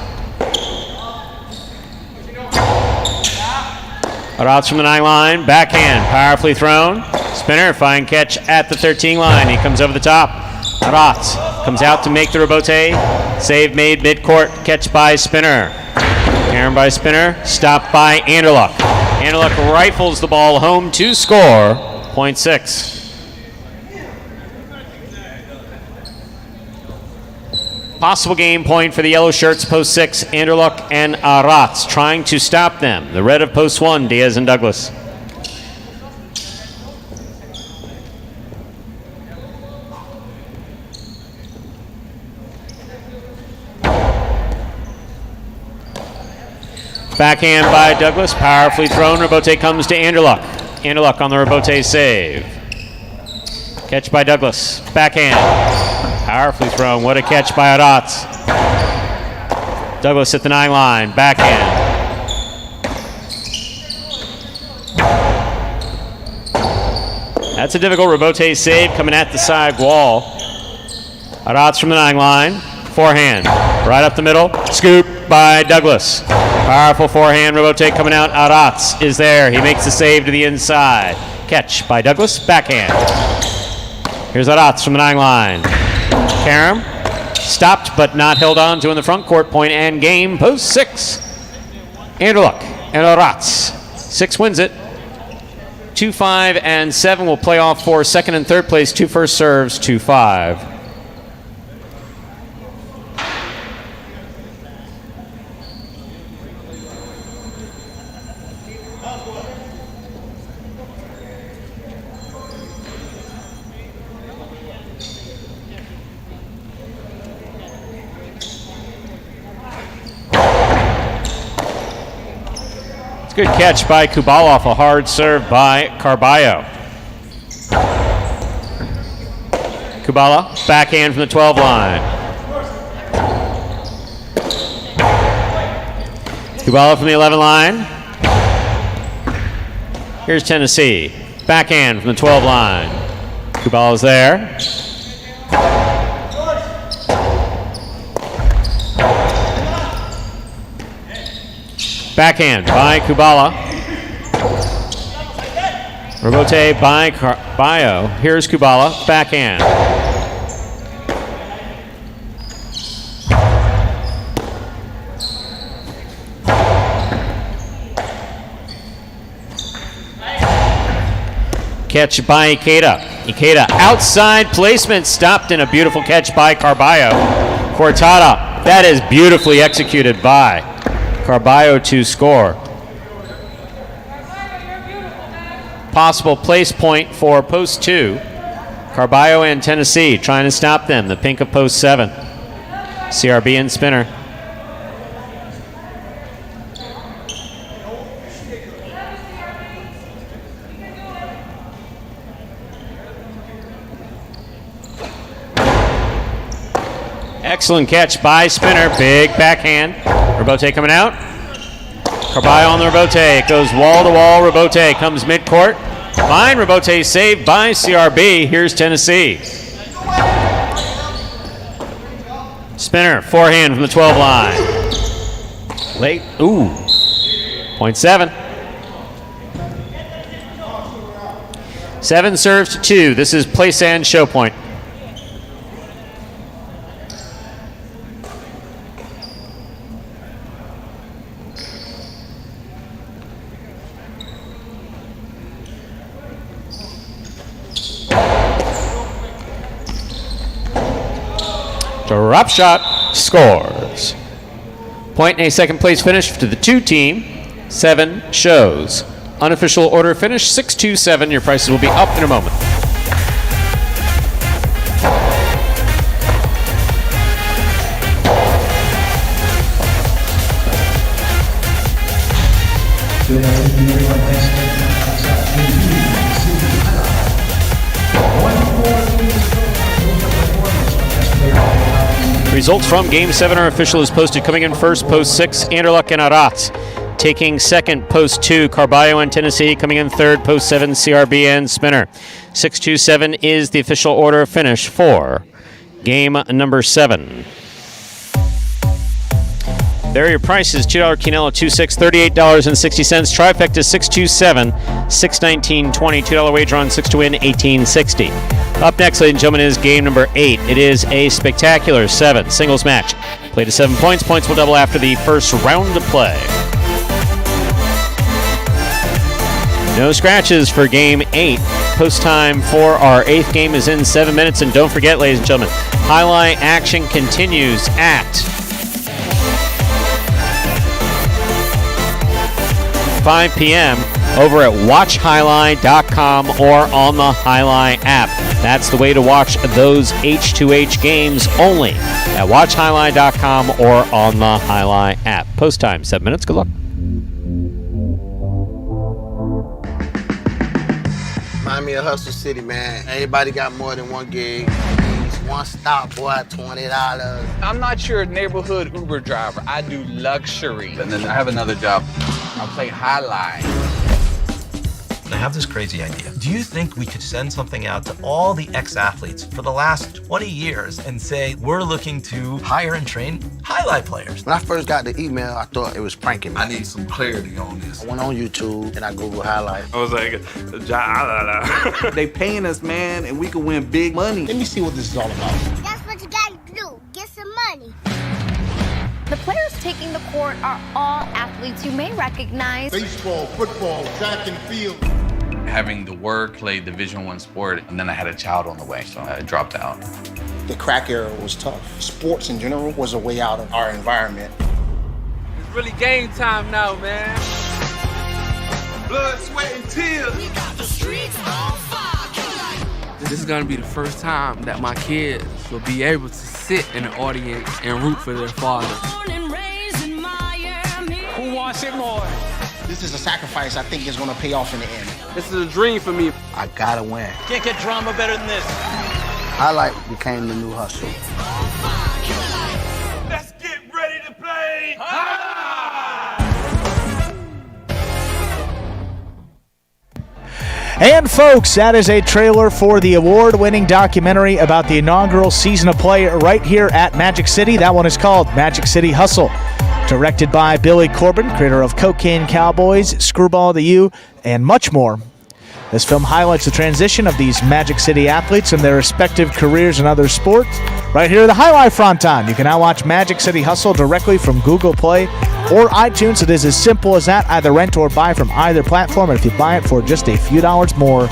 Arat's from the 9 line. Backhand, powerfully thrown. Spinner, fine catch at the 13 line. He comes over the top. Arat comes out to make the Robote. Save made midcourt. Catch by Spinner. Aaron by Spinner. Stopped by Anderluck. Anderluck rifles the ball home to score. 0.6. Possible game point for the yellow shirts, post 6, Anderluck and Arat trying to stop them. The red of post 1, Diaz and Douglas. Backhand by Douglas, powerfully thrown. Robote comes to Anderluck. Anderluck on the Robote save. Catch by Douglas. Backhand. Powerfully thrown. What a catch by Arat. Douglas at the 9 line. Backhand. That's a difficult Robote save coming at the side wall. Arat's from the 9 line. Forehand. Right up the middle. Scoop by Douglas. Powerful forehand. Robote coming out. Arat is there. He makes the save to the inside. Catch by Douglas. Backhand. Here's Arat from the 9 line. Karam stopped but not held on to in the front court. Point and game. Post 6. Anderluck and Arat. 6 wins it. 2, 5, and 7 will play off for second and third place. 2 first serves, 2, 5. Good catch by Kubala off a hard serve by Carballo. Kubala, backhand from the 12 line. Kubala from the 11 line. Here's Tennessee. Backhand from the 12 line. Kubala's there. Backhand by Kubala. Rebote by Carballo. Here's Kubala. Backhand. Catch by Ikeda. Ikeda outside placement, stopped in a beautiful catch by Carballo. Cortada, that is beautifully executed by Carballo to score. Possible place point for post 2. Carballo and Tennessee trying to stop them. The pink of post 7. CRB and spinner. Excellent catch by Spinner. Big backhand. Rebote coming out. Carballo on the Rebote. It goes wall to wall. Rebote comes midcourt. Fine. Rebote saved by CRB. Here's Tennessee. Spinner. Forehand from the 12 line. Late. Ooh. .7. 7 serves to 2. This is place and show point. Drop shot, scores. Point and a second place finish to the 2 team. 7 shows. Unofficial order finish 6-2-7. Your prices will be up in a moment. Results from Game 7 are official as posted. Coming in first, post 6, Anderlecht and Arats. Taking second, post 2, Carballo and Tennessee. Coming in third, post 7, CRB and Spinner. 6-2-7 is the official order of finish for game number 7. There are your prices. $2 Quinella, 2.6, $38.60. Trifecta 627, $619.20. $2 wager on 6 to win, $18.60. Up next, ladies and gentlemen, is game number 8. It is a spectacular 7 singles match. Play to 7 points. Points will double after the first round of play. No scratches for game 8. Post time for our 8th game is in 7 minutes. And don't forget, ladies and gentlemen, highlight action continues at 5 p.m. over at watchhighlight.com or on the Highlight app. That's the way to watch those H2H games only at watchhighlight.com or on the Highlight app. Post time, 7 minutes. Good luck. Remind me of Hustle City, man. Everybody got more than one gig. One stop, boy, $20. I'm not your neighborhood Uber driver. I do luxury. And then I have another job. I play Jai-Alai. I have this crazy idea. Do you think we could send something out to all the ex-athletes for the last 20 years and say, we're looking to hire and train highlight players? When I first got the email, I thought it was pranking me. I need some clarity on this. I went on YouTube and I Googled highlight. I was like, Jai-Alai. They paying us, man, and we can win big money. Let me see what this is all about. That's what you gotta do. Get some money. The players taking the court are all athletes you may recognize. Baseball, football, track and field. Having the work, play Division I sport, and then I had a child on the way, so I dropped out. The crack era was tough. Sports in general was a way out of our environment. It's really game time now, man. Blood, sweat, and tears. We got the streets on fire. This is gonna be the first time that my kids will be able to sit in the audience and root for their father. Who wants it more? This is a sacrifice I think is going to pay off in the end. This is a dream for me. I gotta win. Can't get drama better than this. Highlight became the new hustle. Let's get ready to play. And folks, that is a trailer for the award-winning documentary about the inaugural season of play right here at Magic City. That one is called Magic City Hustle. Directed by Billy Corbin, creator of Cocaine Cowboys, Screwball to You, and much more. This film highlights the transition of these Magic City athletes and their respective careers in other sports. Right here at the Highlight Fronton. You can now watch Magic City Hustle directly from Google Play or iTunes. It is as simple as that. Either rent or buy from either platform. And if you buy it for just a few dollars more,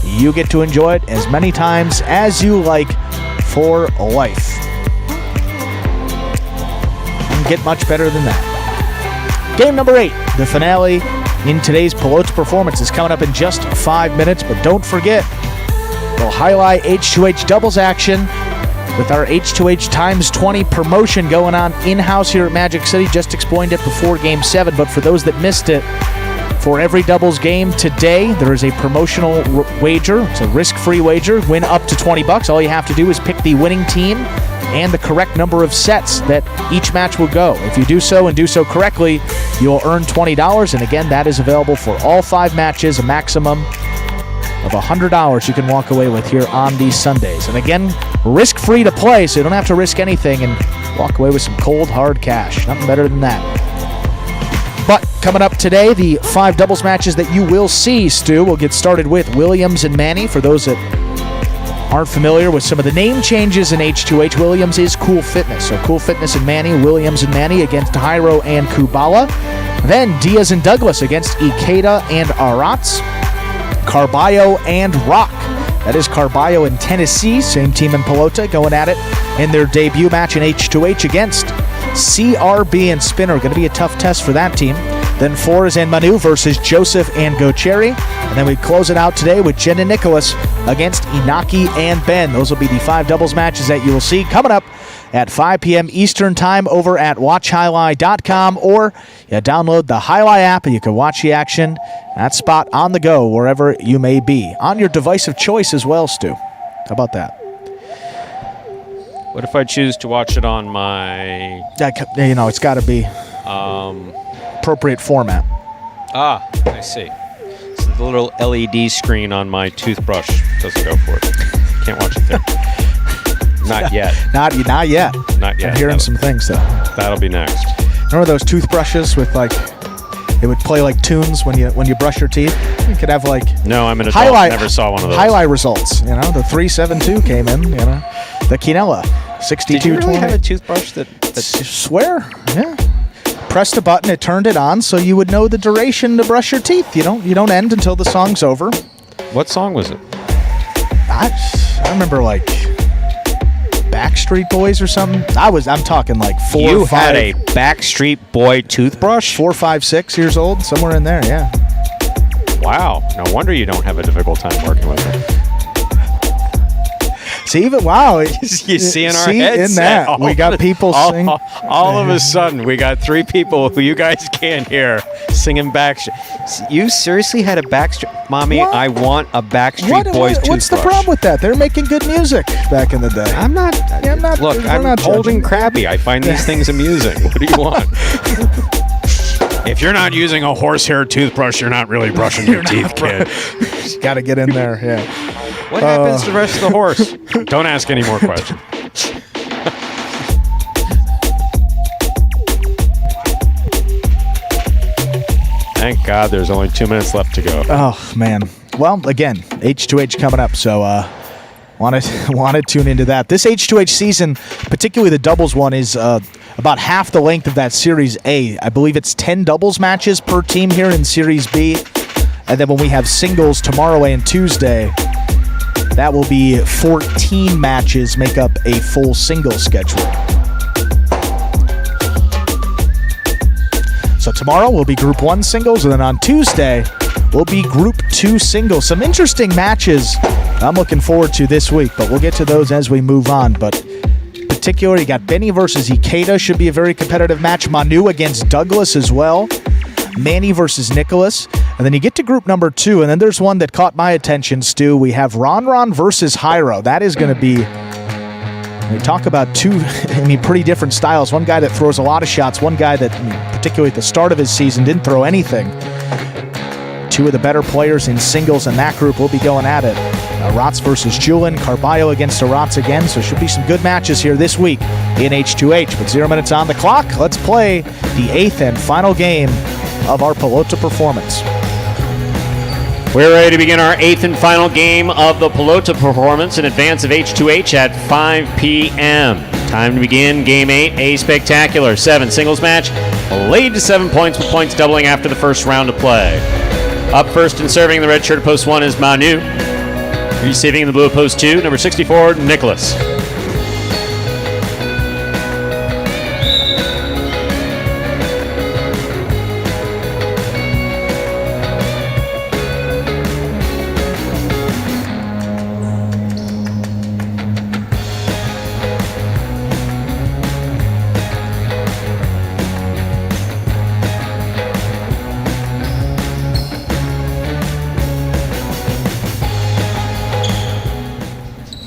you get to enjoy it as many times as you like for life. Get much better than that. Game number 8, the finale in today's Pelota performance, is coming up in just 5 minutes, but don't forget, we'll highlight H2H doubles action with our H2H times 20 promotion going on in-house here at Magic City. Just explained it before Game 7, but for those that missed it, for every doubles game today, there is a promotional wager. It's a risk-free wager. Win up to $20. All you have to do is pick the winning team and the correct number of sets that each match will go. If you do so and do so correctly, you'll earn $20. And again, that is available for all 5 matches, a maximum of $100 you can walk away with here on these Sundays. And again, risk-free to play, so you don't have to risk anything and walk away with some cold, hard cash. Nothing better than that. But coming up today, the 5 doubles matches that you will see, Stu, we'll get started with Williams and Manny. For those that aren't familiar with some of the name changes in H2H, Williams is Cool Fitness. So Cool Fitness and Manny, Williams and Manny against Jairo and Kubala. Then Diaz and Douglas against Ikeda and Arats. Carballo and Rock. That is Carballo in Tennessee, same team in Pelota, going at it in their debut match in H2H against CRB and Spinner. Going to be a tough test for that team. Then Flores and Manu versus Joseph and Gocheri. And then we close it out today with Jen and Nicholas against Inaki and Ben. Those will be the 5 doubles matches that you will see coming up at 5 p.m. Eastern Time over at watchhighlight.com, or you download the Highlight app and you can watch the action at spot on the go wherever you may be. On your device of choice as well, Stu. How about that? What if I choose to watch it on my... You know, it's got to be appropriate format. Ah, I see. So the little LED screen on my toothbrush doesn't go for it. Can't watch it there. Not yet. Not yet. Not yet. I'm hearing some things, though. That'll be next. Remember those toothbrushes with, like, it would play, like, tunes when you brush your teeth? You could have, like... No, I'm an adult. Never saw one of those. Highlight results, you know? The 372 came in, you know? The Quinella, 6220. Did you really have a toothbrush that... Swear, yeah. Pressed a button, it turned it on, so you would know the duration to brush your teeth. You don't end until the song's over. What song was it? I remember, like... Backstreet Boys or something. I'm talking like 4 or 5. You had a Backstreet Boy toothbrush? 4, 5, 6 years old, somewhere in there, yeah. Wow. No wonder you don't have a difficult time working with it. See, even wow. You see in our heads. In that, we got people sing. All of a sudden, we got 3 people who you guys can't hear singing Backstreet. You seriously had a Backstreet... Mommy, what? I want a Backstreet Boys toothbrush. What's the problem with that? They're making good music back in the day. I'm not... Look, I'm old and crabby. I find these things amusing. What do you want? If you're not using a horsehair toothbrush, you're not really brushing your teeth, kid. Just got to get in there, yeah. What happens to the rest of the horse? Don't ask any more questions. Thank God there's only 2 minutes left to go. Oh, man. Well, again, H2H coming up, so want to tune into that. This H2H season, particularly the doubles one, is about half the length of that Series A. I believe it's 10 doubles matches per team here in Series B. And then when we have singles tomorrow and Tuesday, that will be 14 matches make up a full single schedule. So tomorrow will be Group 1 singles, and then on Tuesday will be Group 2 singles. Some interesting matches I'm looking forward to this week, but we'll get to those as we move on. But particularly, you got Benny versus Ikeda, should be a very competitive match. Manu against Douglas as well. Manny versus Nicholas. And then you get to group number 2, and then there's one that caught my attention, Stu. We have Ron versus Jairo. That is going to be... We talk about 2, pretty different styles. One guy that throws a lot of shots, one guy that, particularly at the start of his season, didn't throw anything. 2 of the better players in singles in that group will be going at it. Aratz versus Julin, Carballo against Aratz again, so should be some good matches here this week in H2H. But 0 minutes on the clock. Let's play the 8th and final game of our Pelota performance. We're ready to begin our 8th and final game of the Pelota performance in advance of H2H at 5 p.m. Time to begin Game 8, a spectacular 7 singles match, laid to 7 points with points doubling after the first round of play. Up first and serving in the red shirt at post 1 is Manu. Receiving in the blue at post 2, number 64, Nicholas.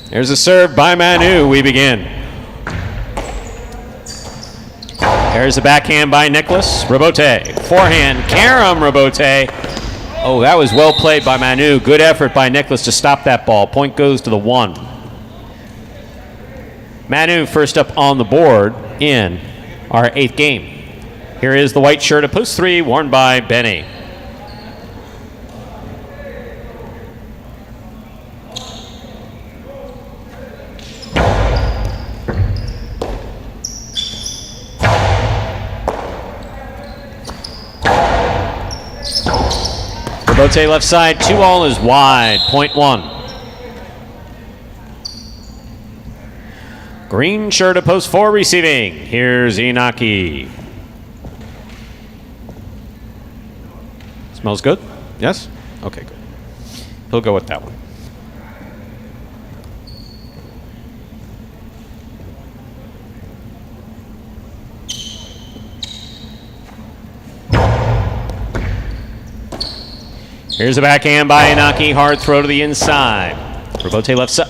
There's a serve by Manu. We begin. There's a backhand by Nicholas. Rabote. Forehand. Karam Rabote. Oh, that was well played by Manu. Good effort by Nicholas to stop that ball. Point goes to the 1. Manu first up on the board in our 8th game. Here is the white shirt at post 3, worn by Benny. Rabote left side, 2-all is wide, point 1. Green shirt at post 4 receiving. Here's Inaki. Smells good? Yes? Okay, good. He'll go with that one. Here's a backhand by Inaki. Hard throw to the inside. Rabote left side.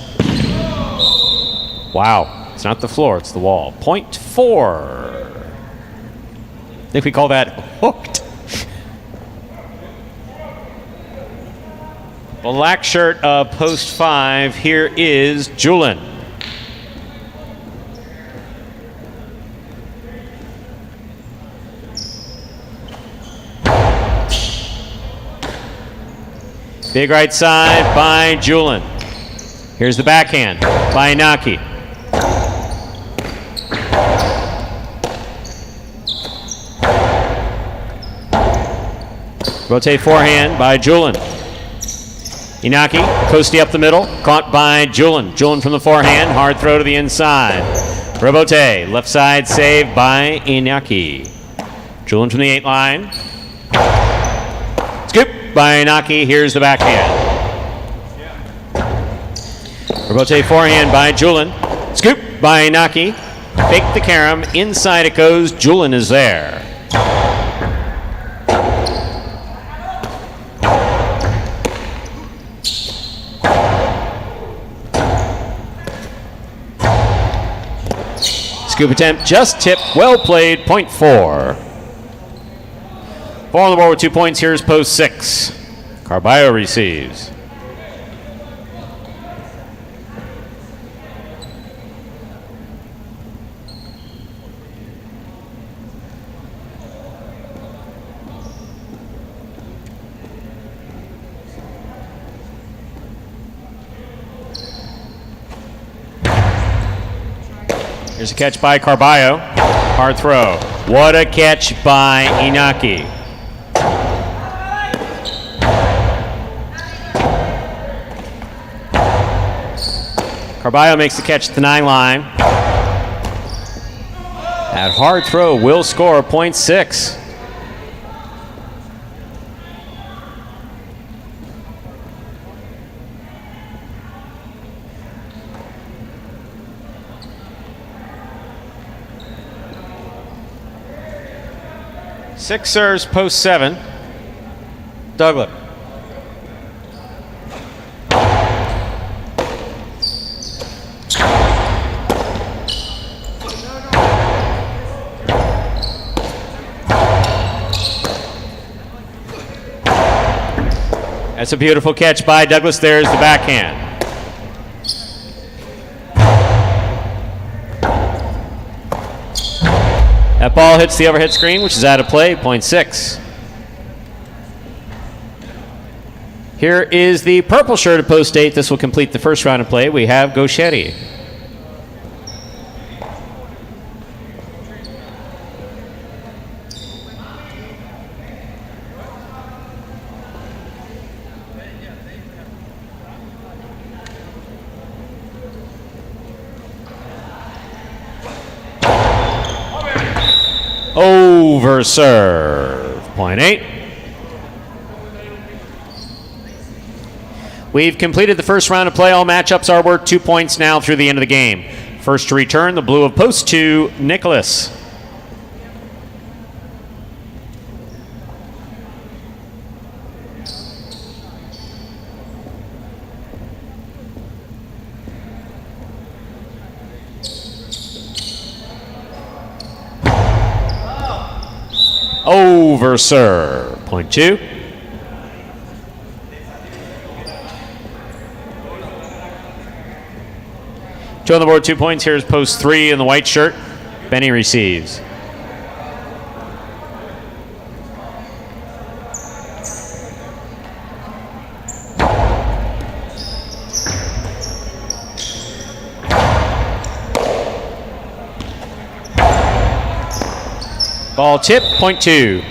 Wow. It's not the floor, it's the wall. Point 4. I think we call that hooked. Black shirt of post 5. Here is Julin. Big right side by Julin. Here's the backhand by Inaki. Rotate forehand by Julin. Inaki, coasty up the middle, caught by Julin. Julin from the forehand, hard throw to the inside. Robote, left side save by Inaki. Julin from the 8 line. Scoop by Inaki, here's the backhand. Robote forehand by Julin. Scoop by Inaki. Fake the carom, inside it goes, Julin is there. Scoop attempt, just tipped, well played, point 4. 4 on the board with 2 points, here's post 6. Carballo receives. Here's a catch by Carballo. Hard throw. What a catch by Inaki. Carballo makes the catch at the 9 line. That hard throw will score point 6. Six serves, post 7. Douglas. That's a beautiful catch by Douglas. There's the backhand. That ball hits the overhead screen, which is out of play, point 6. Here is the purple shirt at post 8. This will complete the first round of play. We have Gauchetti. Over serve, point 8. We've completed the first round of play. All matchups are worth 2 points now through the end of the game. First to return, the blue of post 2, Nicholas. Over serve, point 2. Two on the board, 2 points. Here's post 3 in the white shirt. Benny receives. Ball tip, point 2.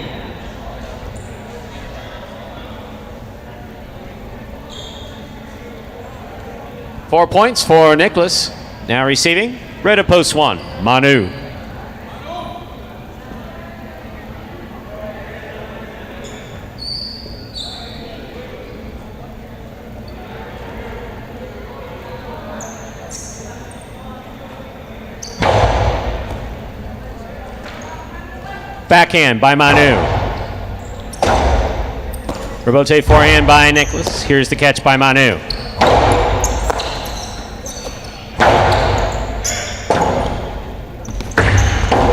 Four points for Nicholas. Now receiving, red at post 1, Manu. Backhand by Manu. Rebote forehand by Nicholas. Here's the catch by Manu.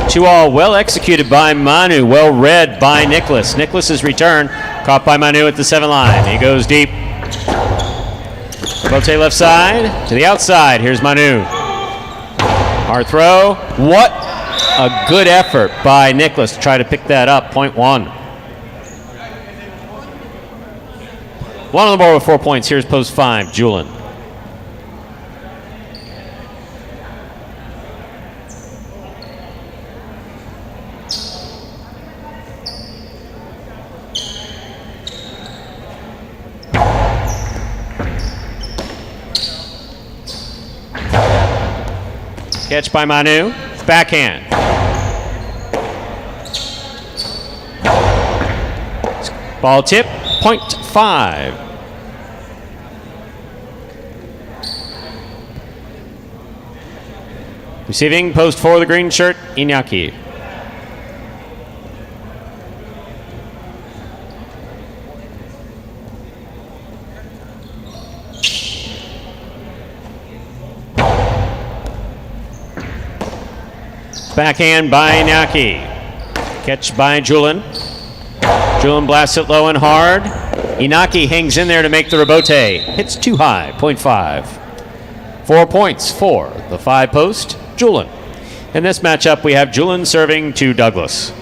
Two all well executed by Manu, well read by Nicholas. Nicholas's return caught by Manu at the 7 line. He goes deep. Rebote left side to the outside. Here's Manu. Hard throw. What a good effort by Nicholas to try to pick that up. Point 1. One on the board with 4 points. Here's post 5, Julian. Catch by Manu. Backhand. Ball tip, point 5. Receiving post 4, the green shirt, Iñaki. Backhand by Iñaki. Catch by Julian. Julian blasts it low and hard. Iñaki hangs in there to make the rebote. Hits too high, point 5. 4 points for the 5 post, Julian. In this matchup, we have Julian serving to Douglas.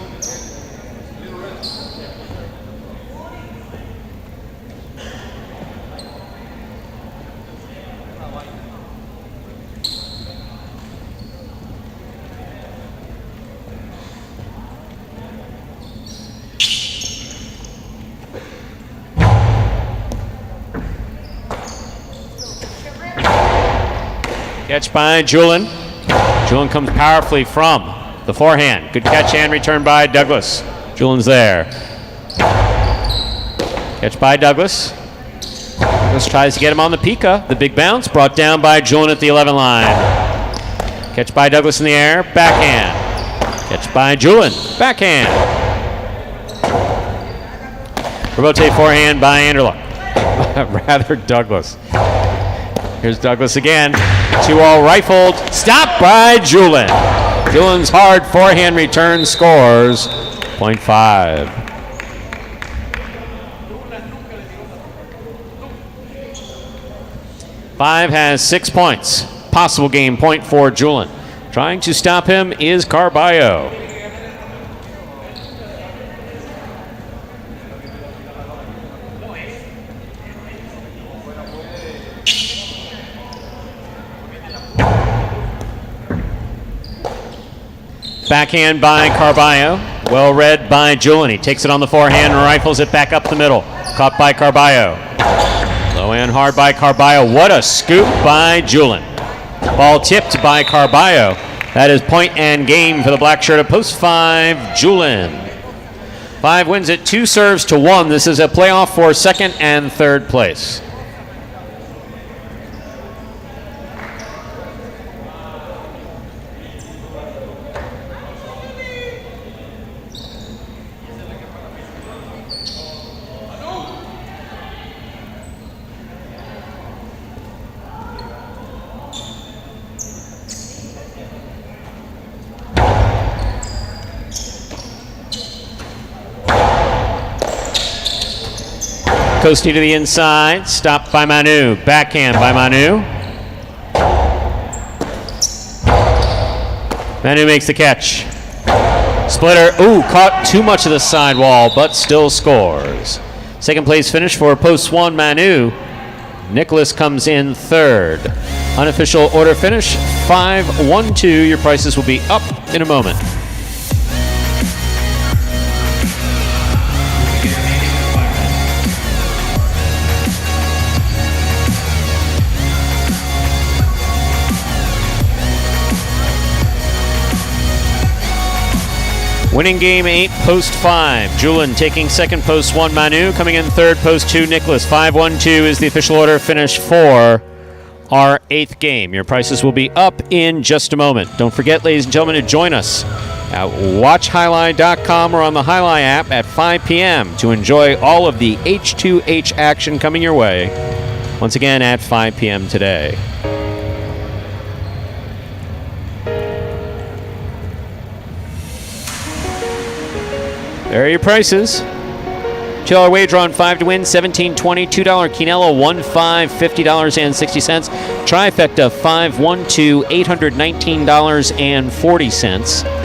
Catch by Julian. Julian comes powerfully from the forehand. Good catch and return by Douglas. Julian's there. Catch by Douglas. Douglas tries to get him on the Pika. The big bounce brought down by Julian at the 11 line. Catch by Douglas in the air. Backhand. Catch by Julian. Backhand. Rebote forehand by Anderluck. Rather Douglas. Here's Douglas again. 2 all rifled. Stopped by Julian. Julian's hard forehand return scores. Point 5. Five has 6 points. Possible game point for Julian. Trying to stop him is Carballo. Backhand by Carballo. Well read by Julian. He takes it on the forehand and rifles it back up the middle. Caught by Carballo. Low and hard by Carballo. What a scoop by Julian. Ball tipped by Carballo. That is point and game for the black shirt at post 5, Julian. 5 wins it 2 serves to 1. This is a playoff for second and third place. Coasting to the inside, stopped by Manu. Backhand by Manu. Manu makes the catch. Splitter, caught too much of the sidewall, but still scores. Second place finish for post 1, Manu. Nicholas comes in third. Unofficial order finish, 5-1-2. Your prices will be up in a moment. Winning game 8, post 5. Julian taking second, post 1, Manu. Coming in third, post 2, Nicholas. 5-1-2 is the official order finish for our 8th game. Your prices will be up in just a moment. Don't forget, ladies and gentlemen, to join us at watchhighlight.com or on the Highlight app at 5 p.m. to enjoy all of the H2H action coming your way. Once again, at 5 p.m. today. There are your prices. $2 wager on 5 to win, $17.20. $2 Quinello, 1-5, $50.60. Trifecta, 5-1-2, $819.40.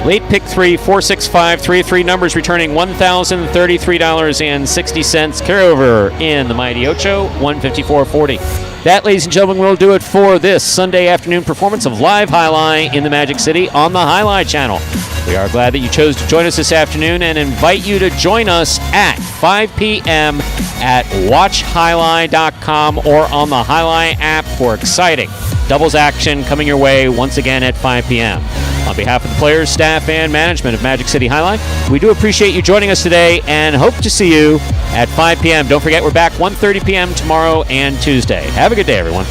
Late pick 3, 465, 3-3 numbers returning $1,033.60. Carryover in the Mighty Ocho, $154.40. That, ladies and gentlemen, will do it for this Sunday afternoon performance of Live Highlight in the Magic City on the Highlight Channel. We are glad that you chose to join us this afternoon and invite you to join us at 5 p.m. at watchhighlight.com or on the Highlight app for exciting doubles action coming your way once again at 5 p.m. On behalf of the players, staff, and management of Magic City Highlight, we do appreciate you joining us today and hope to see you at 5 p.m. Don't forget, we're back 1:30 p.m. tomorrow and Tuesday. Have a good day, everyone.